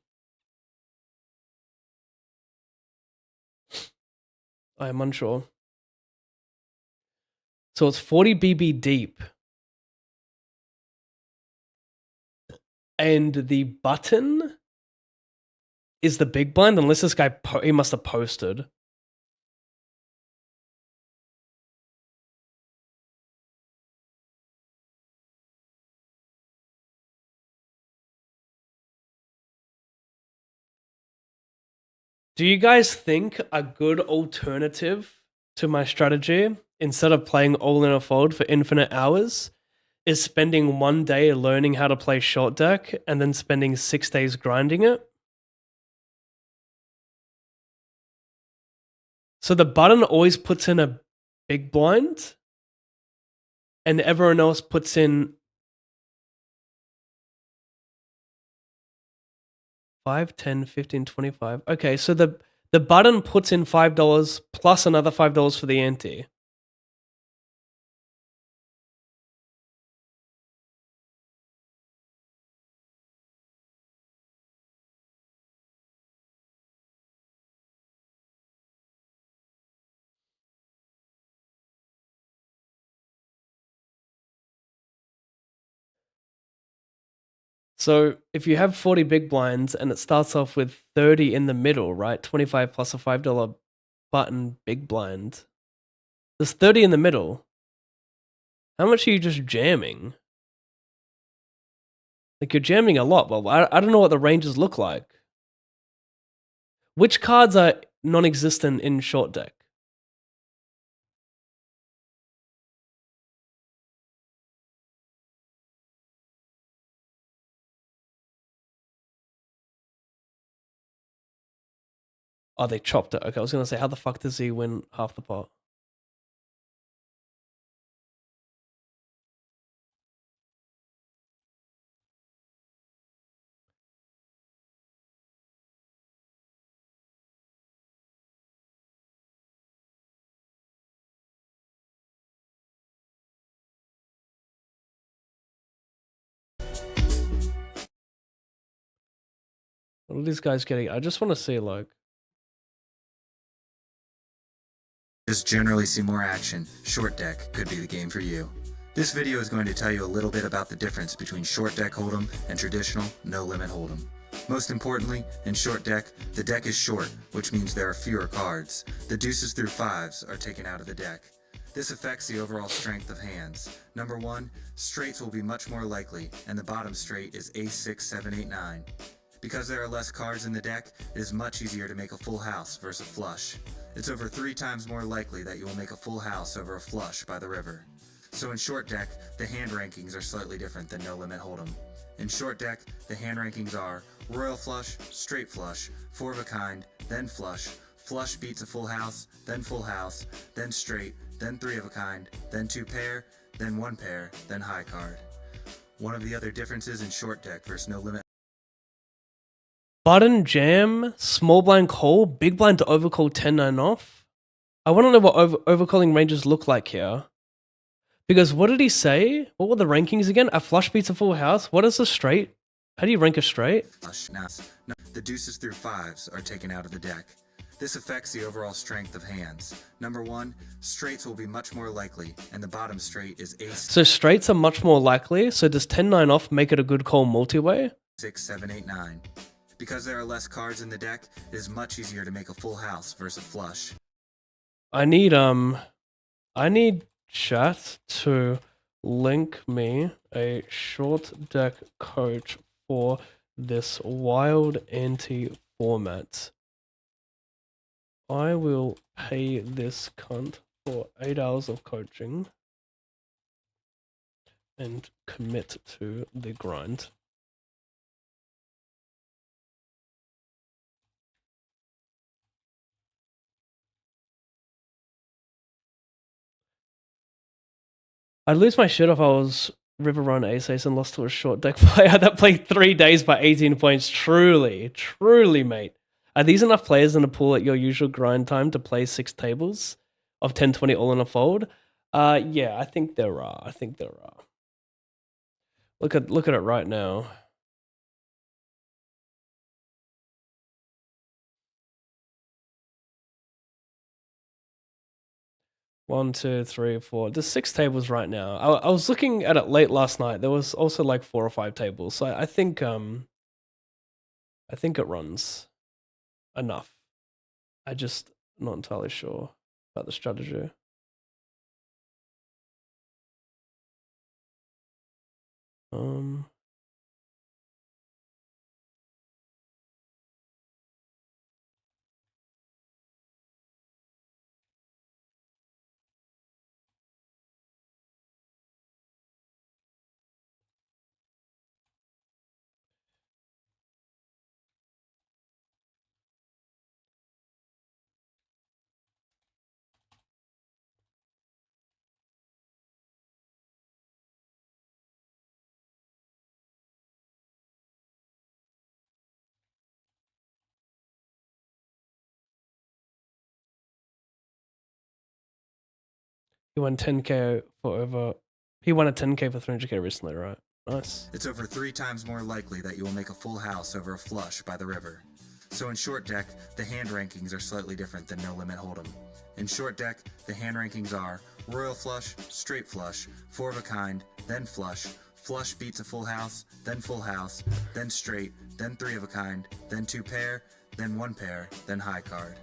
I am unsure. So it's 40 BB deep. And the button is the big blind, unless this guy, he must have posted. Do you guys think a good alternative to my strategy, instead of playing all in a fold for infinite hours, is spending 1 day learning how to play short deck and then spending 6 days grinding it? So the button always puts in a big blind and everyone else puts in 5, 10, 15, 25. Okay, so the button puts in $5 plus another $5 for the ante. So if you have 40 big blinds and it starts off with 30 in the middle, right? 25 plus a $5 button big blind. There's 30 in the middle. How much are you just jamming? Like, you're jamming a lot. Well, I don't know what the ranges look like. Which cards are non-existent in short deck? Oh, they chopped it. Okay, I was going to say, how the fuck does he win half the pot? What are these guys getting? I just want to see, like... Just generally see more action, short deck could be the game for you. This video is going to tell you a little bit about the difference between short deck hold'em and traditional no limit hold'em. Most importantly, in short deck, the deck is short, which means there are fewer cards. The deuces through fives are taken out of the deck. This affects the overall strength of hands. Number 1, straights will be much more likely, and the bottom straight is ace 6, 7, 8, 9. Because there are less cards in the deck, it is much easier to make a full house versus a flush. It's over 3 times more likely that you will make a full house over a flush by the river. So in short deck, the hand rankings are slightly different than no limit hold'em. In short deck, the hand rankings are royal flush, straight flush, 4 of a kind, then flush, flush beats a full house, then straight, then 3 of a kind, then 2 pair, then 1 pair, then high card. One of the other differences in short deck versus no limit. Button jam, small blind call, big blind to overcall 10-9 off. I want to know what overcalling ranges look like here. Because what did he say? What were the rankings again? A flush beats a full house? What is a straight? How do you rank a straight? Flush. No, the deuces through fives are taken out of the deck. This affects the overall strength of hands. Number 1, straights will be much more likely, and the bottom straight is ace. So straights are much more likely. So does 10-9 off make it a good call multi-way? 6, 7, 8, 9. Because there are less cards in the deck, it is much easier to make a full house versus a flush. I need chat to link me a short deck coach for this wild anti format. I will pay this cunt for 8 hours of coaching and commit to the grind. I'd lose my shit if I was River Run Ace and lost to a short deck player that played 3 days by 18 points. Truly, mate. Are these enough players in the pool at your usual grind time to play 6 tables of 10-20 all in a fold? Yeah, I think there are. Look at it right now. One, two, three, four. There's 6 tables right now. I was looking at it late last night. There was also like 4 or 5 tables. So I think it runs enough. I just not entirely sure about the strategy. He won 10k for over. He won a 10k for 300k recently, right? Nice. It's over 3 times more likely that you will make a full house over a flush by the river. So in short deck, the hand rankings are slightly different than No Limit Hold'em. In short deck, the hand rankings are royal flush, straight flush, 4 of a kind, then flush, flush beats a full house, then straight, then 3 of a kind, then 2 pair, then 1 pair, then high card.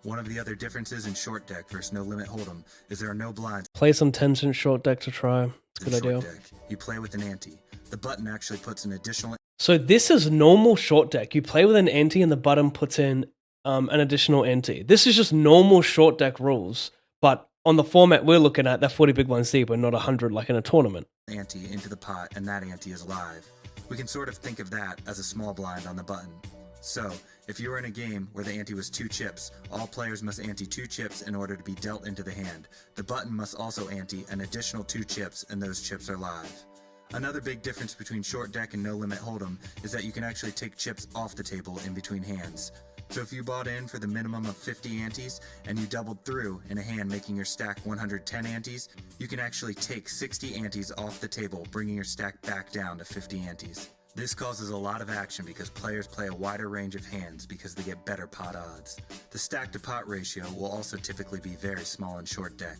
One of the other differences in short deck versus No Limit Hold'em is there are no blinds. Play some Tencent short deck to try. It's a good idea. Deck. You play with an ante. The button actually puts an additional. So this is normal short deck. You play with an ante and the button puts in an additional ante. This is just normal short deck rules, but on the format we're looking at, they're 40 big ones deep and not 100 like in a tournament. Ante into the pot, and that ante is live. We can sort of think of that as a small blind on the button. So, if you were in a game where the ante was 2 chips, all players must ante 2 chips in order to be dealt into the hand. The button must also ante an additional 2 chips, and those chips are live. Another big difference between short deck and No Limit Hold'em is that you can actually take chips off the table in between hands. So if you bought in for the minimum of 50 antes and you doubled through in a hand making your stack 110 antes, you can actually take 60 antes off the table, bringing your stack back down to 50 antes. This causes a lot of action because players play a wider range of hands because they get better pot odds. The stack to pot ratio will also typically be very small in short deck.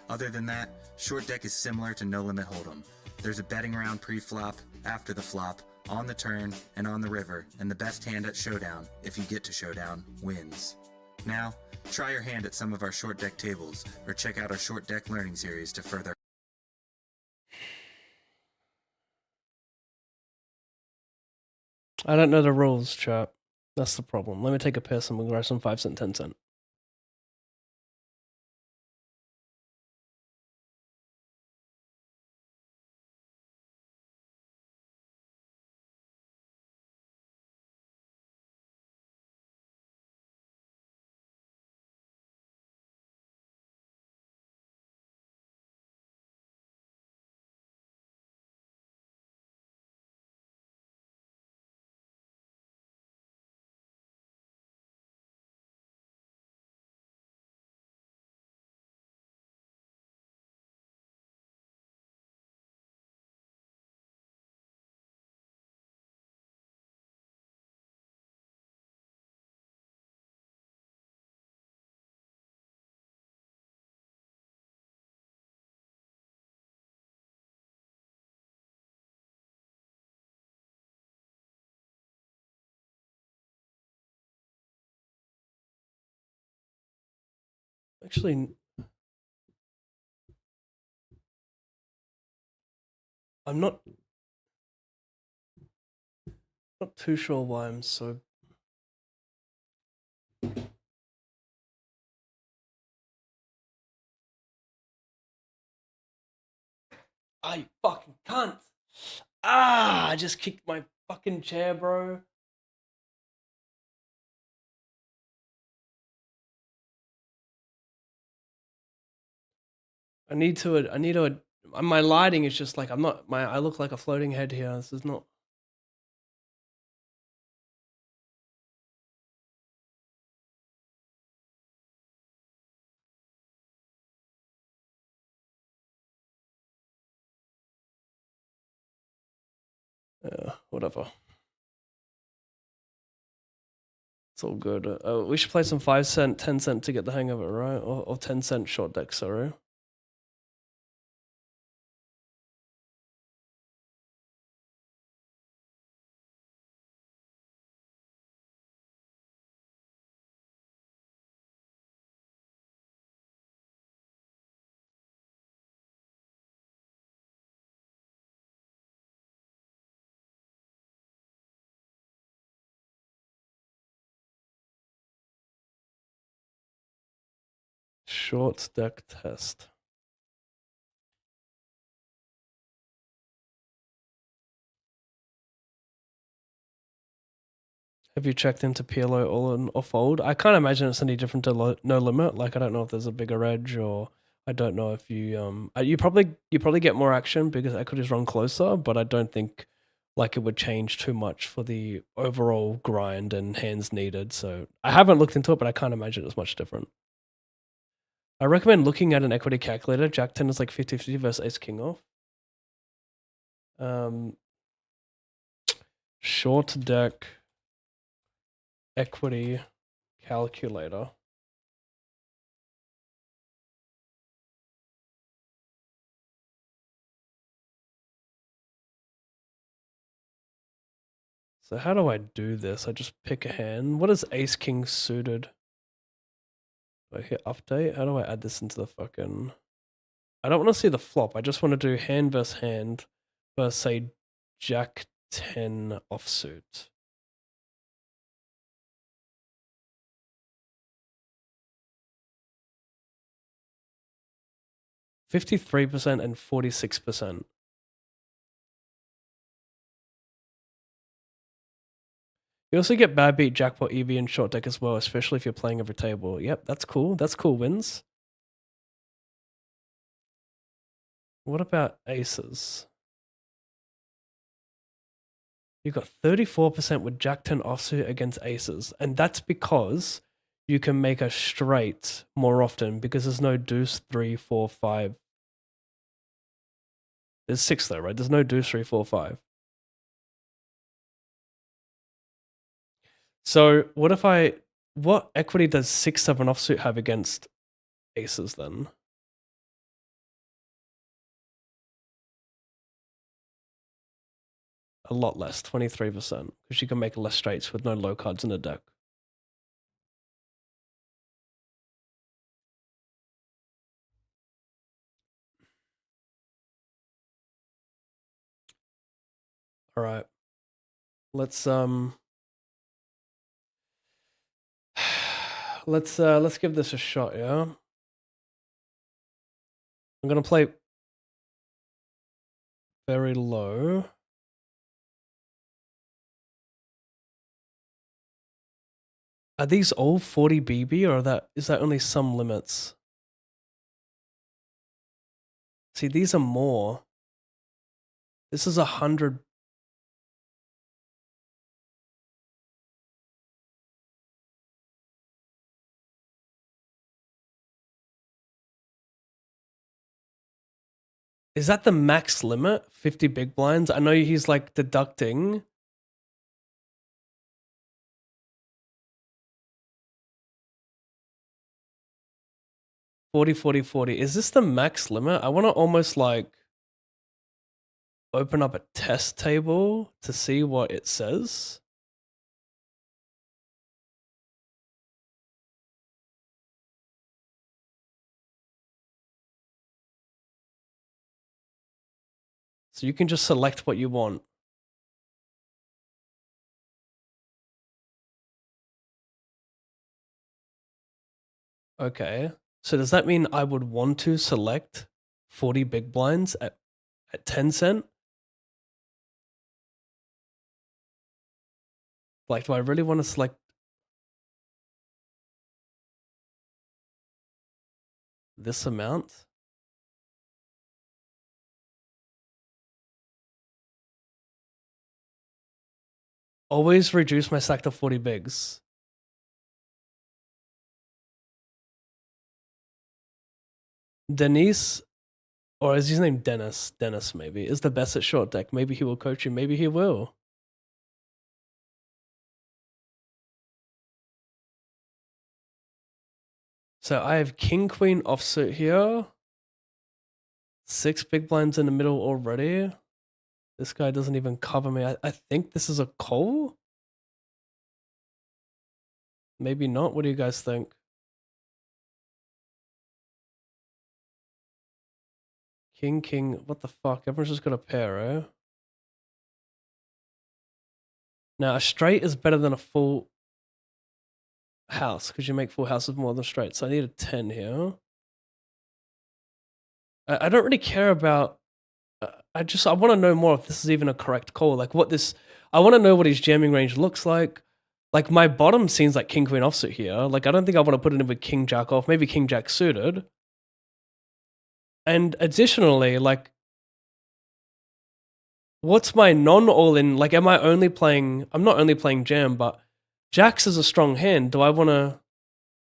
Other than that, short deck is similar to No Limit Hold'em. There's a betting round pre-flop, after the flop, on the turn, and on the river, and the best hand at showdown, if you get to showdown, wins. Now, try your hand at some of our short deck tables, or check out our short deck learning series to further. I don't know the rules, chat. That's the problem. Let me take a piss and we'll grab some 5 cent, 10 cent. actually, I'm not too sure why I'm so. I fucking can't. I just kicked my fucking chair, bro. I need to. My lighting is just like I'm not. I look like a floating head here. This is not. Whatever. It's all good. We should play some 5 cent, 10 cent to get the hang of it, right? Or 10 cent short deck, sorry. Short deck test. Have you checked into PLO all in or fold? I can't imagine it's any different to No Limit. Like I don't know if there's a bigger edge, or I don't know if you probably get more action because equities run closer, but I don't think like it would change too much for the overall grind and hands needed. So I haven't looked into it, but I can't imagine it's much different. I recommend looking at an equity calculator. Jack 10 is like 50-50 versus Ace King off. Short deck equity calculator. So how do I do this? I just pick a hand. What is Ace King suited? Do I hit update? How do I add this into the fucking... I don't want to see the flop. I just want to do hand versus hand versus, say, Jack 10 offsuit. %53% and 46%. You also get bad beat, jackpot, EV, and short deck as well, especially if you're playing every table. Yep, that's cool. That's cool wins. What about aces? You got 34% with Jack 10 offsuit against aces, and that's because you can make a straight more often because there's no deuce 3, 4, 5. There's 6 though, right? There's no deuce 3, 4, 5. So what equity does 6, 7 offsuit have against aces then? A lot less, 23%, because you can make less straights with no low cards in the deck. All right. Let's let's give this a shot, yeah? I'm going to play very low. Are these all 40 BB, or is that only some limits? See, these are more. This is 100. Is that the max limit? 50 big blinds? I know he's like deducting. $40, $40, $40. Is this the max limit? I want to almost like open up a test table to see what it says. So you can just select what you want. Okay. So does that mean I would want to select 40 big blinds at 10 cent? Like, do I really want to select this amount? Always reduce my stack to 40 bigs. Denise, or is his name Dennis? Dennis, maybe, is the best at short deck. Maybe he will coach you. Maybe he will. So I have king queen offsuit here. 6 big blinds in the middle already. This guy doesn't even cover me. I think this is a call. Maybe not. What do you guys think? King, king. What the fuck? Everyone's just got a pair, eh? Now, a straight is better than a full house because you make full houses more than straight. So I need a 10 here. I don't really care about. I want to know more if this is even a correct call. Like what this. I want to know what his jamming range looks like. Like my bottom seems like king queen offsuit here. Like I don't think I want to put it in with king jack off. Maybe king jack suited. And additionally, like, what's my non all in? Like, am I only playing? I'm not only playing jam, but jacks is a strong hand. Do I want to?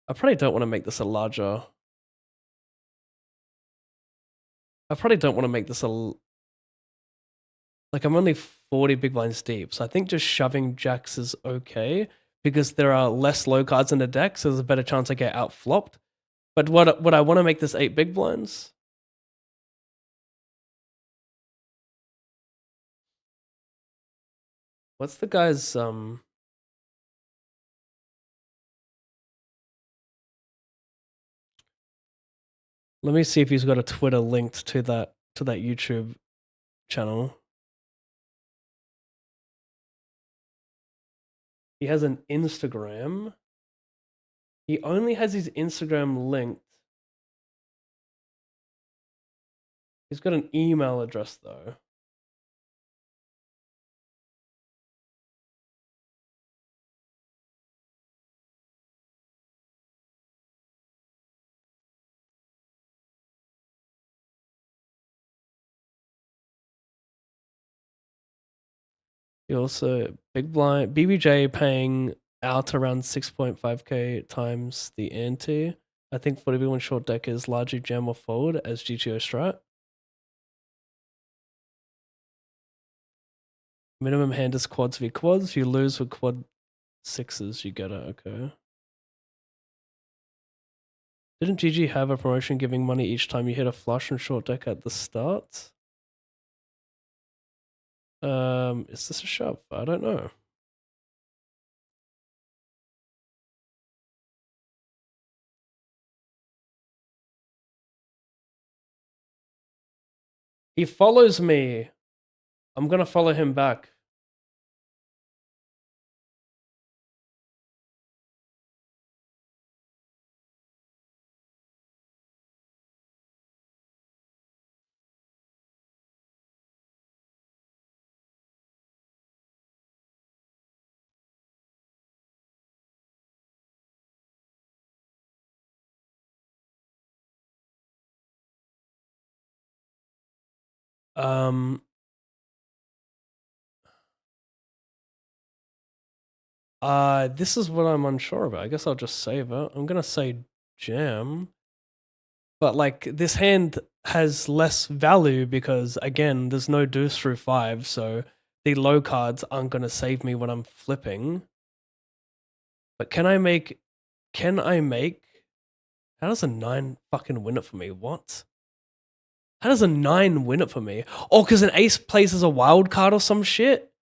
I probably don't want to make this a larger. I probably don't want to make this a. Like, I'm only 40 big blinds deep, so I think just shoving jacks is okay because there are less low cards in the deck, so there's a better chance I get out flopped. But what I want to make this 8 big blinds? What's the guy's Let me see if he's got a Twitter linked to that YouTube channel. He has an Instagram. He only has his Instagram linked. He's got an email address though. He also big blind BBJ paying out around 6.5k times the ante. I think 40v1 short deck is largely jam or fold as GTO strat. Minimum hand is quads v quads. You lose with quad 6s, you get it, okay. Didn't GG have a promotion giving money each time you hit a flush and short deck at the start? Is this a shove? I don't know. He follows me. I'm gonna follow him back. This is what I'm unsure about. I guess I'll just save it. I'm gonna say jam. But like this hand has less value because again, there's no deuce through 5, so the low cards aren't gonna save me when I'm flipping. But can I make how does a 9 fucking win it for me? What? How does a 9 win it for me? Oh, because an ace plays as a wild card or some shit?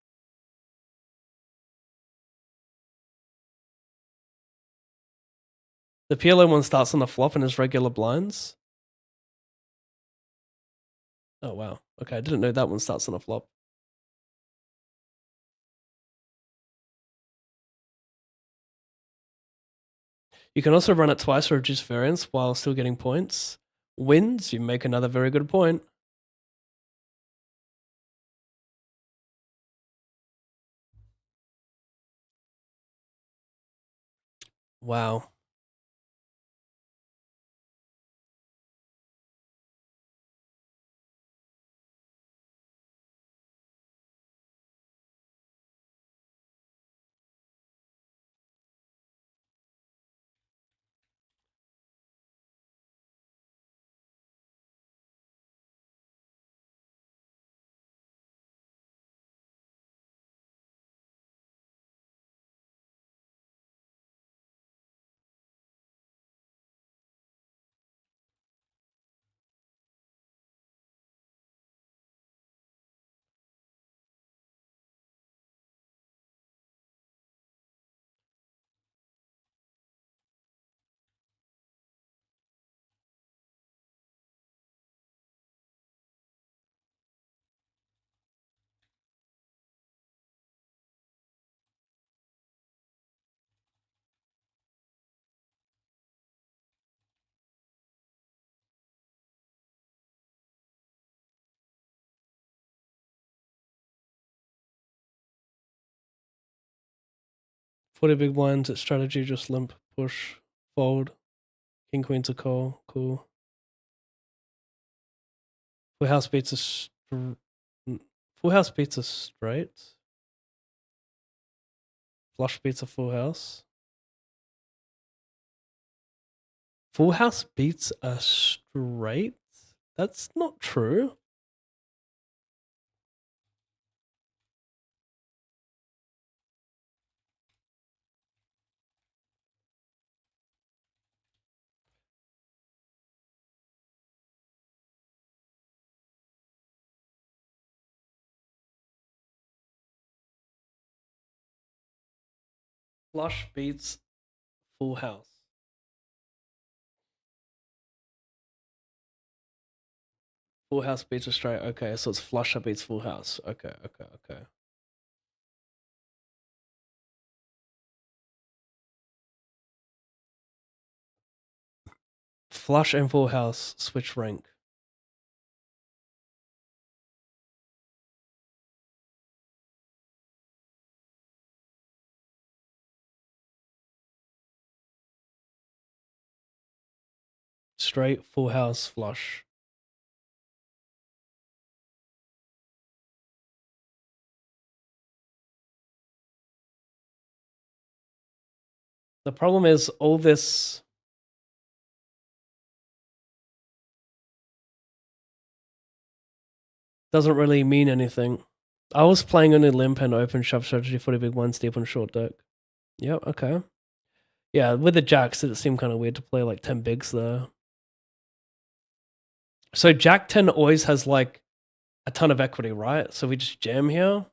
The PLO one starts on the flop and is regular blinds. Oh, wow. Okay, I didn't know that one starts on a flop. You can also run it twice to reduce variance while still getting points. Wins, you make another very good point. Wow. For the big blinds, it's strategy, just limp, push, fold. King, queen's a call. Cool. Full house beats full house beats a straight. Flush beats a full house. Full house beats a straight? That's not true. Flush beats full house. Full house beats a straight. Okay, so it's flush that beats full house. Okay. Flush and full house switch rank. Straight, full house, flush. The problem is all this doesn't really mean anything. I was playing only limp and open shove strategy for the big ones deep on short deck. Yep, okay. Yeah, with the jacks, it seemed kind of weird to play like 10 bigs there. So Jack 10 always has like a ton of equity, right? So we just jam here.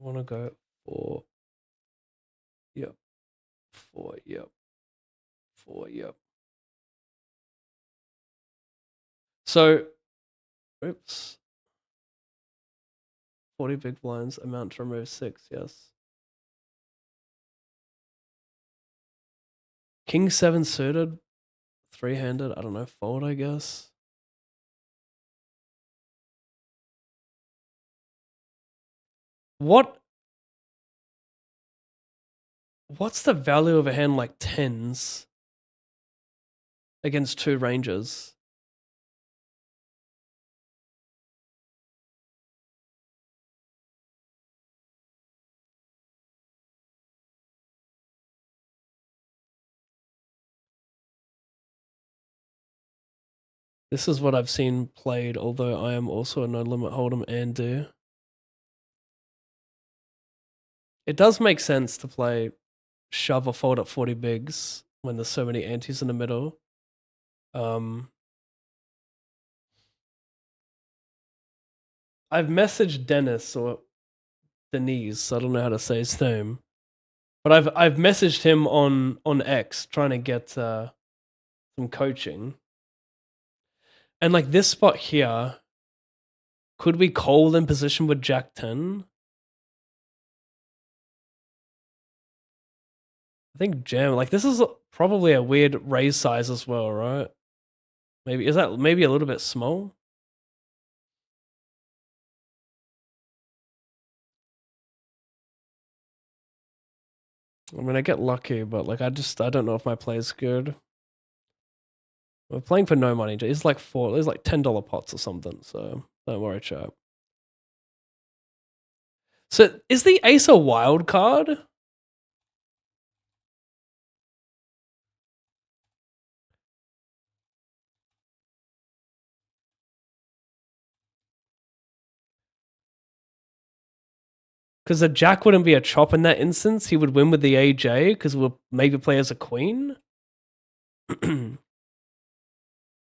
I want to go for, yep, for, yep, for, yep. So, oops. 40 big blinds, amount to remove 6, yes. King 7 suited, 3-handed, I don't know, fold, I guess. What's the value of a hand like 10s against 2 ranges? This is what I've seen played, although I am also a no-limit hold'em and do. It does make sense to play shove or fold at 40 bigs when there's so many antes in the middle. I've messaged Dennis or Denise. I don't know how to say his name, but I've messaged him on X trying to get some coaching. And like this spot here, could we call in position with Jack 10? I think jam. Like this is probably a weird raise size as well, right? Maybe is that maybe a little bit small? I mean, I get lucky, but like I don't know if my play's good. We're playing for no money. It's like there's like $10 pots or something, so don't worry, chat. So is the ace a wild card? Because the jack wouldn't be a chop in that instance. He would win with the AJ because we'll maybe play as a queen.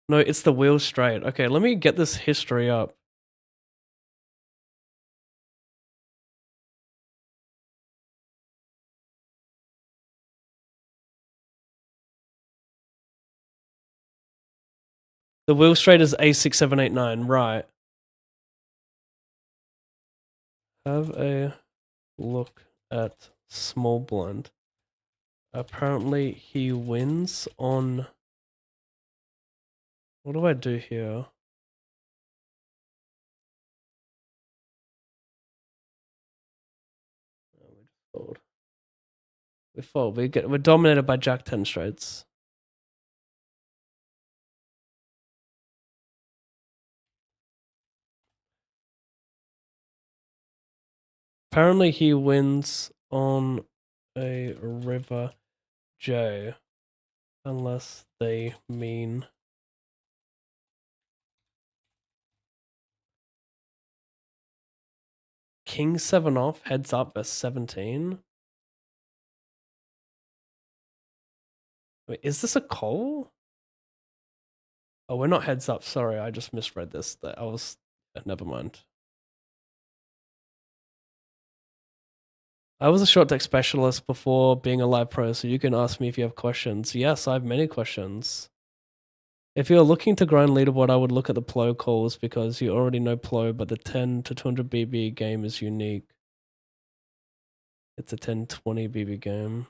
No, it's the wheel straight. Okay, let me get this history up. The wheel straight is A6, 7, 8, 9, right. Have a look at small blind. Apparently he wins on... What do I do here? We fold. We fold. We're dominated by Jack 10 straights. Apparently he wins on a river J, unless they mean King 7 off, heads up versus 17. Wait, is this a call? Oh, we're not heads up. Sorry, I just misread this. Never mind. I was a short deck specialist before being a live pro, so you can ask me if you have questions. Yes, I have many questions. If you're looking to grind leaderboard, I would look at the Plo calls because you already know Plo, but the 10 to 200 BB game is unique. It's a 10-20 BB game.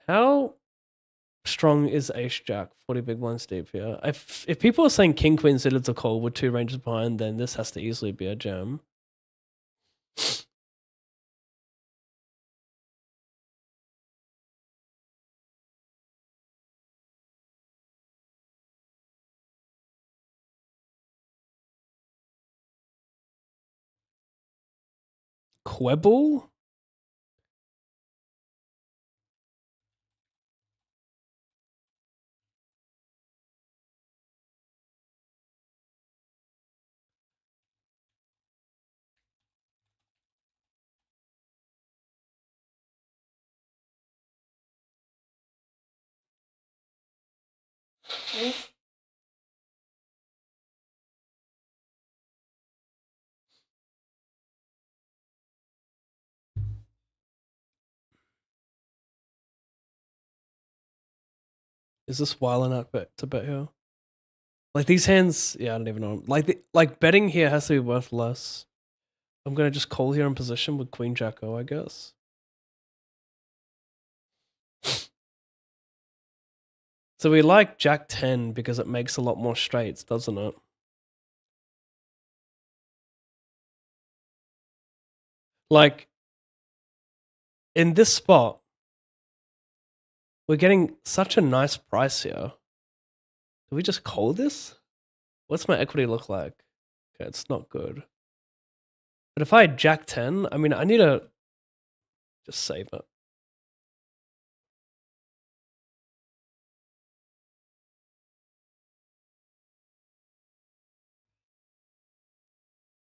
How strong is Ace Jack? 40 big blinds deep here. If people are saying King Queen suited to call with 2 ranges behind, then this has to easily be a jam. Quebble? Is this wild enough to bet here? Like these hands, yeah, I don't even know. Like betting here has to be worth less. I'm gonna just call here in position with Queen Jack O, I guess. So we like Jack 10 because it makes a lot more straights, doesn't it? Like in this spot, we're getting such a nice price here. Do we just call this? What's my equity look like? Okay, it's not good. But if I had Jack 10, I mean, I need to just save it.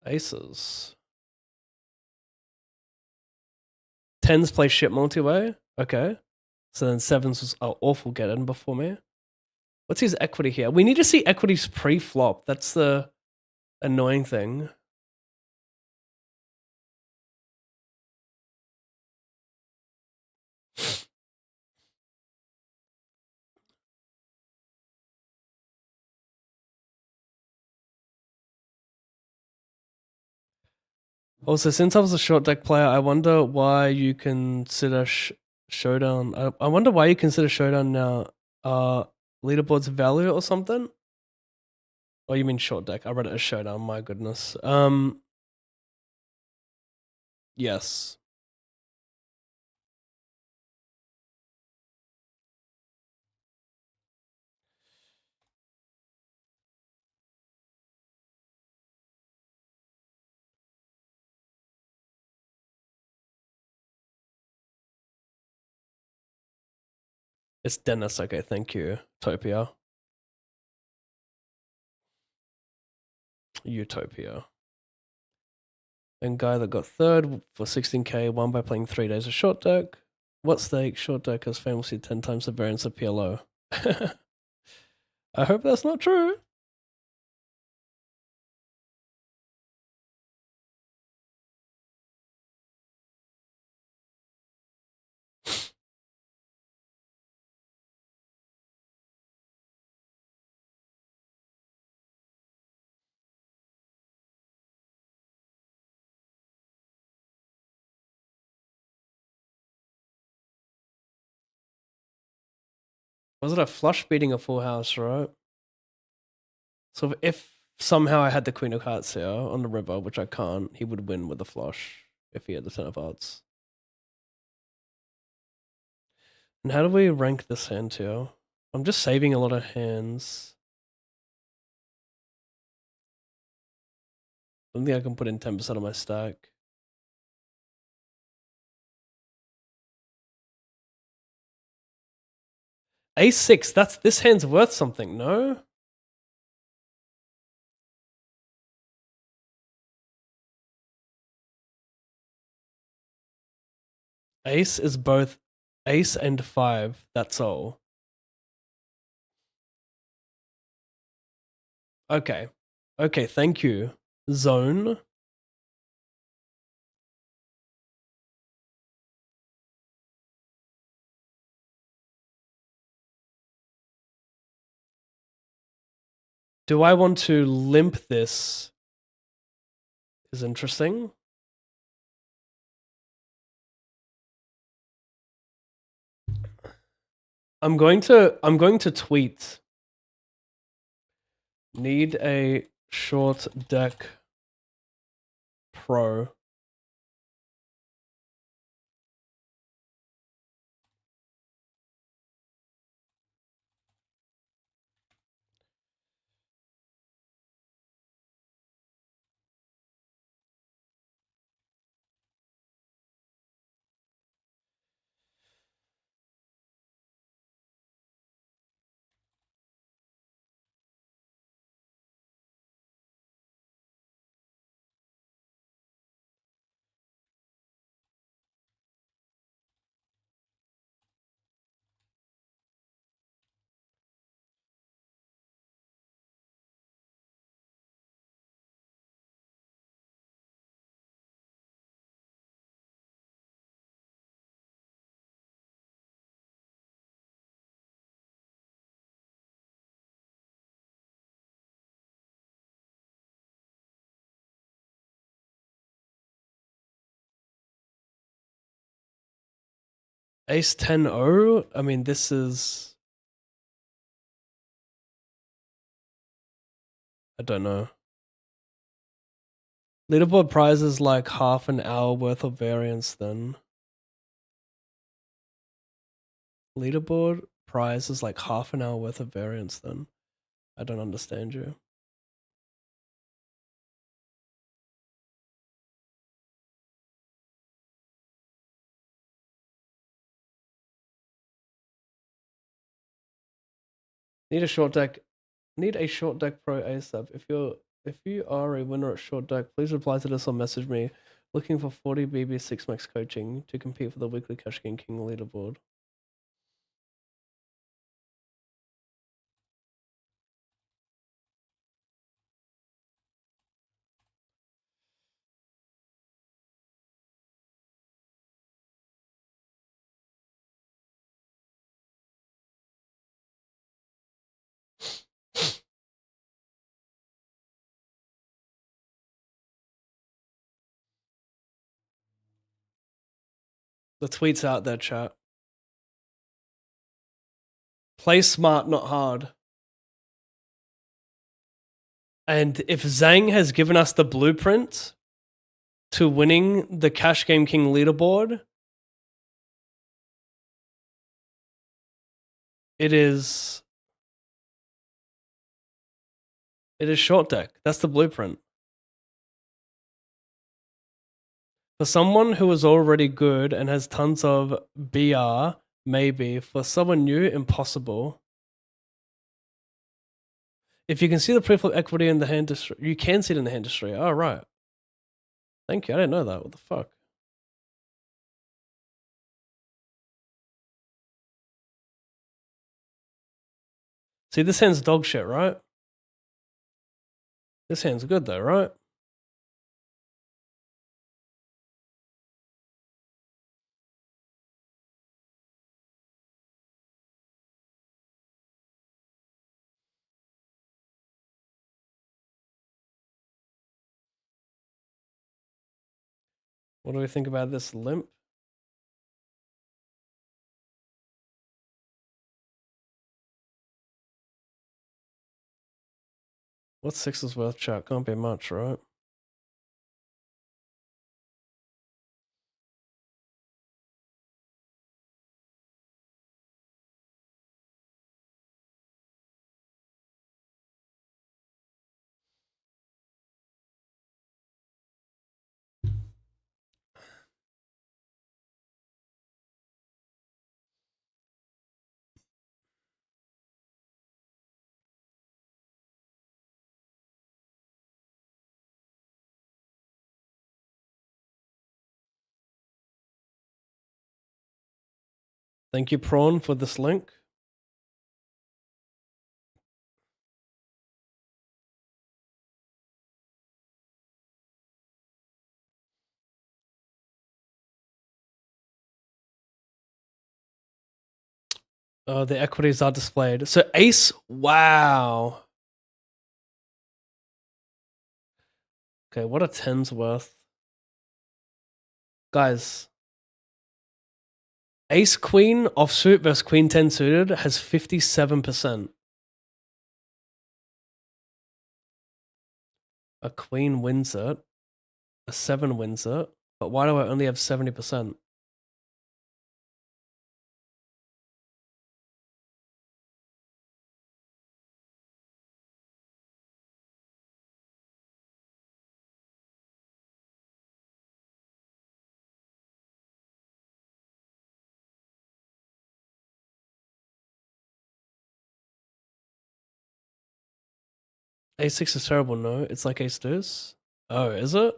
Aces. 10s play shit multi-way. Okay. So then 7s was awful get in before me. What's his equity here? We need to see equities pre-flop. That's the annoying thing. Also, since I was a short deck player, I wonder why you consider Showdown. I wonder why you consider Showdown now leaderboard's value or something. Oh, you mean short deck? I read it as Showdown. My goodness. Yes. It's Dennis. Okay, thank you, Topia. Utopia. And guy that got third for 16k won by playing 3 days of short deck. What stake? Short deck has famously 10 times the variance of PLO. I hope that's not true. Was it a flush beating a full house, right? So if somehow I had the Queen of Hearts here on the river, which I can't, he would win with the flush if he had the Ten of Hearts. And how do we rank this hand here? I'm just saving a lot of hands. I don't think I can put in 10% of my stack. A6, this hand's worth something, no? Ace is both ace and 5, that's all. Okay. Okay, thank you. Zone. Do I want to limp this? Is interesting. I'm going to tweet. Need a short deck pro. Ace 10-0? I mean, this is... I don't know. Leaderboard prize is like half an hour worth of variance then. Leaderboard prize is like half an hour worth of variance then. I don't understand you. Need a short deck pro ASAP. If you are a winner at short deck, please reply to this or message me. Looking for 40 BB6 max coaching to compete for the weekly Cash King leaderboard. The tweet's out there, chat. Play smart, not hard. And if Zhang has given us the blueprint to winning the Cash Game King leaderboard, it is short deck. That's the blueprint. For someone who is already good and has tons of BR, maybe. For someone new, impossible. If you can see the preflop equity in the hand history, you can see it in the hand history. Oh, right. Thank you. I didn't know that. What the fuck? See, this hand's dog shit, right? This hand's good though, right? What do we think about this limp? What's sixes worth, chat? Can't be much, right? Thank you, Prawn, for this link. The equities are displayed. So ace, wow. Okay, what a 10's worth. Guys, ace queen offsuit versus queen 10 suited has 57%. A queen wins it. A 7 wins it. But why do I only have 70%? A6 is terrible, no? It's like ace deuce? Oh, is it?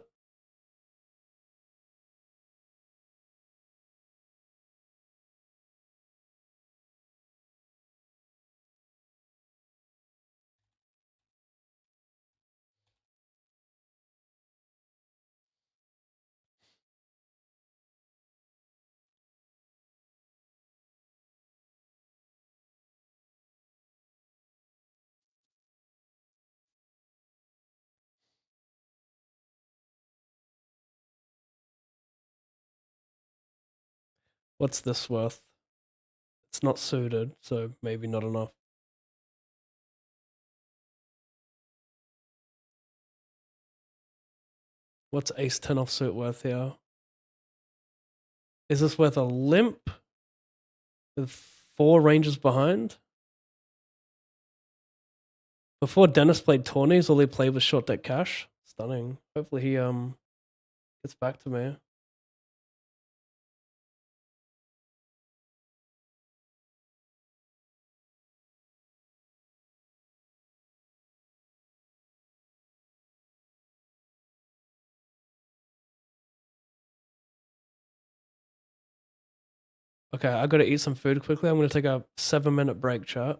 What's this worth? It's not suited, so maybe not enough. What's ace 10 offsuit worth here? Is this worth a limp with 4 ranges behind? Before Dennis played tourneys, all he played was short deck cash. Stunning. Hopefully he gets back to me. Okay, I gotta eat some food quickly. I'm gonna take a 7-minute break, chat.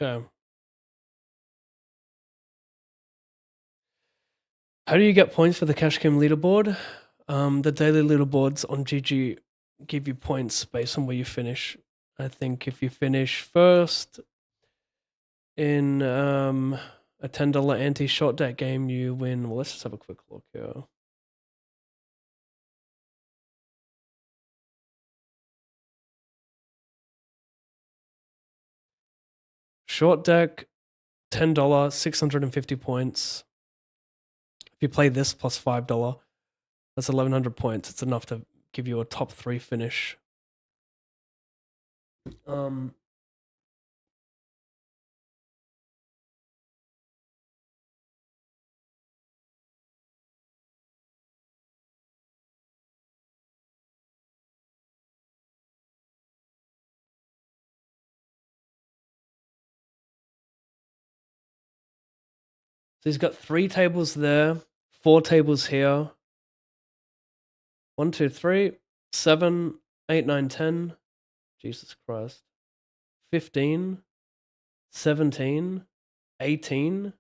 Okay. How do you get points for the Cash Game leaderboard? The daily leaderboards on GG give you points based on where you finish. I think if you finish first in a $10 anti-short deck game, you win. Well, let's just have a quick look here. Short deck, $10, 650 points. If you play this plus $5, that's 1,100 points. It's enough to give you a top 3 finish. So he's got 3 tables there, 4 tables here. 1, 2, 3, 7, 8, 9, 10. Jesus Christ. 15, 17, 18.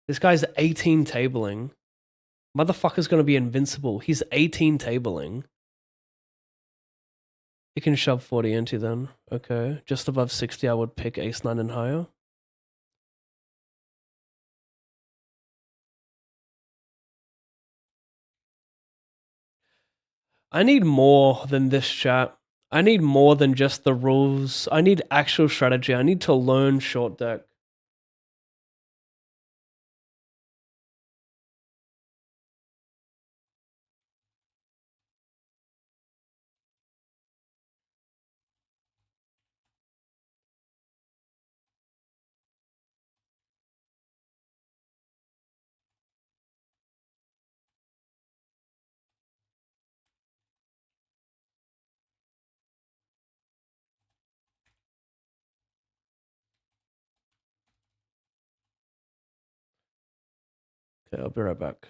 This guy's 18 tabling. Motherfucker's gonna be invincible. He's 18 tabling. You can shove 40 into then. Okay. Just above 60, I would pick ace 9 and higher. I need more than this, chat. I need more than just the rules. I need actual strategy. I need to learn short deck. Okay, I'll be right back.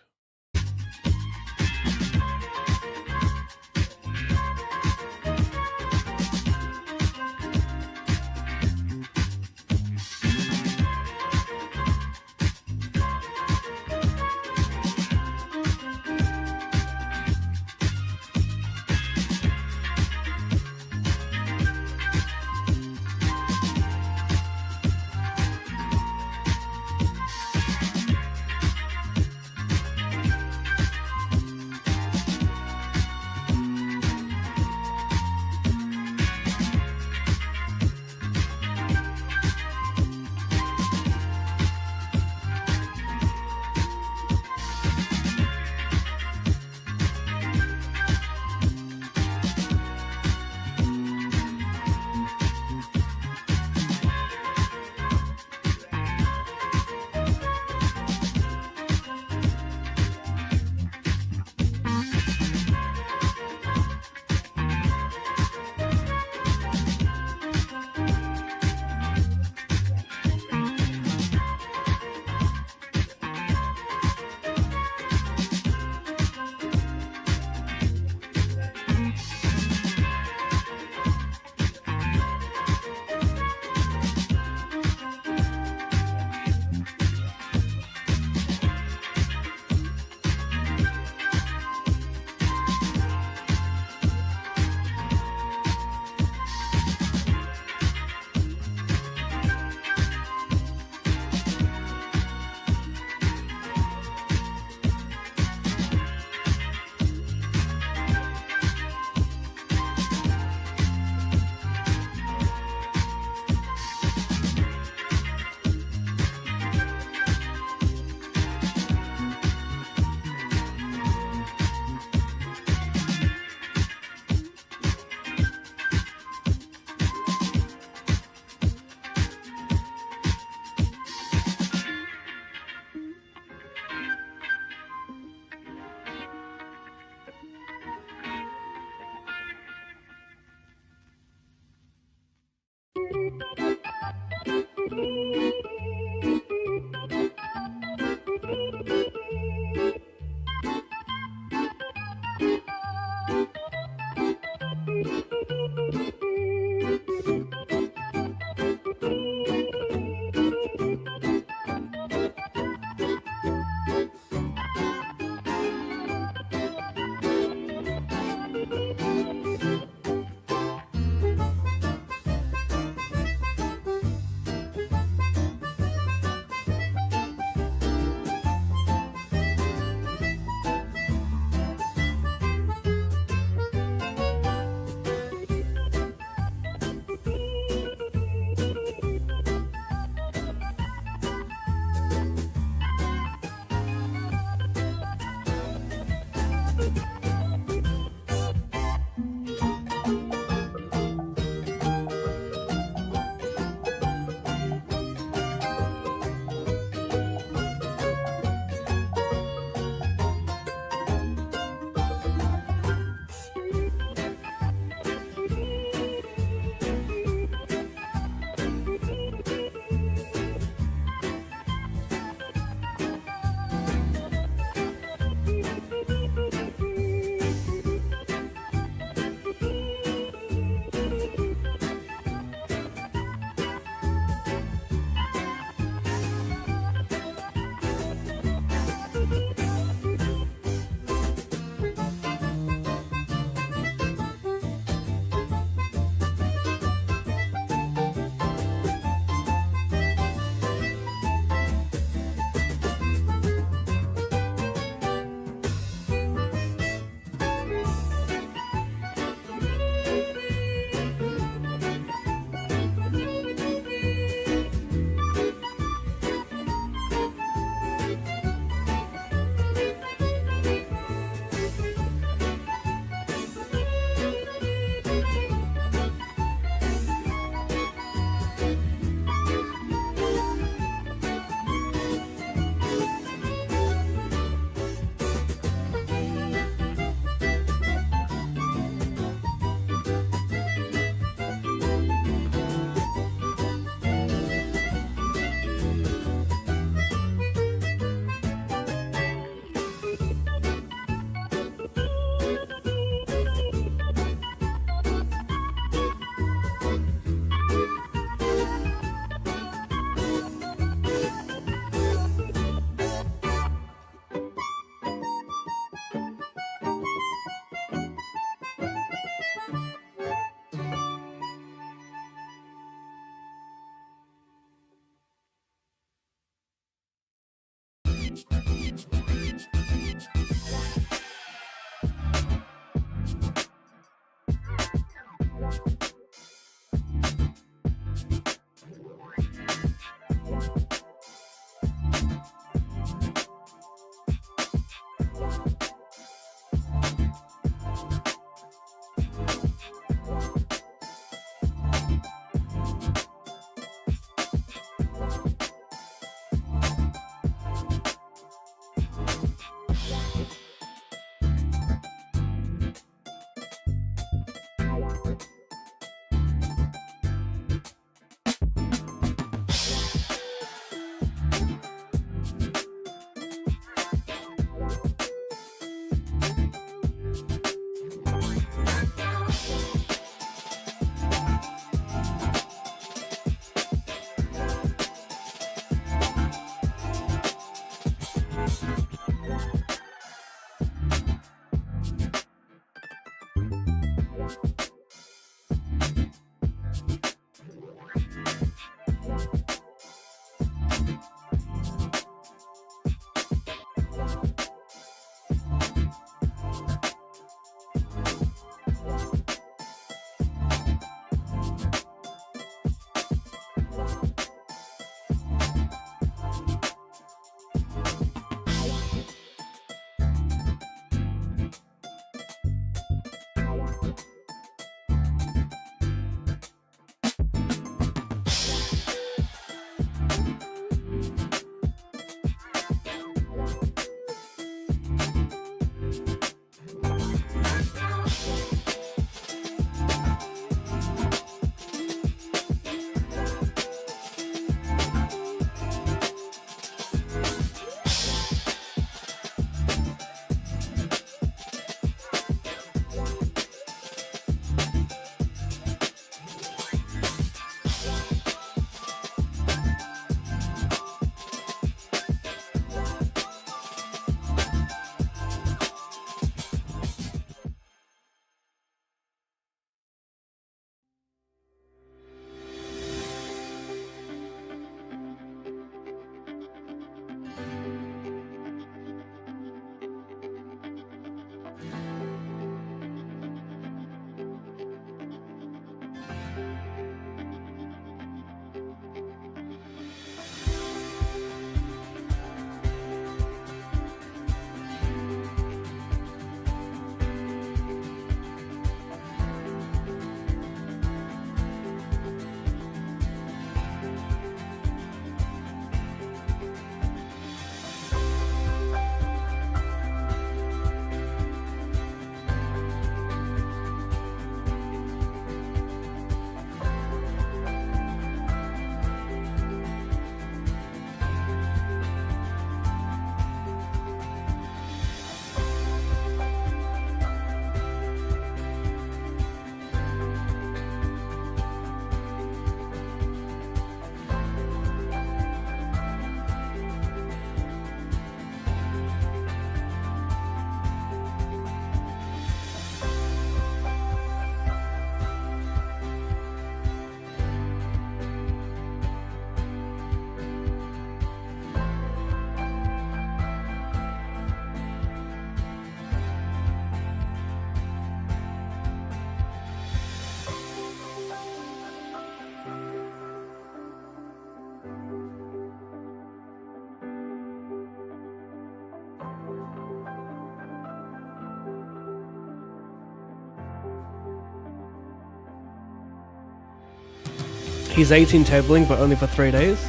He's 18 tabling, but only for 3 days.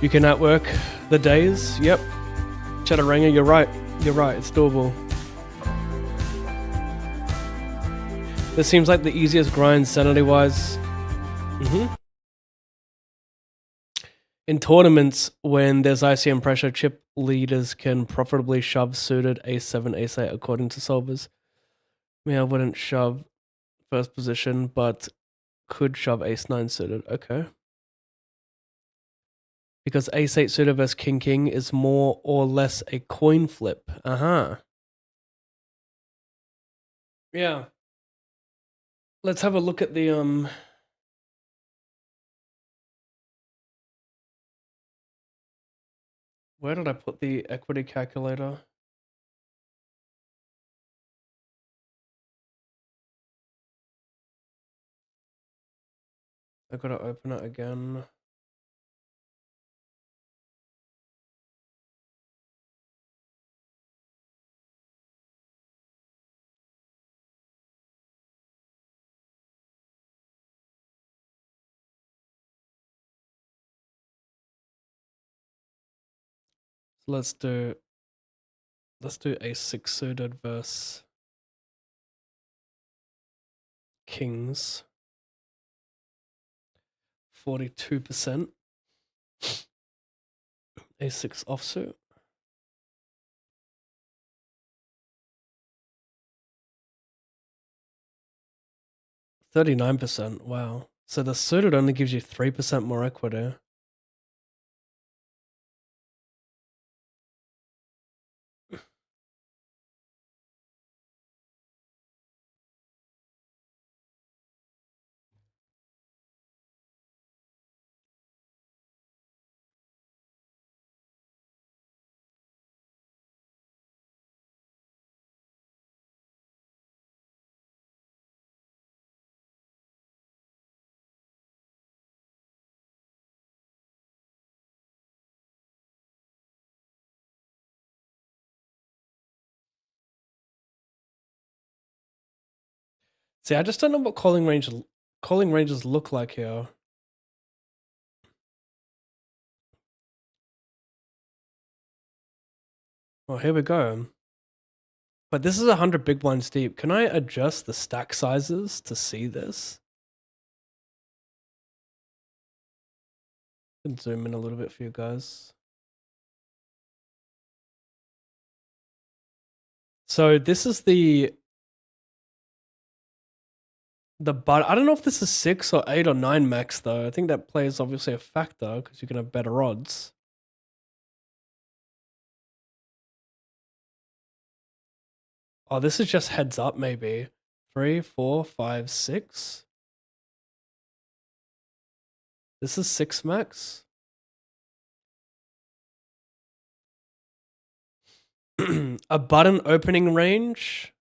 You can outwork the days. Yep. Chaturanga, you're right. You're right. It's doable. This seems like the easiest grind sanity-wise. In tournaments, when there's ICM pressure, chip leaders can profitably shove suited ace-7, ace-8 according to solvers. I wouldn't shove first position, but could shove ace-9 suited. Okay. Because ace-8 suited versus king-king is more or less a coin flip. Yeah. Let's have a look at the where did I put the equity calculator? I gotta open it again. Let's do ace-6 suited versus kings. 42%. Ace-6 offsuit. 39%. Wow. So the suited only gives you 3% more equity. See, I just don't know what calling ranges look like here. Well, here we go. But this is 100 big blinds deep. Can I adjust the stack sizes to see this? Can zoom in a little bit for you guys. So this is the but I don't know if this is 6 or 8 or 9 max though. I think that plays obviously a factor because you can have better odds. Oh, this is just heads up maybe. 3, 4, 5, 6. This is 6 max. A button opening range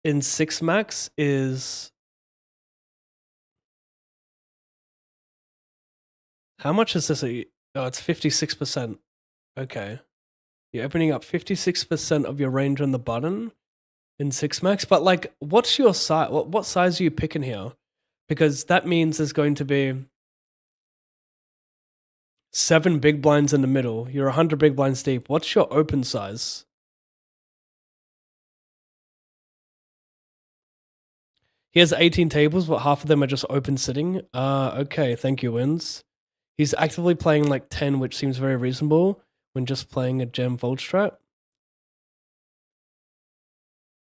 in 6 max is... How much is this? Oh, it's 56%. Okay. You're opening up 56% of your range on the button in 6 max. But like, what's your size? What size are you picking here? Because that means there's going to be 7 big blinds in the middle. You're 100 big blinds deep. What's your open size? He has 18 tables, but half of them are just open sitting. Okay, thank you, Wins. He's actively playing like 10, which seems very reasonable when just playing a gem fold strat.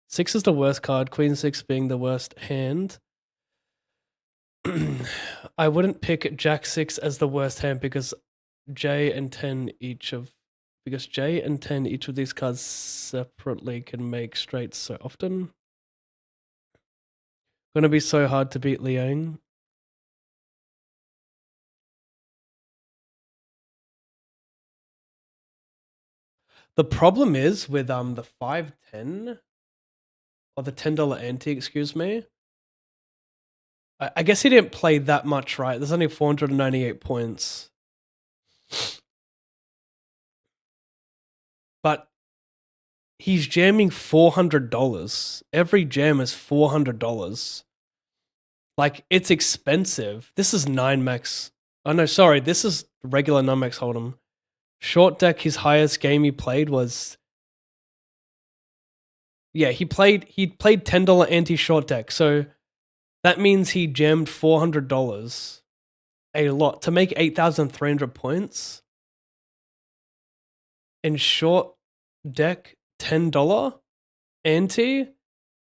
6 is the worst card, Queen 6 being the worst hand. I wouldn't pick Jack 6 as the worst hand because J and 10 each of these cards separately can make straights so often. Gonna be so hard to beat Liang. The problem is with the 510 or the $10 ante, excuse me. I guess he didn't play that much, right? There's only 498 points. But he's jamming $400. Every jam is $400. Like, it's expensive. This is 9-max. Oh, no, sorry. This is regular 9-max Hold'em. Short deck, his highest game he played was... Yeah, he played $10 anti-short deck. So that means he jammed $400 a lot to make 8,300 points. And short deck $10 anti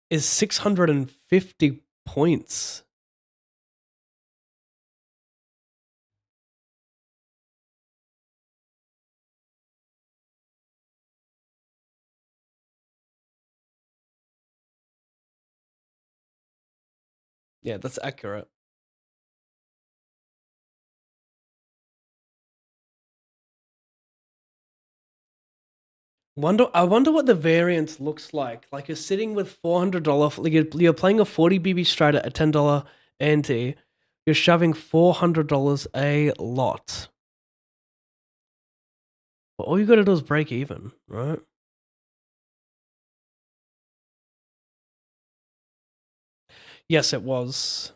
is 650 points. Yeah, that's accurate. I wonder what the variance looks like. Like, you're sitting with $400, like you're playing a 40 BB strat at a $10 ante. You're shoving $400 a lot. But all you gotta do is break even, right? Yes, it was.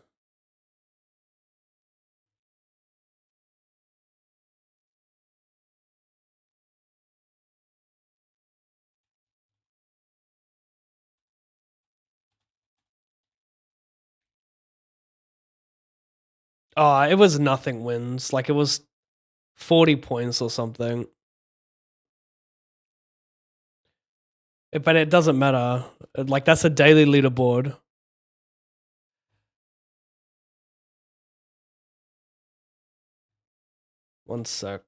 Oh, it was nothing wins. Like, it was 40 points or something. But it doesn't matter. Like, that's a daily leaderboard. One sec.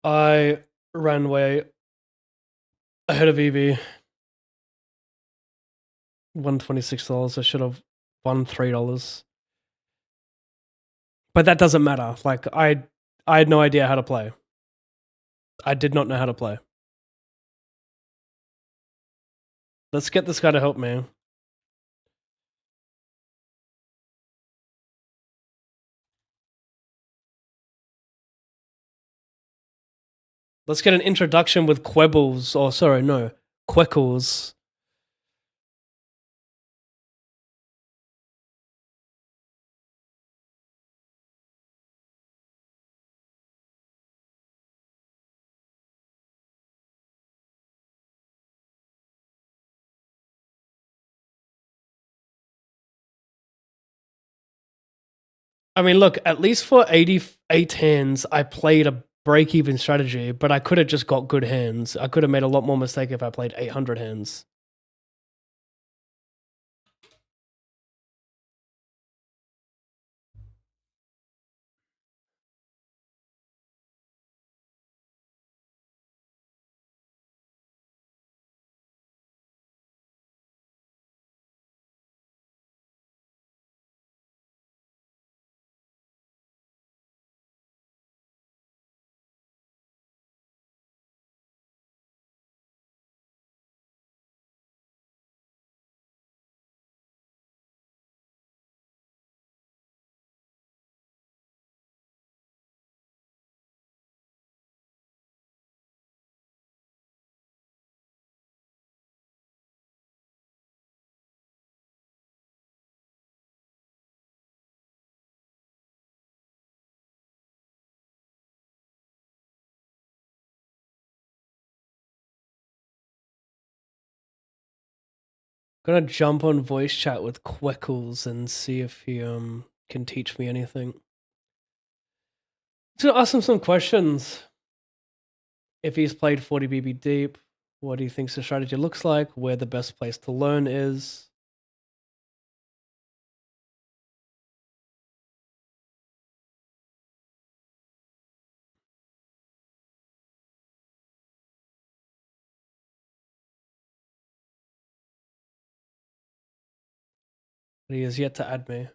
I ran way ahead of Evie. Won $26. I should have won $3. But that doesn't matter. Like, I had no idea how to play. I did not know how to play. Let's get this guy to help me. Let's get an introduction with Quebbles. Oh, sorry, no. Queckles. I mean, look, at least for 88 hands, I played a break-even strategy, but I could have just got good hands. I could have made a lot more mistake if I played 800 hands. Gonna jump on voice chat with Queckles and see if he can teach me anything. To ask him some questions. If he's played 40 BB deep, what he thinks the strategy looks like, where the best place to learn is. But he has yet to add me.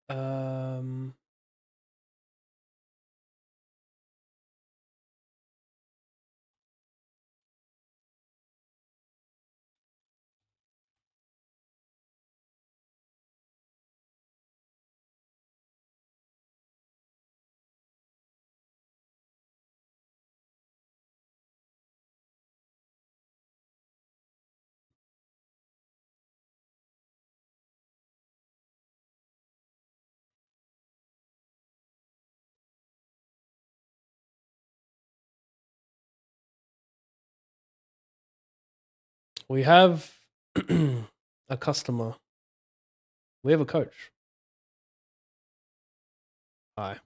um we have a customer. We have a coach. Hi.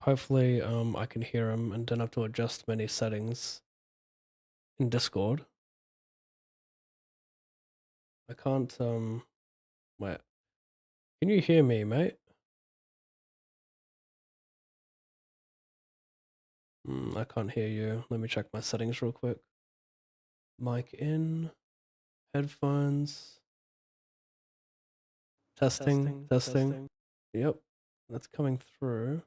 Hopefully, I can hear him and don't have to adjust many settings in Discord. I can't, wait. Can you hear me, mate? I can't hear you. Let me check my settings real quick. Mic in, headphones, testing. Yep, that's coming through.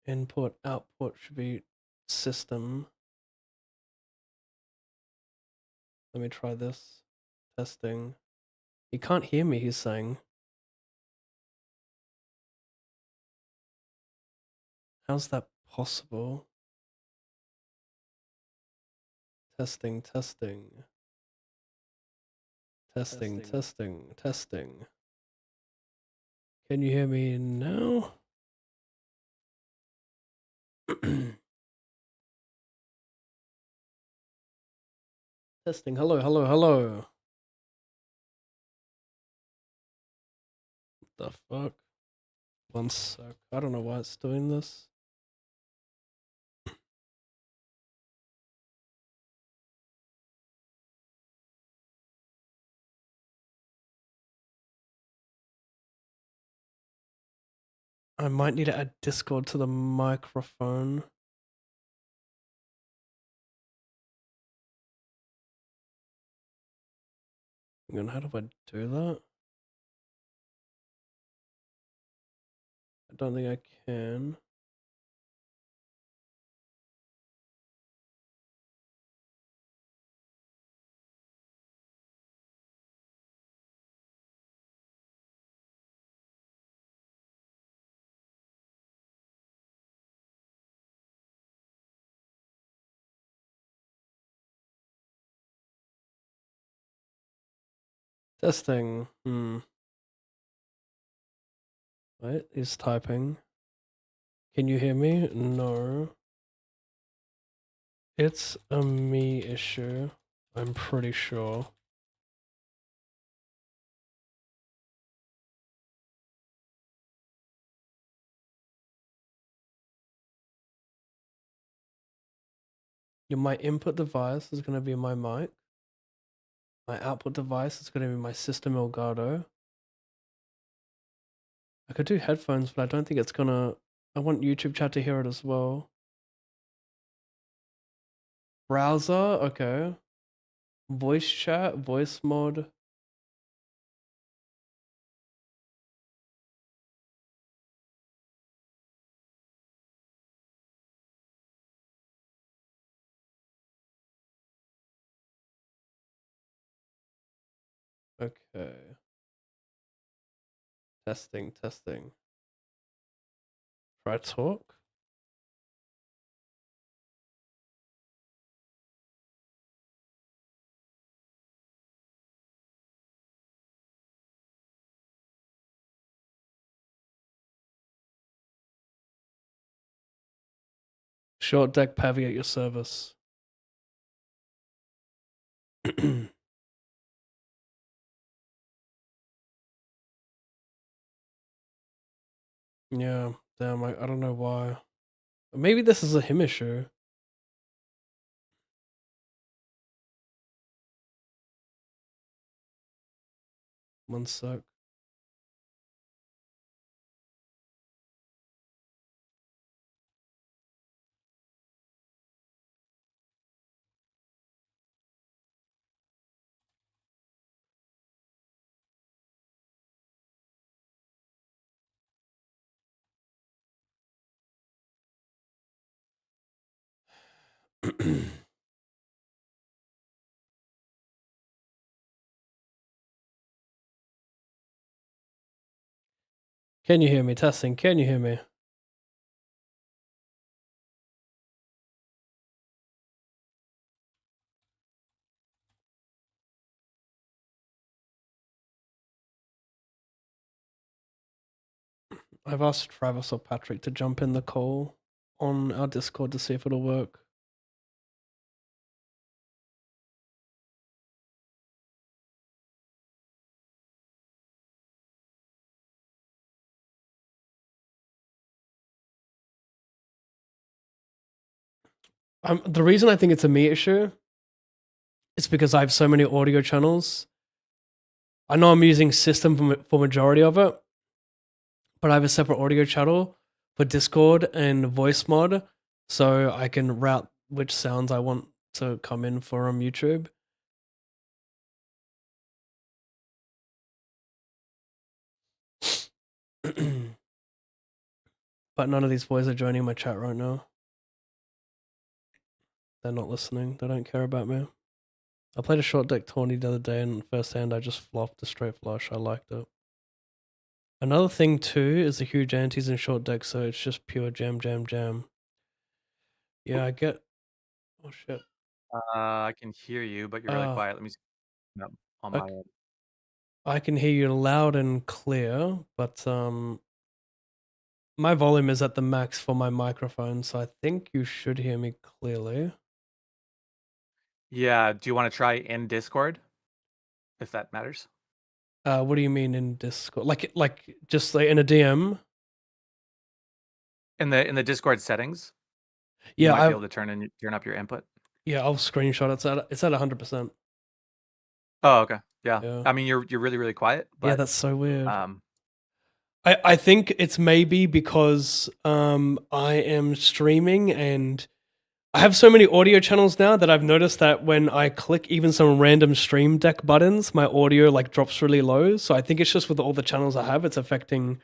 Input, output should be system. Let me try this. Testing. He can't hear me, he's saying. How's that possible? Testing. Can you hear me now? Testing. Hello. What the fuck? One sec. I don't know why it's doing this. I might need to add Discord to the microphone. Hang on, how do I do that? I don't think I can. Testing. Wait, he's typing. Can you hear me? No. It's a me issue, I'm pretty sure. My input device is going to be my mic. My output device is going to be my system Elgato. I could do headphones, but I don't think it's gonna... I want YouTube chat to hear it as well. Browser, okay. Voice chat, voice mod. Okay. Testing, testing. Try talk. Short deck Pavy at your service. Yeah, damn, I don't know why. Maybe this is a him issue. One sec. Can you hear me? Testing. Can you hear me? I've asked Travis or Patrick to jump in the call on our Discord to see if it'll work. The reason I think it's a me issue is because I have so many audio channels. I know I'm using System for majority of it, but I have a separate audio channel for Discord and voice mod, so I can route which sounds I want to come in for YouTube. But none of these boys are joining my chat right now. They're not listening. They don't care about me. I played a short deck 20 the other day, and first hand I just flopped a straight flush. I liked it. Another thing too is the huge antes in short deck, so it's just pure jam, jam, jam. Yeah, I get. Oh shit. I can hear you, but you're really quiet. Let me see. No, on my end. I can hear you loud and clear, but my volume is at the max for my microphone, so I think you should hear me clearly. Yeah, do you want to try in Discord? If that matters. What do you mean in Discord? Like just like in a DM? In the Discord settings? Yeah, you might be able to turn up your input. Yeah, I'll screenshot it. It's at 100%. Oh, okay. Yeah. I mean, you're really, really quiet. But, yeah, that's so weird. I think it's maybe because I am streaming and I have so many audio channels now that I've noticed that when I click even some random stream deck buttons, my audio like drops really low. So I think it's just with all the channels I have, it's affecting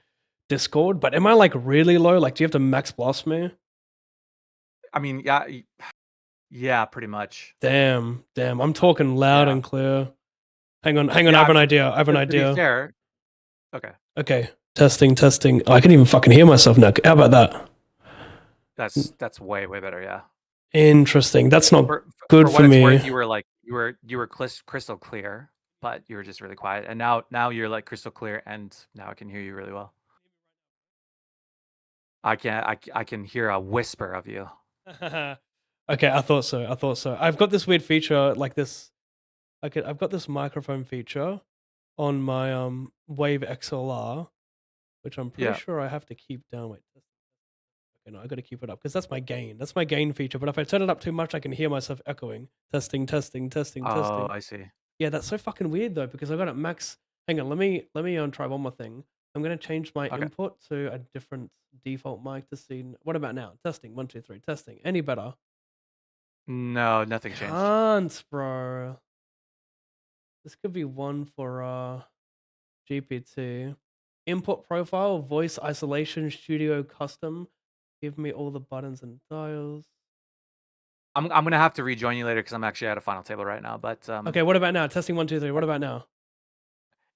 Discord. But am I like really low? Like, do you have to max blast me? I mean, yeah, pretty much. Damn. I'm talking loud and clear. Hang on. I have an idea. To be fair. Okay. Testing. Oh, I can even fucking hear myself now. How about that? That's way better. Yeah. Interesting. That's not good for me. Worth, you were crystal clear, but you were just really quiet, and now you're like crystal clear, and now I can hear you really well. I can hear a whisper of you. Okay, I thought so. I've got this weird feature like this. I've got this microphone feature on my Wave XLR, which I'm pretty sure I have to keep down. Wait, okay, no, I got to keep it up because that's my gain. That's my gain feature. But if I turn it up too much, I can hear myself echoing. Testing. Oh, I see. Yeah, that's so fucking weird though because I got it max. Hang on, let me try one more thing. I'm gonna change my input to a different default mic to see. What about now? Testing 1 2 3. Testing. Any better? No, nothing changed. Can't, bro. This could be one for GPT. Input profile, voice isolation, studio custom. Give me all the buttons and dials. I'm gonna have to rejoin you later because I'm actually at a final table right now. But okay, what about now? Testing 1 2 3. What about now?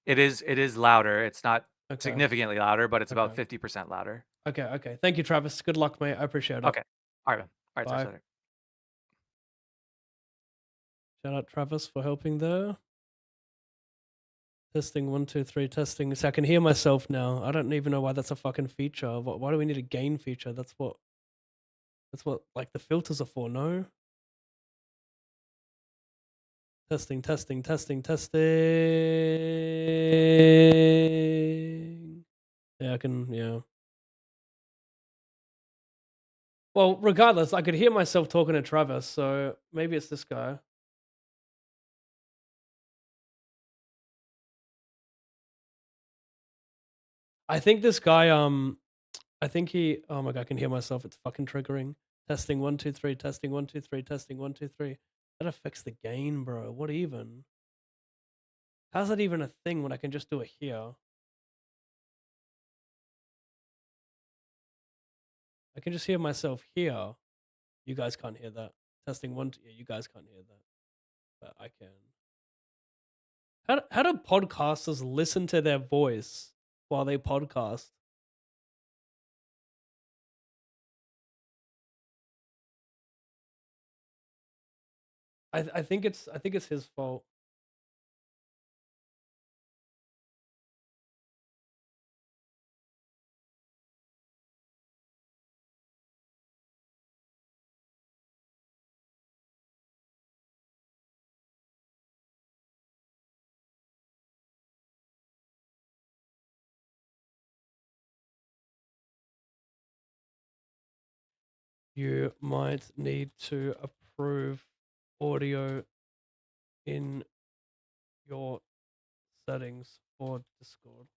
It is louder. It's not Okay. significantly louder, but it's about Okay. 50% louder. Okay. Thank you, Travis. Good luck, mate. I appreciate it. Okay. All right, man. All right, talk to Bye. you later. Shout out Travis for helping there. Testing 1, 2, 3. Testing. So I can hear myself now. I don't even know why that's a fucking feature. Why do we need a gain feature? That's what like the filters are for. No. Testing. Yeah, I can. Yeah. Well, regardless, I could hear myself talking to Travis, so maybe it's this guy. I think this guy, I think he, oh my god, I can hear myself. It's fucking triggering. Testing 1, 2, 3. Testing 1, 2, 3. Testing 1, 2, 3. That affects the gain, bro. What even? How's that even a thing when I can just do it here? I can just hear myself here. You guys can't hear that. Testing 1, 2, yeah, you guys can't hear that, but I can. How do podcasters listen to their voice while they podcast? I think it's his fault. You might need to approve audio in your settings for Discord.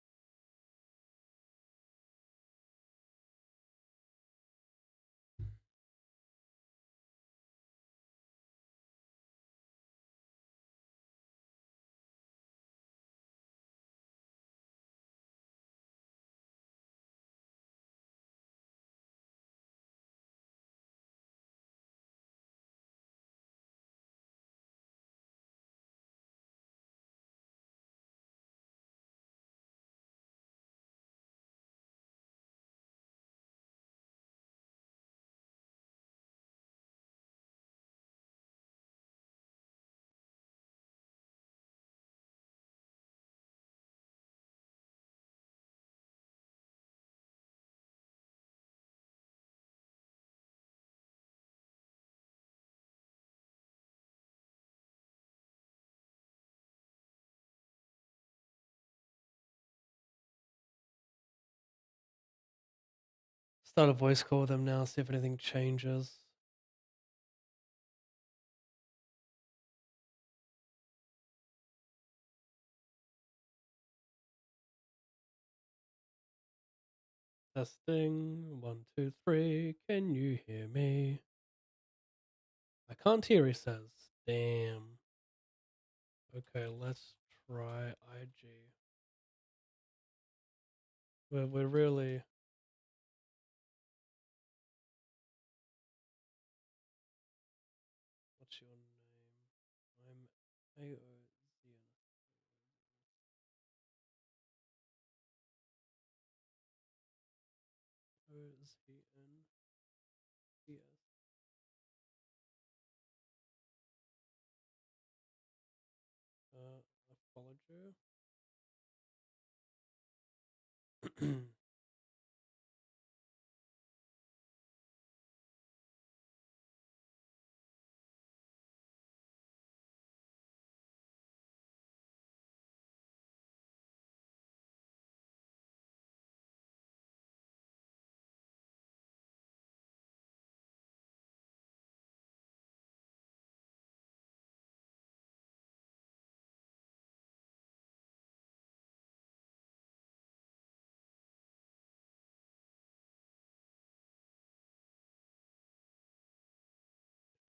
Start a voice call with them now, see if anything changes. Testing 1, 2, 3. Can you hear me? I can't hear, he says. Damn. Okay, let's try IG. We're really. What's your name? I'm AOZN. OZN. Yes. Apology.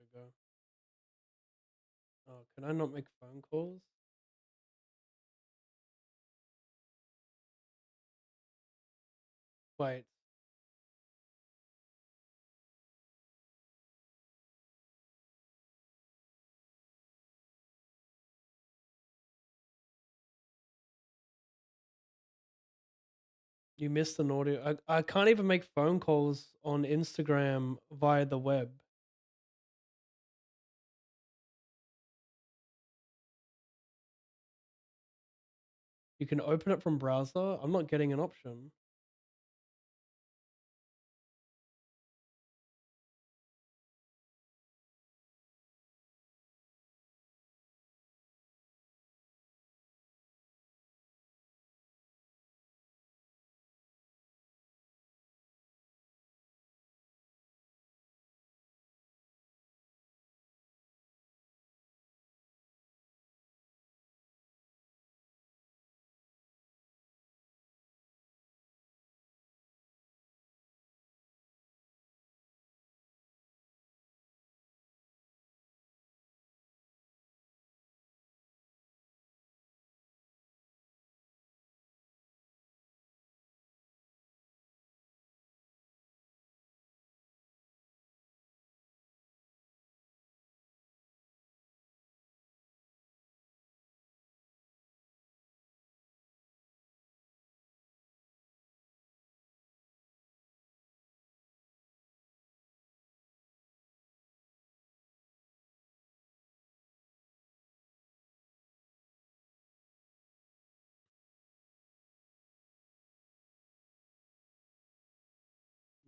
we go. Oh, can I not make phone calls? Wait. You missed an audio. I can't even make phone calls on Instagram via the web. You can open it from browser. I'm not getting an option.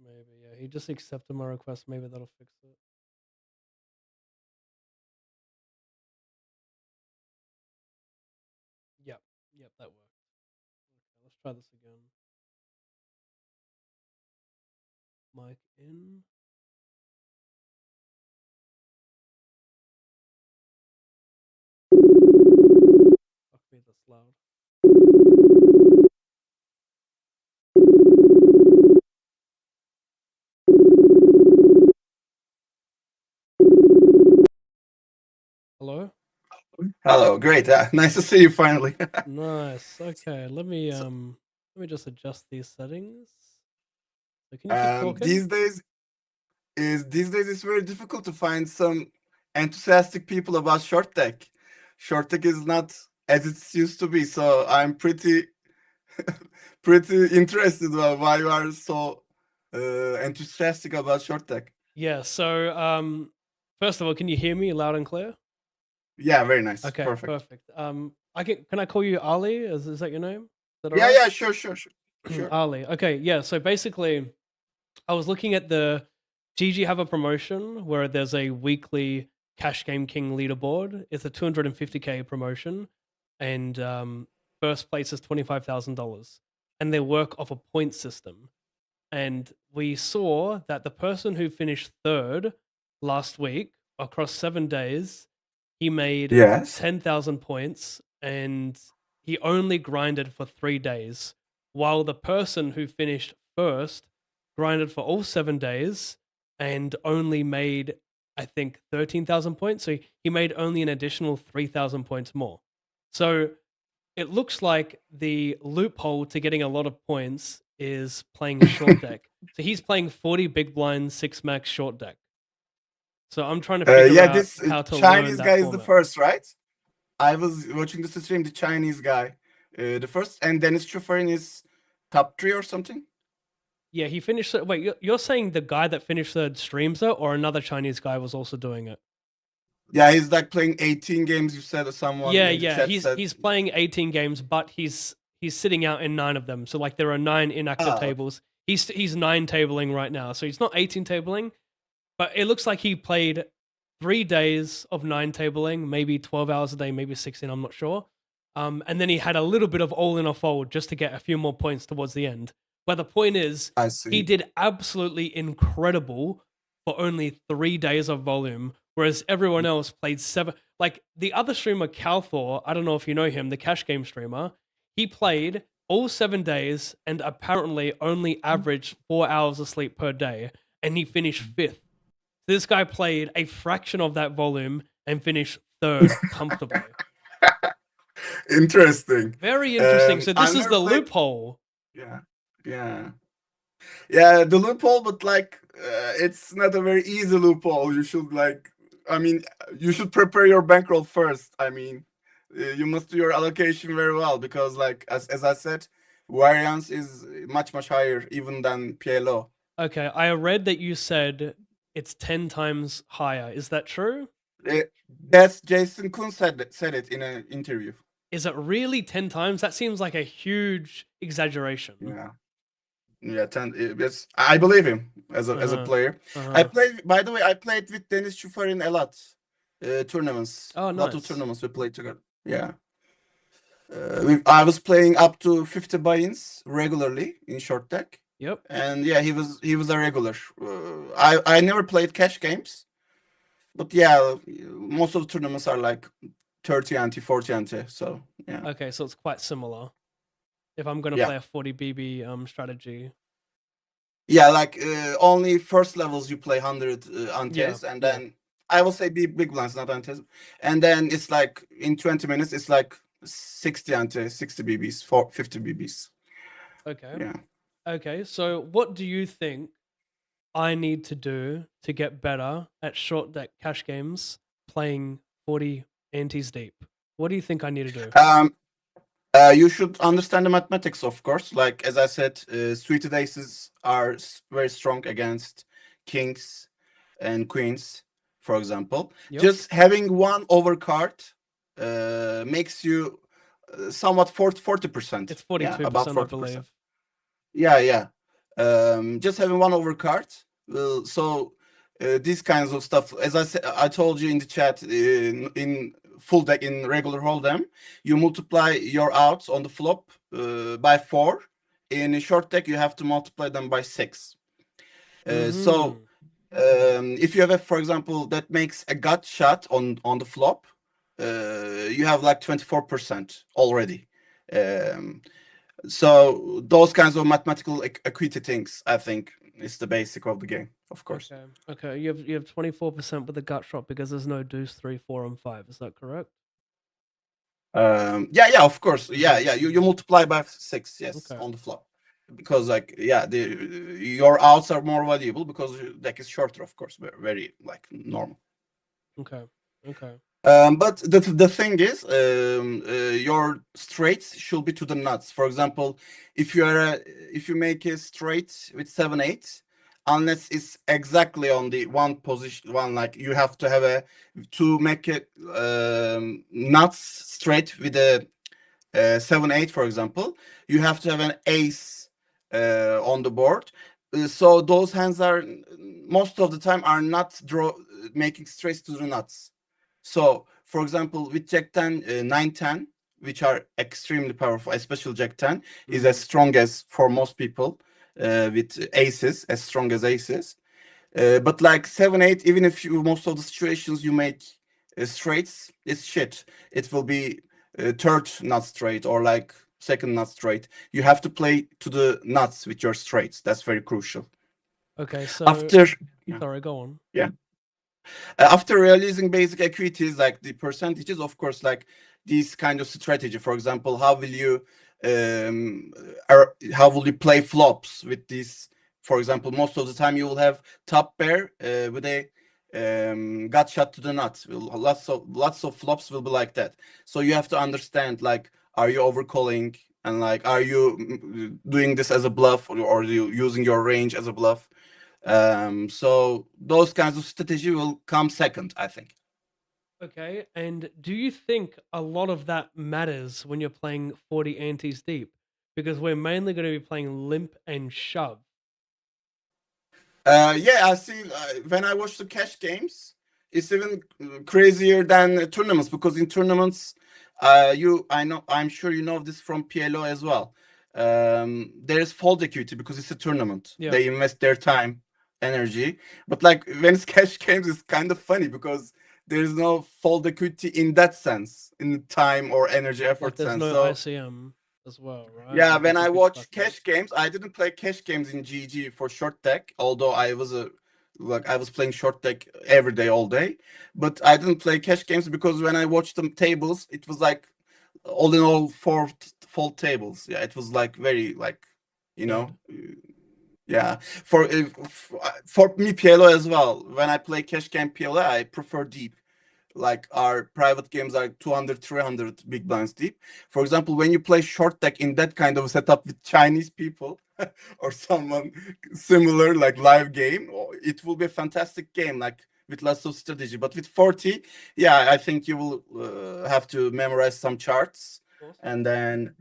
Maybe, yeah. He just accepted my request. Maybe that'll fix it. Yep. Yep, that worked. Okay, let's try this again. Mic in. Fuck me, that's loud. Hello? Hello, great. Nice to see you finally. Nice. Okay, let me just adjust these settings. So can you keep talking? These days it's very difficult to find some enthusiastic people about short deck. Short deck is not as it used to be, so I'm pretty pretty interested why you are so enthusiastic about short deck. Yeah, so first of all, can you hear me loud and clear? Yeah, very nice. Okay, Perfect. perfect. Can I call you Ali? Is that your name? Is that Yeah, alright? yeah, sure, sure, sure. Sure. Ali. Okay, yeah. So basically, I was looking at the GG have a promotion where there's a weekly Cash Game King leaderboard. It's a 250k promotion, and first place is $25,000, and they work off a point system. And we saw that the person who finished third last week across 7 days, he made Yes. 10,000 points, and he only grinded for 3 days, while the person who finished first grinded for all 7 days and only made, I think, 13,000 points. So he made only an additional 3,000 points more. So it looks like the loophole to getting a lot of points is playing a short deck. So he's playing 40 big blind, 6 max short deck. So I'm trying to figure Yeah, out this how to Chinese learn that guy is the format. first, right? I was watching the stream, the Chinese guy, the first, and Dennis Chufarin is top 3 or something. Yeah, he finished. Wait, you're saying the guy that finished third streams it, or another Chinese guy was also doing it? Yeah, he's like playing 18 games. You said, or someone. Yeah, in the yeah. chat He's said. he's playing 18 games, but he's sitting out in 9 of them. So like there are 9 inactive Ah, okay. tables. He's 9 tabling right now. So he's not 18 tabling, but it looks like he played 3 days of 9 tabling, maybe 12 hours a day, maybe 16. I'm not sure. And then he had a little bit of all in or fold just to get a few more points towards the end. But the point is, I see. he did absolutely incredible for only 3 days of volume, whereas everyone else played 7. Like the other streamer, Calthor, I don't know if you know him, the cash game streamer, he played all 7 days and apparently only averaged 4 hours of sleep per day, and he finished 5th. This guy played a fraction of that volume and finished 3rd comfortably. Interesting. Very interesting. So this I've is never the played- loophole. Yeah, yeah, yeah. The loophole, but like, it's not a very easy loophole. You should you should prepare your bankroll first. I mean, you must do your allocation very well because, like, as I said, variance is much higher even than PLO. Okay, I read that you said it's 10 times higher. Is that true? That's Jason Kun said it in an interview. Is it really 10 times? That seems like a huge exaggeration. Yeah, 10. Yes, I believe him as a Uh-huh. player. Uh-huh. By the way, I played with Deniz Şufarin a lot. Tournaments. Oh, A lot of nice. tournaments we played together. Yeah. I was playing up to 50 buy-ins regularly in short deck. Yep. And yeah, he was a regular. I never played cash games, but yeah, most of the tournaments are like 30 ante, 40 ante. So yeah, Okay, so it's quite similar. If I'm gonna Yeah. play a 40 BB strategy. yeah, like only first levels you play 100 antes, and yeah. then I will say big blinds, not antes, and then it's like in 20 minutes it's like 60 ante, 60 BBs, 50 BBs. Okay. Yeah. Okay, so what do you think I need to do to get better at short deck cash games playing 40 antes deep? What do you think I need to do? You should understand the mathematics, of course. Like as I said, suited aces are very strong against kings and queens, for example. Yep. Just having one overcard makes you somewhat 40%. It's 42%, Yeah, about I 40%. believe. Yeah. Just having one overcard will these kinds of stuff. As I said, I told you in the chat, in full deck, in regular hold'em, you multiply your outs on the flop by 4. In a short deck, you have to multiply them by 6. So if you have for example, that makes a gut shot on the flop, you have like 24% already. So those kinds of mathematical equity things, I think, is the basic of the game, of course. Okay. You have 24% with the gut shot because there's no deuce 3, 4, and 5. Is that correct? Yeah, of course. Yeah. You multiply by 6, yes, Okay. on the flop, because like your outs are more valuable because your deck is shorter, of course, very like normal. Okay. But the thing is, your straights should be to the nuts. For example, if you make a straight with 7-8, unless it's exactly on the one position, like you have to have to make a nuts straight with a 7-8, for example, you have to have an ace on the board. So those hands are most of the time are not making straights to the nuts. So, for example, with Jack 10, 9-10, which are extremely powerful, especially Jack 10, is as strong as for most people with aces, as strong as aces. But like 7-8, even if most of the situations you make straights, it's shit. It will be third nut straight or like second nut straight. You have to play to the nuts with your straights. That's very crucial. Okay, so sorry, go on. Yeah. After realizing basic equities like the percentages, of course, like this kind of strategy, for example, how will you play flops with this? For example, most of the time you will have top pair with a gut shot to the nuts. Lots of flops will be like that. So you have to understand, like, are you overcalling, and like, are you doing this as a bluff, or are you using your range as a bluff? So those kinds of strategy will come second, I think. Okay, and do you think a lot of that matters when you're playing 40 antes deep? Because we're mainly going to be playing limp and shove. Yeah, I see. When I watch the cash games, it's even crazier than tournaments, because in tournaments, I'm sure you know this from PLO as well. There is fold equity because it's a tournament. Yeah. They invest their time, energy. But like when it's cash games, it's kind of funny because there's no fold equity in that sense, in time or energy effort Like there's sense. no So ICM as well, right? yeah, Like when it's a I big watch factor. cash games, I didn't play cash games in GG for short deck, although I was playing short deck every day, all day. But I didn't play cash games because when I watched the tables, it was like all in all 4 fold tables. Yeah, it was like very like, you know, yeah. For me PLO as well. When I play cash game PLO, I prefer deep. like our private games are 200, 300 big blinds deep. For example, when you play short deck in that kind of setup with Chinese people or someone similar, like live game, it will be a fantastic game, like with lots of strategy. But with 40, yeah, I think you will have to memorize some charts and then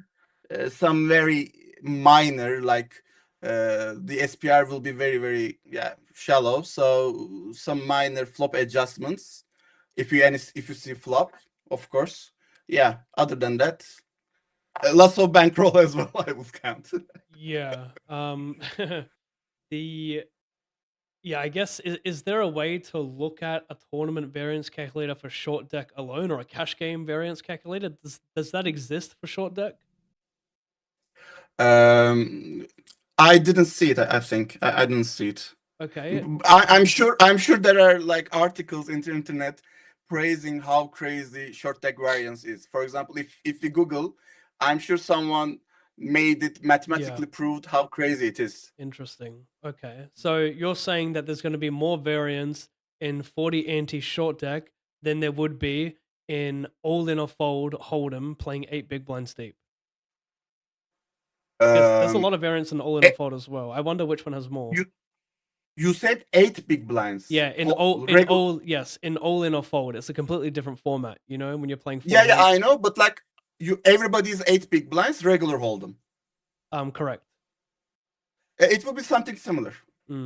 some very minor, like the SPR will be very, very shallow. So some minor flop adjustments. If you see flop, of course. Yeah. Other than that, lots of bankroll as well. I would count. Yeah. I guess is there a way to look at a tournament variance calculator for short deck alone, or a cash game variance calculator? Does that exist for short deck? I didn't see it. I think I didn't see it. Okay. I'm sure there are like articles in the internet praising how crazy short deck variance is. For example, if you Google, I'm sure someone made it mathematically proved how crazy it is. Interesting. Okay. So you're saying that there's going to be more variance in 40 ante short deck than there would be in all in or fold hold'em playing 8 big blinds deep. There's a lot of variance in all in or fold as well. I wonder which one has more. You said 8 big blinds. Yeah, in all in or fold. It's a completely different format, you know, when you're playing 4 Yeah, I know, but like everybody's 8 big blinds, regular hold'em. Correct. It will be something similar.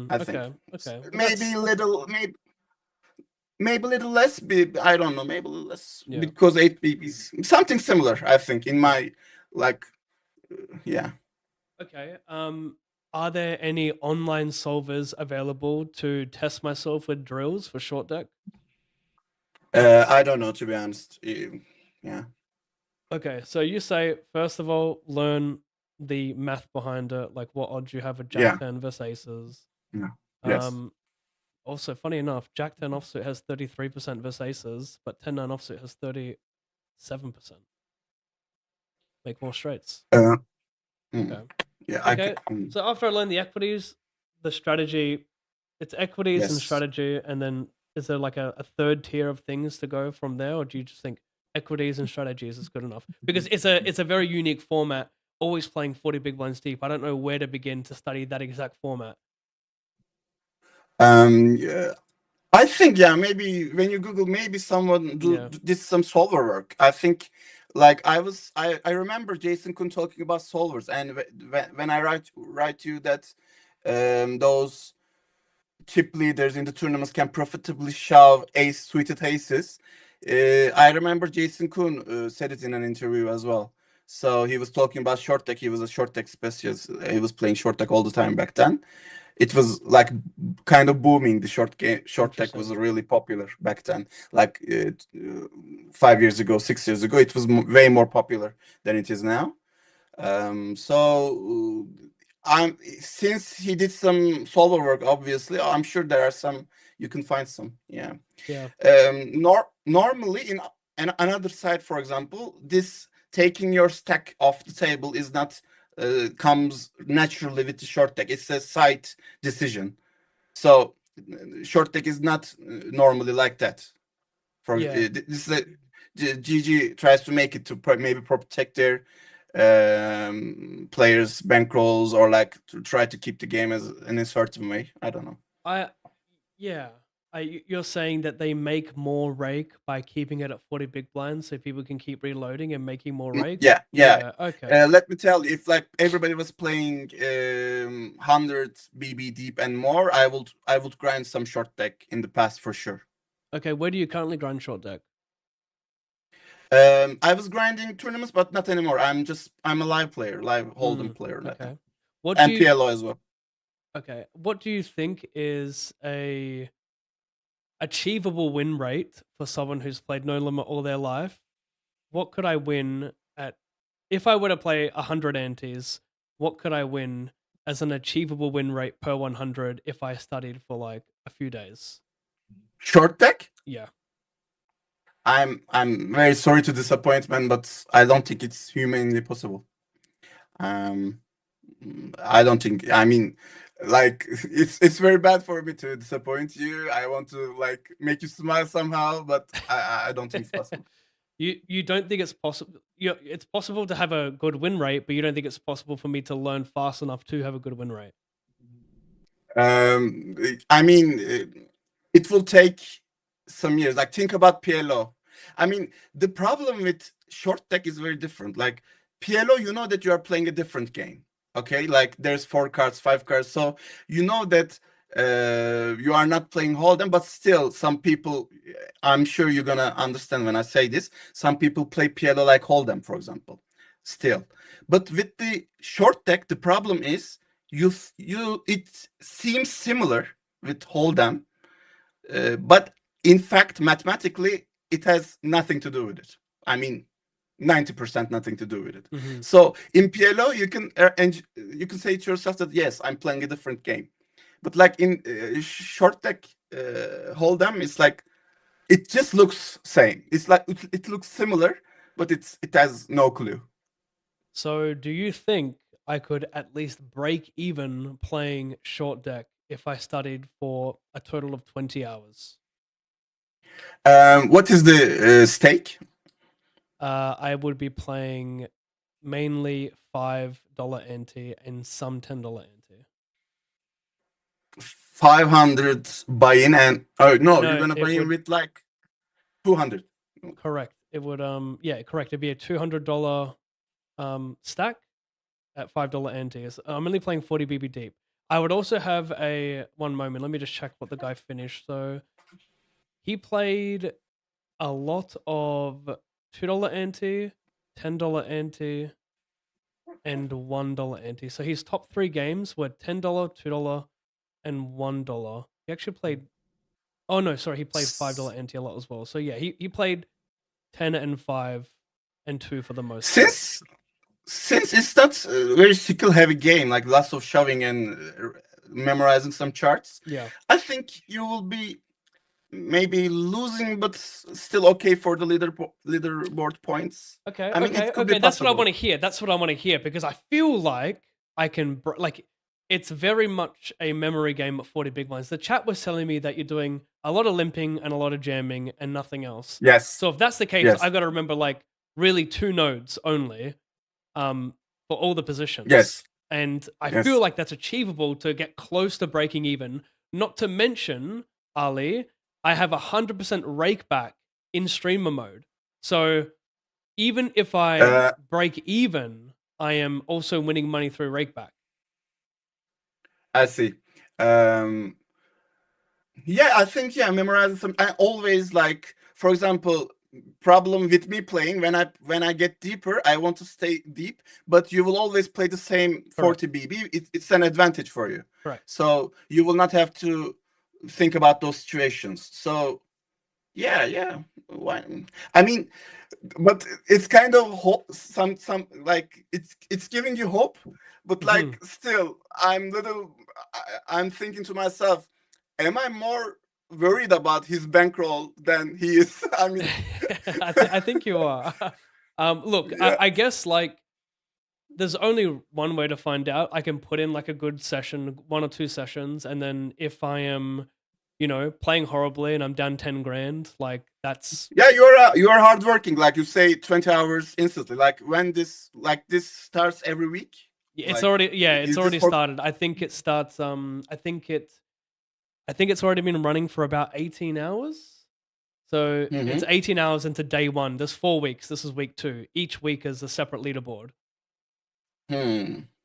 I think. Okay. Maybe a little less. I don't know. Maybe a little less because 8 big is something similar. I think in my yeah. Okay. Are there any online solvers available to test myself with drills for short deck? I don't know, to be honest. Yeah. Okay, so you say first of all, learn the math behind it, like what odds you have with Jack 10 versus aces. Yeah. Yes. Also, funny enough, Jack 10 offsuit has 33% versus aces, but 10-9 offsuit has 37%. Make more straights. Okay. Yeah. Okay. So after I learn the equities, the strategy, it's equities and strategy, and then is there like a third tier of things to go from there, or do you just think equities and strategies is good enough? Because it's a very unique format. Always playing 40 big blinds deep. I don't know where to begin to study that exact format. Yeah. I think maybe when you Google, maybe someone did some solver work. I think like I remember Jason Kun talking about solvers, and when I write you that those chip leaders in the tournaments can profitably shove ace suited aces. I remember Jason Kun said it in an interview as well. So he was talking about short deck. He was a short deck specialist. He was playing short deck all the time back then. It was like kind of booming. The short deck was really popular back then. Like 5 years ago, 6 years ago, it was way more popular than it is now. So since he did some solver work, obviously, I'm sure there are some. You can find some. Yeah. Normally, in another side, for example, this taking your stack off the table is not comes naturally with the short deck. It's a side decision. So short deck is not normally like that. This is GG tries to make it to maybe protect their players' bankrolls, or like to try to keep the game as in a certain way. I don't know. You're saying that they make more rake by keeping it at 40 big blinds, so people can keep reloading and making more rake. Yeah. Okay. Let me tell you, if like everybody was playing 100 BB deep and more, I would grind some short deck in the past for sure. Okay, where do you currently grind short deck? I was grinding tournaments, but not anymore. I'm a live player, live hold'em player. Okay. And PLO as well. Okay. What do you think is a achievable win rate for someone who's played No Limit all their life? What could I win at, if I were to play 100 antes, what could I win as an achievable win rate per 100 if I studied for like a few days? Short deck? Yeah. I'm very sorry to disappoint, man, but I don't think it's humanly possible. I don't think. I mean, like it's very bad for me to disappoint you. I want to like make you smile somehow, but I don't think it's possible. You don't think it's possible? It's possible to have a good win rate, but you don't think it's possible for me to learn fast enough to have a good win rate. I mean, it will take some years. Like think about PLO. I mean, the problem with short deck is very different. Like PLO, you know that you are playing a different game. Okay, like there's 4 cards, 5 cards, so you know that you are not playing Hold'em, but still, some people, I'm sure you're gonna understand when I say this. Some people play PLO like Hold'em, for example. Still, but with the short deck, the problem is it seems similar with Hold'em, but in fact, mathematically, it has nothing to do with it. I mean, 90% nothing to do with it. Mhm. So in PLO, you can say to yourself that yes, I'm playing a different game. But like in short deck Hold'em, it's like it just looks same. It's like it looks similar, but it has no clue. So, do you think I could at least break even playing short deck if I studied for a total of 20 hours? What is the stake? I would be playing mainly $5 ante and some $10 ante. 500 buy-in and no, No, you're gonna it buy in would- with like 200. Correct. It would yeah, correct. It'd be a $200 stack at $5 ante. So I'm only playing 40 BB deep. I would also have one moment. Let me just check what the guy finished. So he played a lot of $2 ante, $10 ante, and $1 ante. So his top 3 games were $10, $2, and $1. He actually played. Oh no, sorry, he played $5 ante a lot as well. So yeah, he played 10 and 5 and 2 for the most part. Since it's not a very skill heavy game, like lots of shoving and memorizing some charts, Yeah. I think you will be maybe losing, but still okay for the leaderboard points. Okay. I mean, okay. it could be Okay. That's what I possible. want to hear. That's what I want to hear because I feel like I can like it's very much a memory game at 40 big blinds. The chat was telling me that you're doing a lot of limping and a lot of jamming and nothing else. Yes. So if that's the case, Yes. I've got to remember like really 2 nodes only for all the positions. Yes. And I Yes. feel like that's achievable to get close to breaking even. Not to mention, Ali, I have 100% rake back in streamer mode. So even if I break even, I am also winning money through rake back. I see. Yeah, I think memorizing some. I always like, for example, problem with me playing when I get deeper, I want to stay deep, but you will always play the same 40 BB. It's an advantage for you. Correct. So you will not have to think about those situations. So yeah. Why? I mean, but it's kind of some like it's giving you hope, but like still, I'm thinking to myself, am I more worried about his bankroll than he is? I mean, I think you are. Look, Yeah. I guess like there's only one way to find out. I can put in like a good session, 1 or 2 sessions, and then if I am, playing horribly and I'm down 10 grand, like that's yeah, you are hardworking. Like you say, 20 hours instantly. Like when this starts every week. it's Like, already is it's this already for- started. I think it starts. I think it's already been running for about 18 hours. So it's 18 hours into day 1. There's 4 weeks. This is week 2. Each week is a separate leaderboard.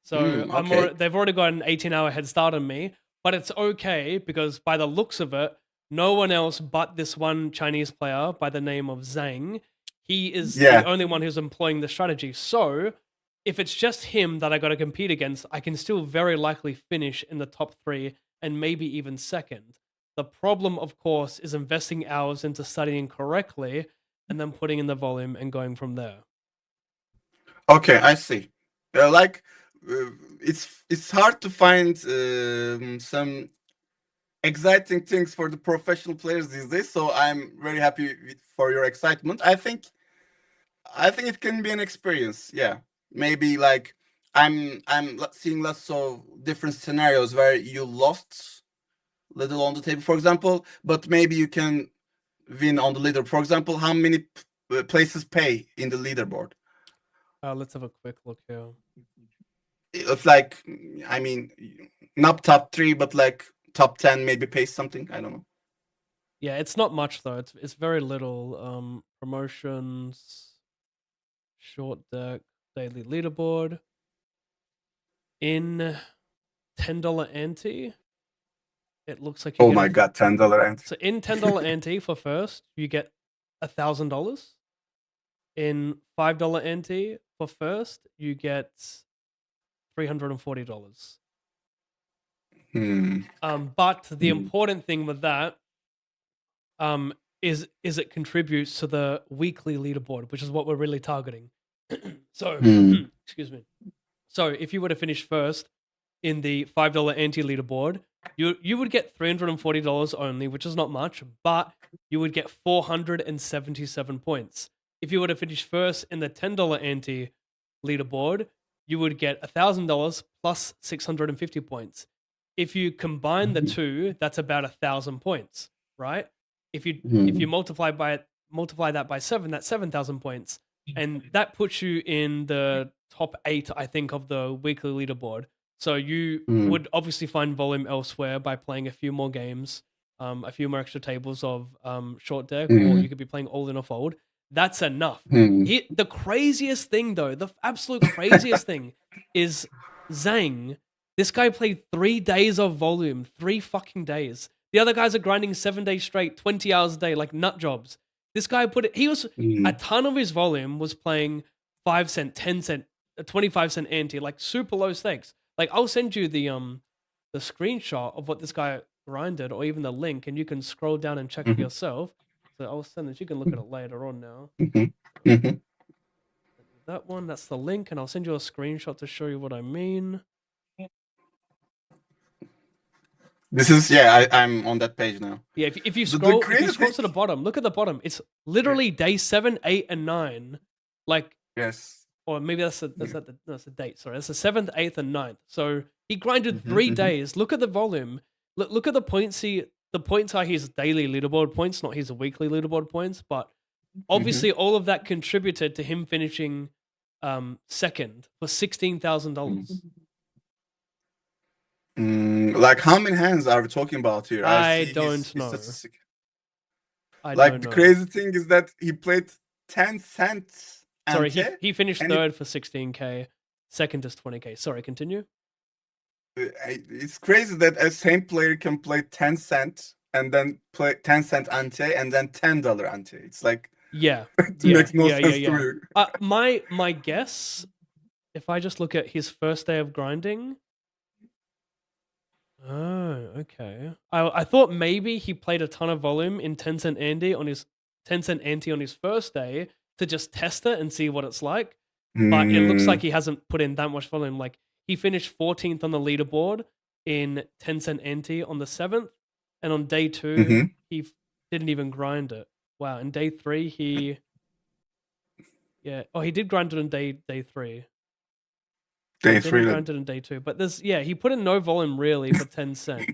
So okay. they've already got an 18-hour head start on me, but it's okay because by the looks of it, no one else but this one Chinese player by the name of Zhang, he is Yeah. the only one who's employing the strategy. So if it's just him that I got to compete against, I can still very likely finish in the top 3 and maybe even second. The problem, of course, is investing hours into studying correctly and then putting in the volume and going from there. Okay, I see. Like it's hard to find some exciting things for the professional players these days. So I'm very happy for your excitement. I think it can be an experience. Yeah, maybe like seeing lots of different scenarios where you lost little on the table, for example, but maybe you can win on the leader. For example, how many places pay in the leaderboard? Let's have a quick look here. It's like, I mean, not top 3, but like top 10 maybe pays something. I don't know. Yeah, it's not much though. It's very little. Promotions, short deck, daily leaderboard. In $10 ante, it looks like you Oh get my god, $10 ante. So in $10 ante for first, you get $1,000. In $5 ante for first, you get $340. But the important thing with that is it contributes to the weekly leaderboard, which is what we're really targeting. So excuse me. So if you were to finish first in the $5 ante leaderboard, you would get $340 only, which is not much, but you would get 477 points. If you were to finish first in the $10 ante leaderboard, you would get $1,000 plus 650 points. If you combine the two, that's about 1,000 points, right? If you multiply that by 7, that's 7,000 points, and that puts you in the top 8, I think, of the weekly leaderboard. So you would obviously find volume elsewhere by playing a few more games, a few more extra tables of short deck, or you could be playing all in or fold. That's enough. The craziest thing, though, the absolute craziest thing is Zhang. This guy played 3 days of volume, 3 fucking days. The other guys are grinding 7 days straight, 20 hours a day, like nut jobs. This guy a ton of his volume was playing 5 cent, 10 cent, 25 cent ante, like super low stakes. Like I'll send you the screenshot of what this guy grinded, or even the link, and you can scroll down and check it yourself. So I'll send it. You can look at it later on now. That one, that's the link, and I'll send you a screenshot to show you what I mean. This is I'm on that page now. Yeah, if you scroll to the bottom, look at the bottom. It's literally day 7, 8, and 9. Like yes, or maybe that's the date. Sorry, that's the 7th, 8th, and 9th. So he grinded 3 days. Look at the volume. Look at the points. The points are his daily leaderboard points, not his weekly leaderboard points. But obviously, all of that contributed to him finishing second for $16,000. Like how many hands are we talking about here? I don't know. The crazy thing is that he played 10 cents. Sorry, he finished third for 16K. Second is 20K. Sorry, continue. It's crazy that a same player can play 10 cent and then play 10 cent ante and then $10 ante. It's like it makes no sense to me. My guess, if I just look at his first day of grinding. Oh, okay. I thought maybe he played a ton of volume in 10 cent ante on his first day to just test it and see what it's like. But it looks like he hasn't put in that much volume. Like he finished 14th on the leaderboard in 10 cent ante on the 7th, and on day 2 he didn't even grind it. Wow, and day 3 he did grind it on day 3. Day 3 granted in day 2, but he put in no volume really for 10 cent.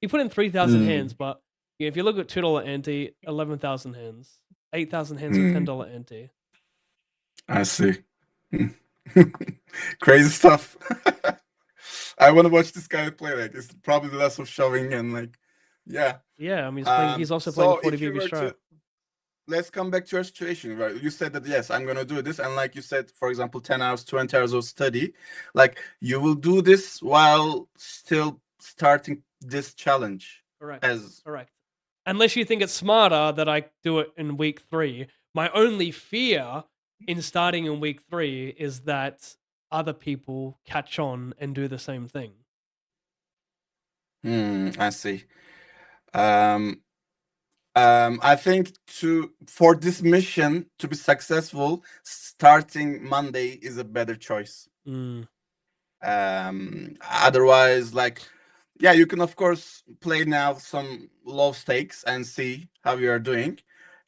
He put in 3,000 hands, but if you look at $2 ante, 11,000 hands, 8,000 hands with $10 ante. I see. Crazy stuff. I want to watch this guy play. Like it's probably less of shoving and like, yeah. Yeah, I mean he's also playing 40 BB strat. Let's come back to your situation, right? You said that, yes, I'm going to do this. And like you said, for example, 10 hours, 20 hours of study. Like you will do this while still starting this challenge. Correct. Correct. Unless you think it's smarter that I do it in week 3. My only fear in starting in week 3 is that other people catch on and do the same thing. I see. I think for this mission to be successful, starting Monday is a better choice. Otherwise, like, yeah, you can of course play now some low stakes and see how you are doing,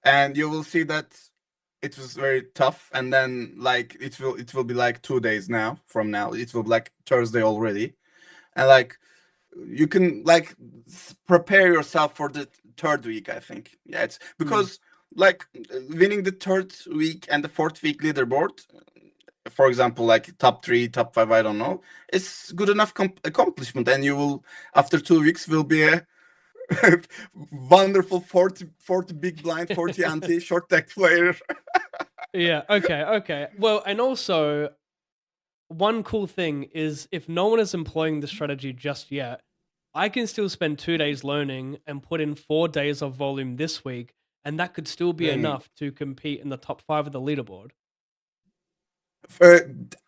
and you will see that it was very tough, and then like it will be like 2 days now from now. It will be like Thursday already, and like you can like prepare yourself for the third week. I think it's because like winning the third week and the fourth week leaderboard, for example, like top 3, top 5, I don't know, it's good enough accomplishment, and you will after 2 weeks will be a wonderful 40 big blind 40 anti short deck player. Yeah. Okay. Well, and also one cool thing is if no one is employing the strategy just yet, I can still spend 2 days learning and put in 4 days of volume this week, and that could still be enough to compete in the top 5 of the leaderboard. Uh,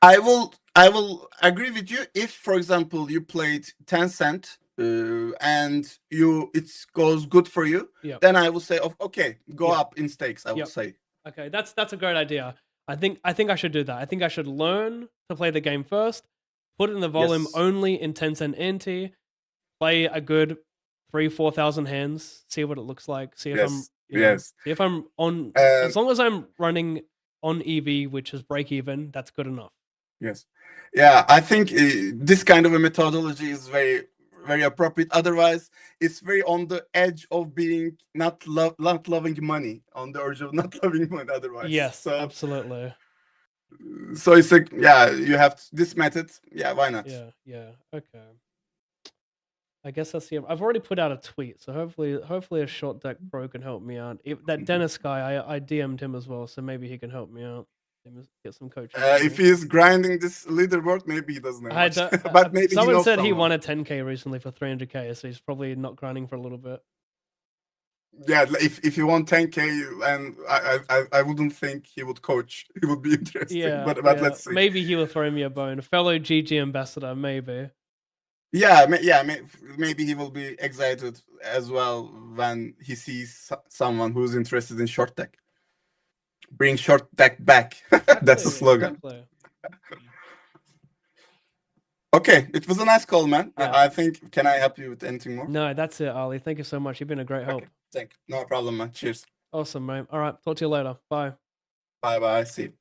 I will agree with you if, for example, you played Tencent and it goes good for you. Yep. Then I will say, okay, go Yep. up in stakes. I will Yep. say. Okay, that's a great idea. I think I should do that. I think I should learn to play the game first, put it in the volume Yes. only in Tencent Anti, play a good 3,000-4,000 hands, see what it looks like, see if I'm Yes. you know, Yes. see if I'm on Uh, as long as I'm running on EV, which is break even, that's good enough. Yes. Yeah, I think this kind of a methodology is very, very appropriate. Otherwise, it's very on the edge of being not loving money, on the urge of not loving money. Otherwise, Yes, so absolutely. it's like, yeah, you have this method. Yeah, why not? Yeah. Okay. I guess that's the. I've already put out a tweet, so hopefully a short deck pro can help me out. That Dennis guy, I DM'd him as well, so maybe he can help me out. Get some coaching. from If me. he is grinding this leaderboard, maybe he doesn't have I much. don't- But maybe he someone knows said he someone. won a 10k recently for 300k, so he's probably not grinding for a little bit. Yeah, if you want 10k, and I wouldn't think he would coach. He would be interesting. Yeah, but yeah. let's see. Maybe he will throw me a bone. Fellow GG ambassador, maybe. Yeah, maybe he will be excited as well when he sees someone who's interested in short deck. Bring short deck back. That's the slogan. Exactly. Okay, it was a nice call, man. Yeah. I think. Can I help you with anything more? No, that's it, Ali. Thank you so much. You've been a great help. Okay, thank you. No problem, man. Cheers. Awesome, mate. All right, talk to you later. Bye. Bye. See you.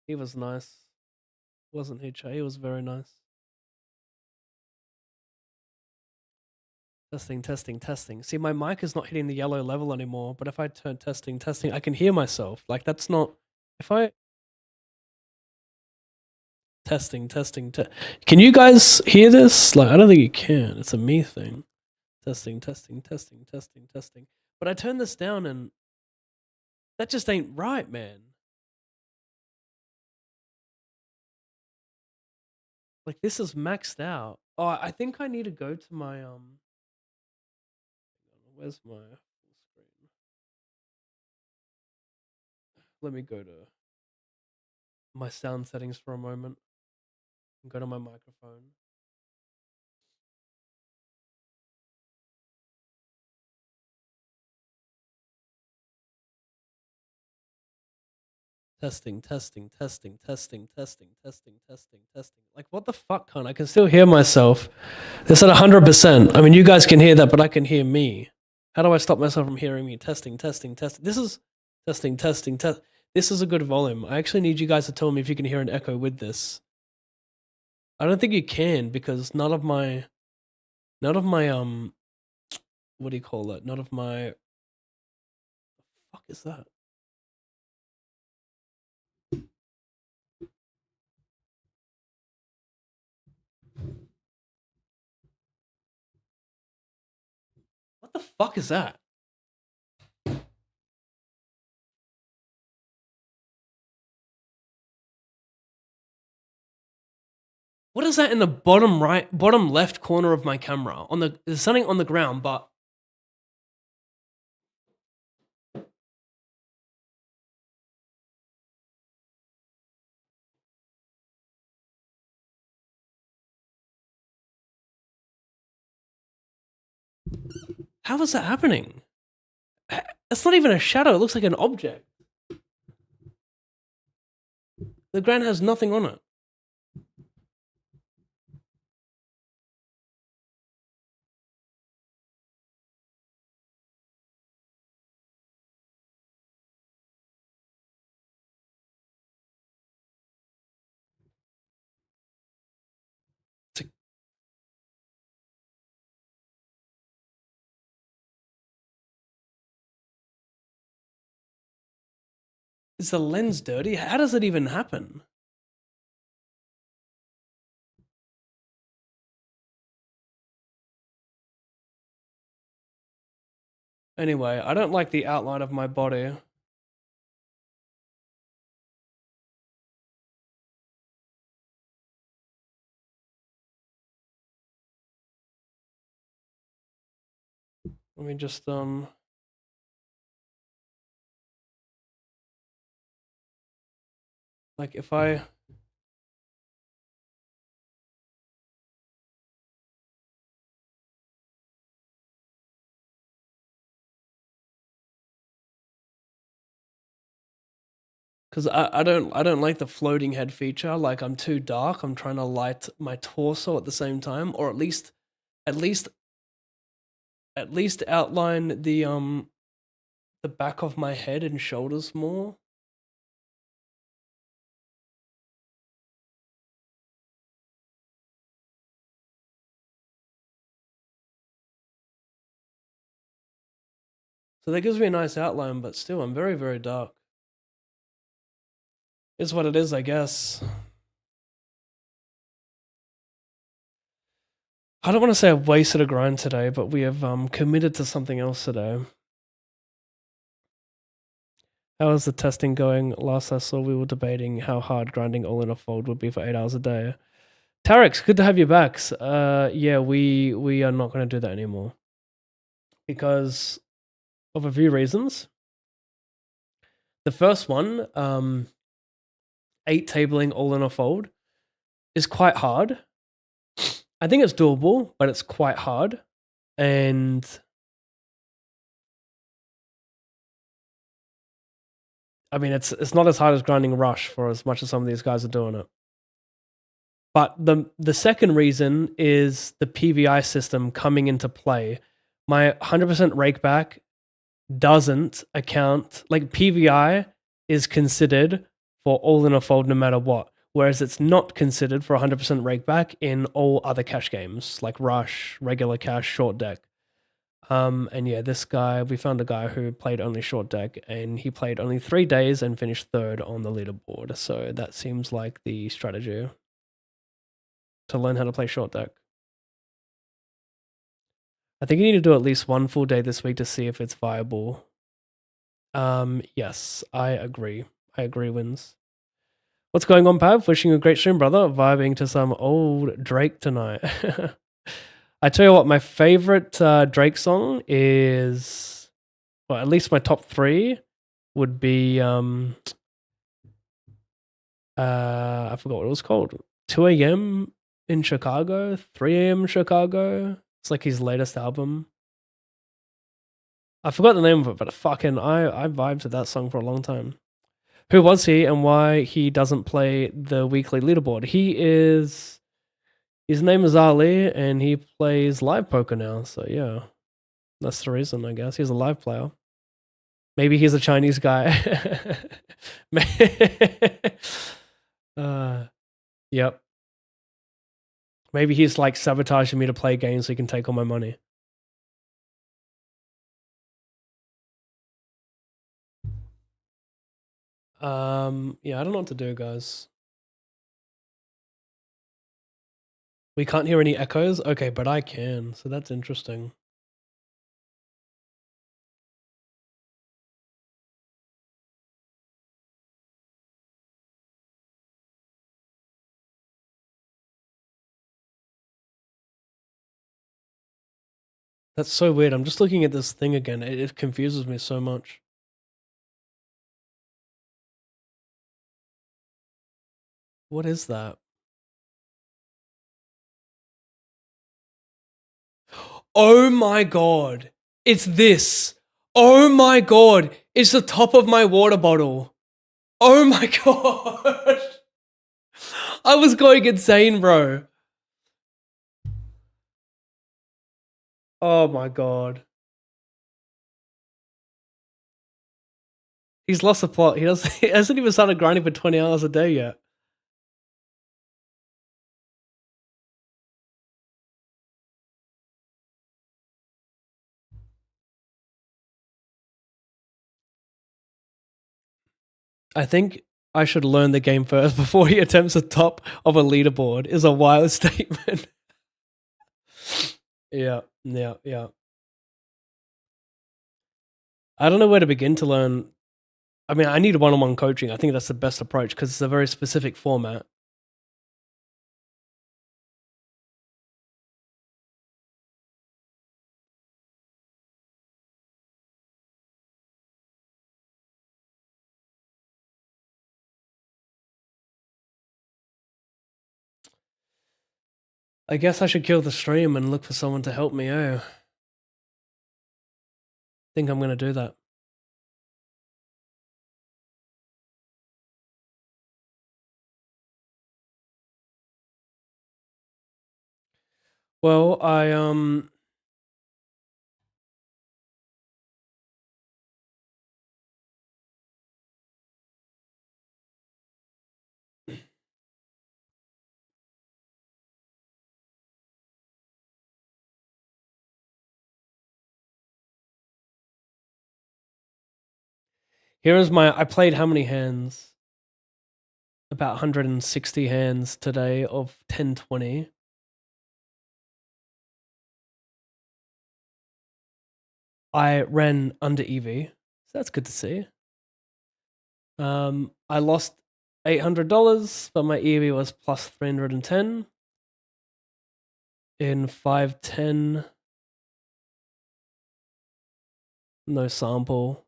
He was nice, wasn't he, Che? He was very nice. Testing. See, my mic is not hitting the yellow level anymore, but if I turn testing, I can hear myself. Like, that's not... If I... Testing. Can you guys hear this? Like, I don't think you can. It's a me thing. Testing. But I turned this down and... That just ain't right, man. Like, this is maxed out. Oh, I think I need to go to my... Where's my full screen? Let me go to my sound settings for a moment. Go to my microphone. Testing. Like, what the fuck, cunt? I can still hear myself. It's at 100%. I mean, you guys can hear that, but I can hear me. How do I stop myself from hearing me? Testing. This is testing. This is a good volume. I actually need you guys to tell me if you can hear an echo with this. I don't think you can because none of my what do you call it? None of my... What the fuck is that? What the fuck is that? What is that in the bottom left corner of my camera? There's something on the ground, but how is that happening? It's not even a shadow. It looks like an object. The ground has nothing on it. Is the lens dirty? How does it even happen? Anyway, I don't like the outline of my body. Let me just like if I because I don't like the floating head feature. Like I'm too dark. I'm trying to light my torso at the same time, or at least outline the back of my head and shoulders more. So that gives me a nice outline, but still I'm very, very dark. Is what it is, I guess. I don't want to say I've wasted a grind today, but we have committed to something else today. How is the testing going? Last I saw, we were debating how hard grinding all in a fold would be for 8 hours a day. Tarek, good to have you back. Yeah, we are not going to do that anymore because of a few reasons. The first one, 8 tabling all in a fold is quite hard. I think it's doable, but it's quite hard. And I mean, it's not as hard as grinding Rush for as much as some of these guys are doing it. But the second reason is the PVI system coming into play. My 100% rakeback doesn't account, like PVI is considered for all in a fold no matter what, whereas it's not considered for 100% rakeback in all other cash games like Rush, regular cash, short deck. And yeah, this guy, we found a guy who played only short deck and he played only 3 days and finished 3rd on the leaderboard. So that seems like the strategy to learn how to play short deck. I think you need to do at least 1 full day this week to see if it's viable. Yes, I agree. I agree, Wins. What's going on, Pav? Wishing you a great stream, brother. Vibing to some old Drake tonight. I tell you what, my favorite Drake song is, well, at least my top 3 would be I forgot what it was called. 2 a.m. in Chicago, 3 a.m. in Chicago. It's like his latest album. I forgot the name of it, but fucking I vibed to that song for a long time. Who was he and why he doesn't play the weekly leaderboard? His name is Ali and he plays live poker now. So yeah, that's the reason, I guess. He's a live player. Maybe he's a Chinese guy. Yep. Maybe he's like sabotaging me to play games so he can take all my money. Yeah, I don't know what to do, guys. We can't hear any echoes? Okay, but I can, so that's interesting. That's so weird. I'm just looking at this thing again. It confuses me so much. What is that? Oh my god. It's this. Oh my god. It's the top of my water bottle. Oh my god. I was going insane, bro. Oh my god. He's lost the plot. He hasn't even started grinding for 20 hours a day yet. I think I should learn the game first before he attempts the top of a leaderboard is a wild statement. Yeah. I don't know where to begin to learn. I mean, I need one-on-one coaching. I think that's the best approach because it's a very specific format. I guess I should kill the stream and look for someone to help me. Oh, think I'm gonna do that. Well, here is my. I played how many hands? About 160 hands today of 10-20. I ran under EV, so that's good to see. I lost $800, but my EV was plus 310 in 510. No sample,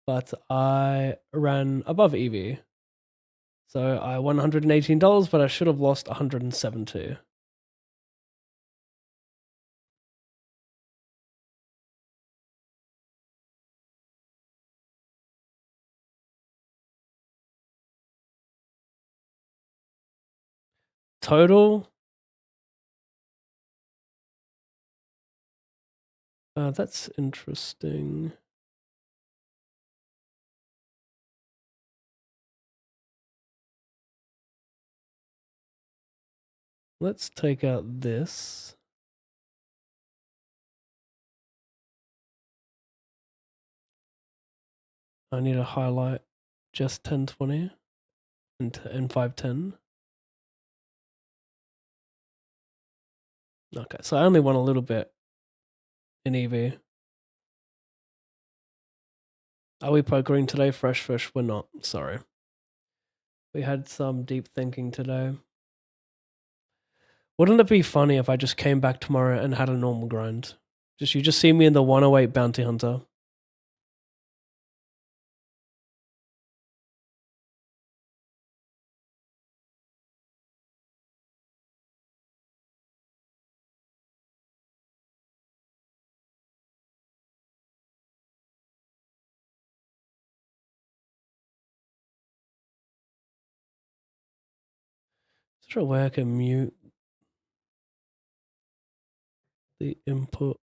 but I ran above EV. So I won $118, but I should have lost 170. Total. That's interesting. Let's take out this. I need to highlight just 1020 and 510. Okay, so I only won a little bit in EV. Are we pokering today? Fresh fish, we're not. Sorry. We had some deep thinking today. Wouldn't it be funny if I just came back tomorrow and had a normal grind? You just see me in the 108 bounty hunter. Is there a way I can mute the input?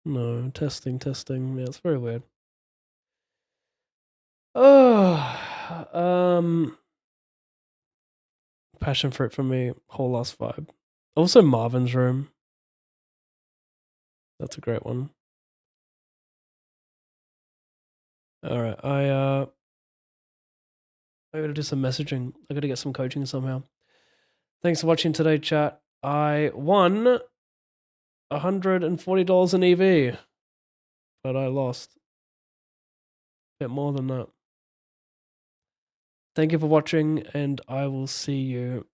No, testing. Yeah, it's very weird. Oh, passion fruit for me, whole last vibe. Also Marvin's Room. That's a great one. Alright, I gotta do some messaging. I gotta get some coaching somehow. Thanks for watching today, chat. I won $140 in EV, but I lost a bit more than that. Thank you for watching, and I will see you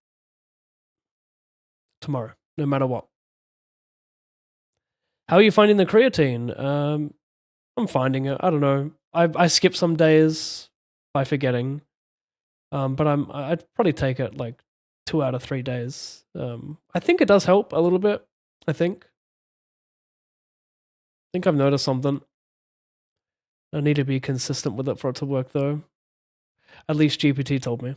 tomorrow, no matter what. How are you finding the creatine? I'm finding it. I don't know. I skip some days by forgetting, but I'd probably take it like 2 out of 3 days. I think it does help a little bit. I think I've noticed something. I need to be consistent with it for it to work, though. At least GPT told me.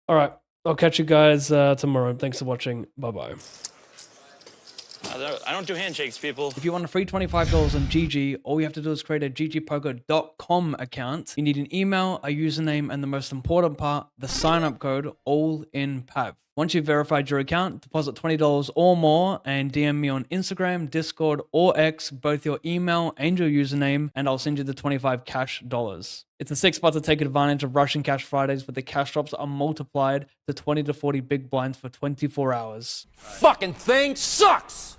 All right, I'll catch you guys tomorrow. Thanks for watching. Bye-bye. I don't do handshakes, people. If you want a free $25 on GG, all you have to do is create a ggpoker.com account. You need an email, a username, and the most important part, the sign-up code, all in PAV. Once you've verified your account, deposit $20 or more and DM me on Instagram, Discord, or X, both your email and your username, and I'll send you the 25 cash dollars. It's a sick spot to take advantage of Russian Cash Fridays, but the cash drops are multiplied to 20 to 40 big blinds for 24 hours. Fucking thing sucks!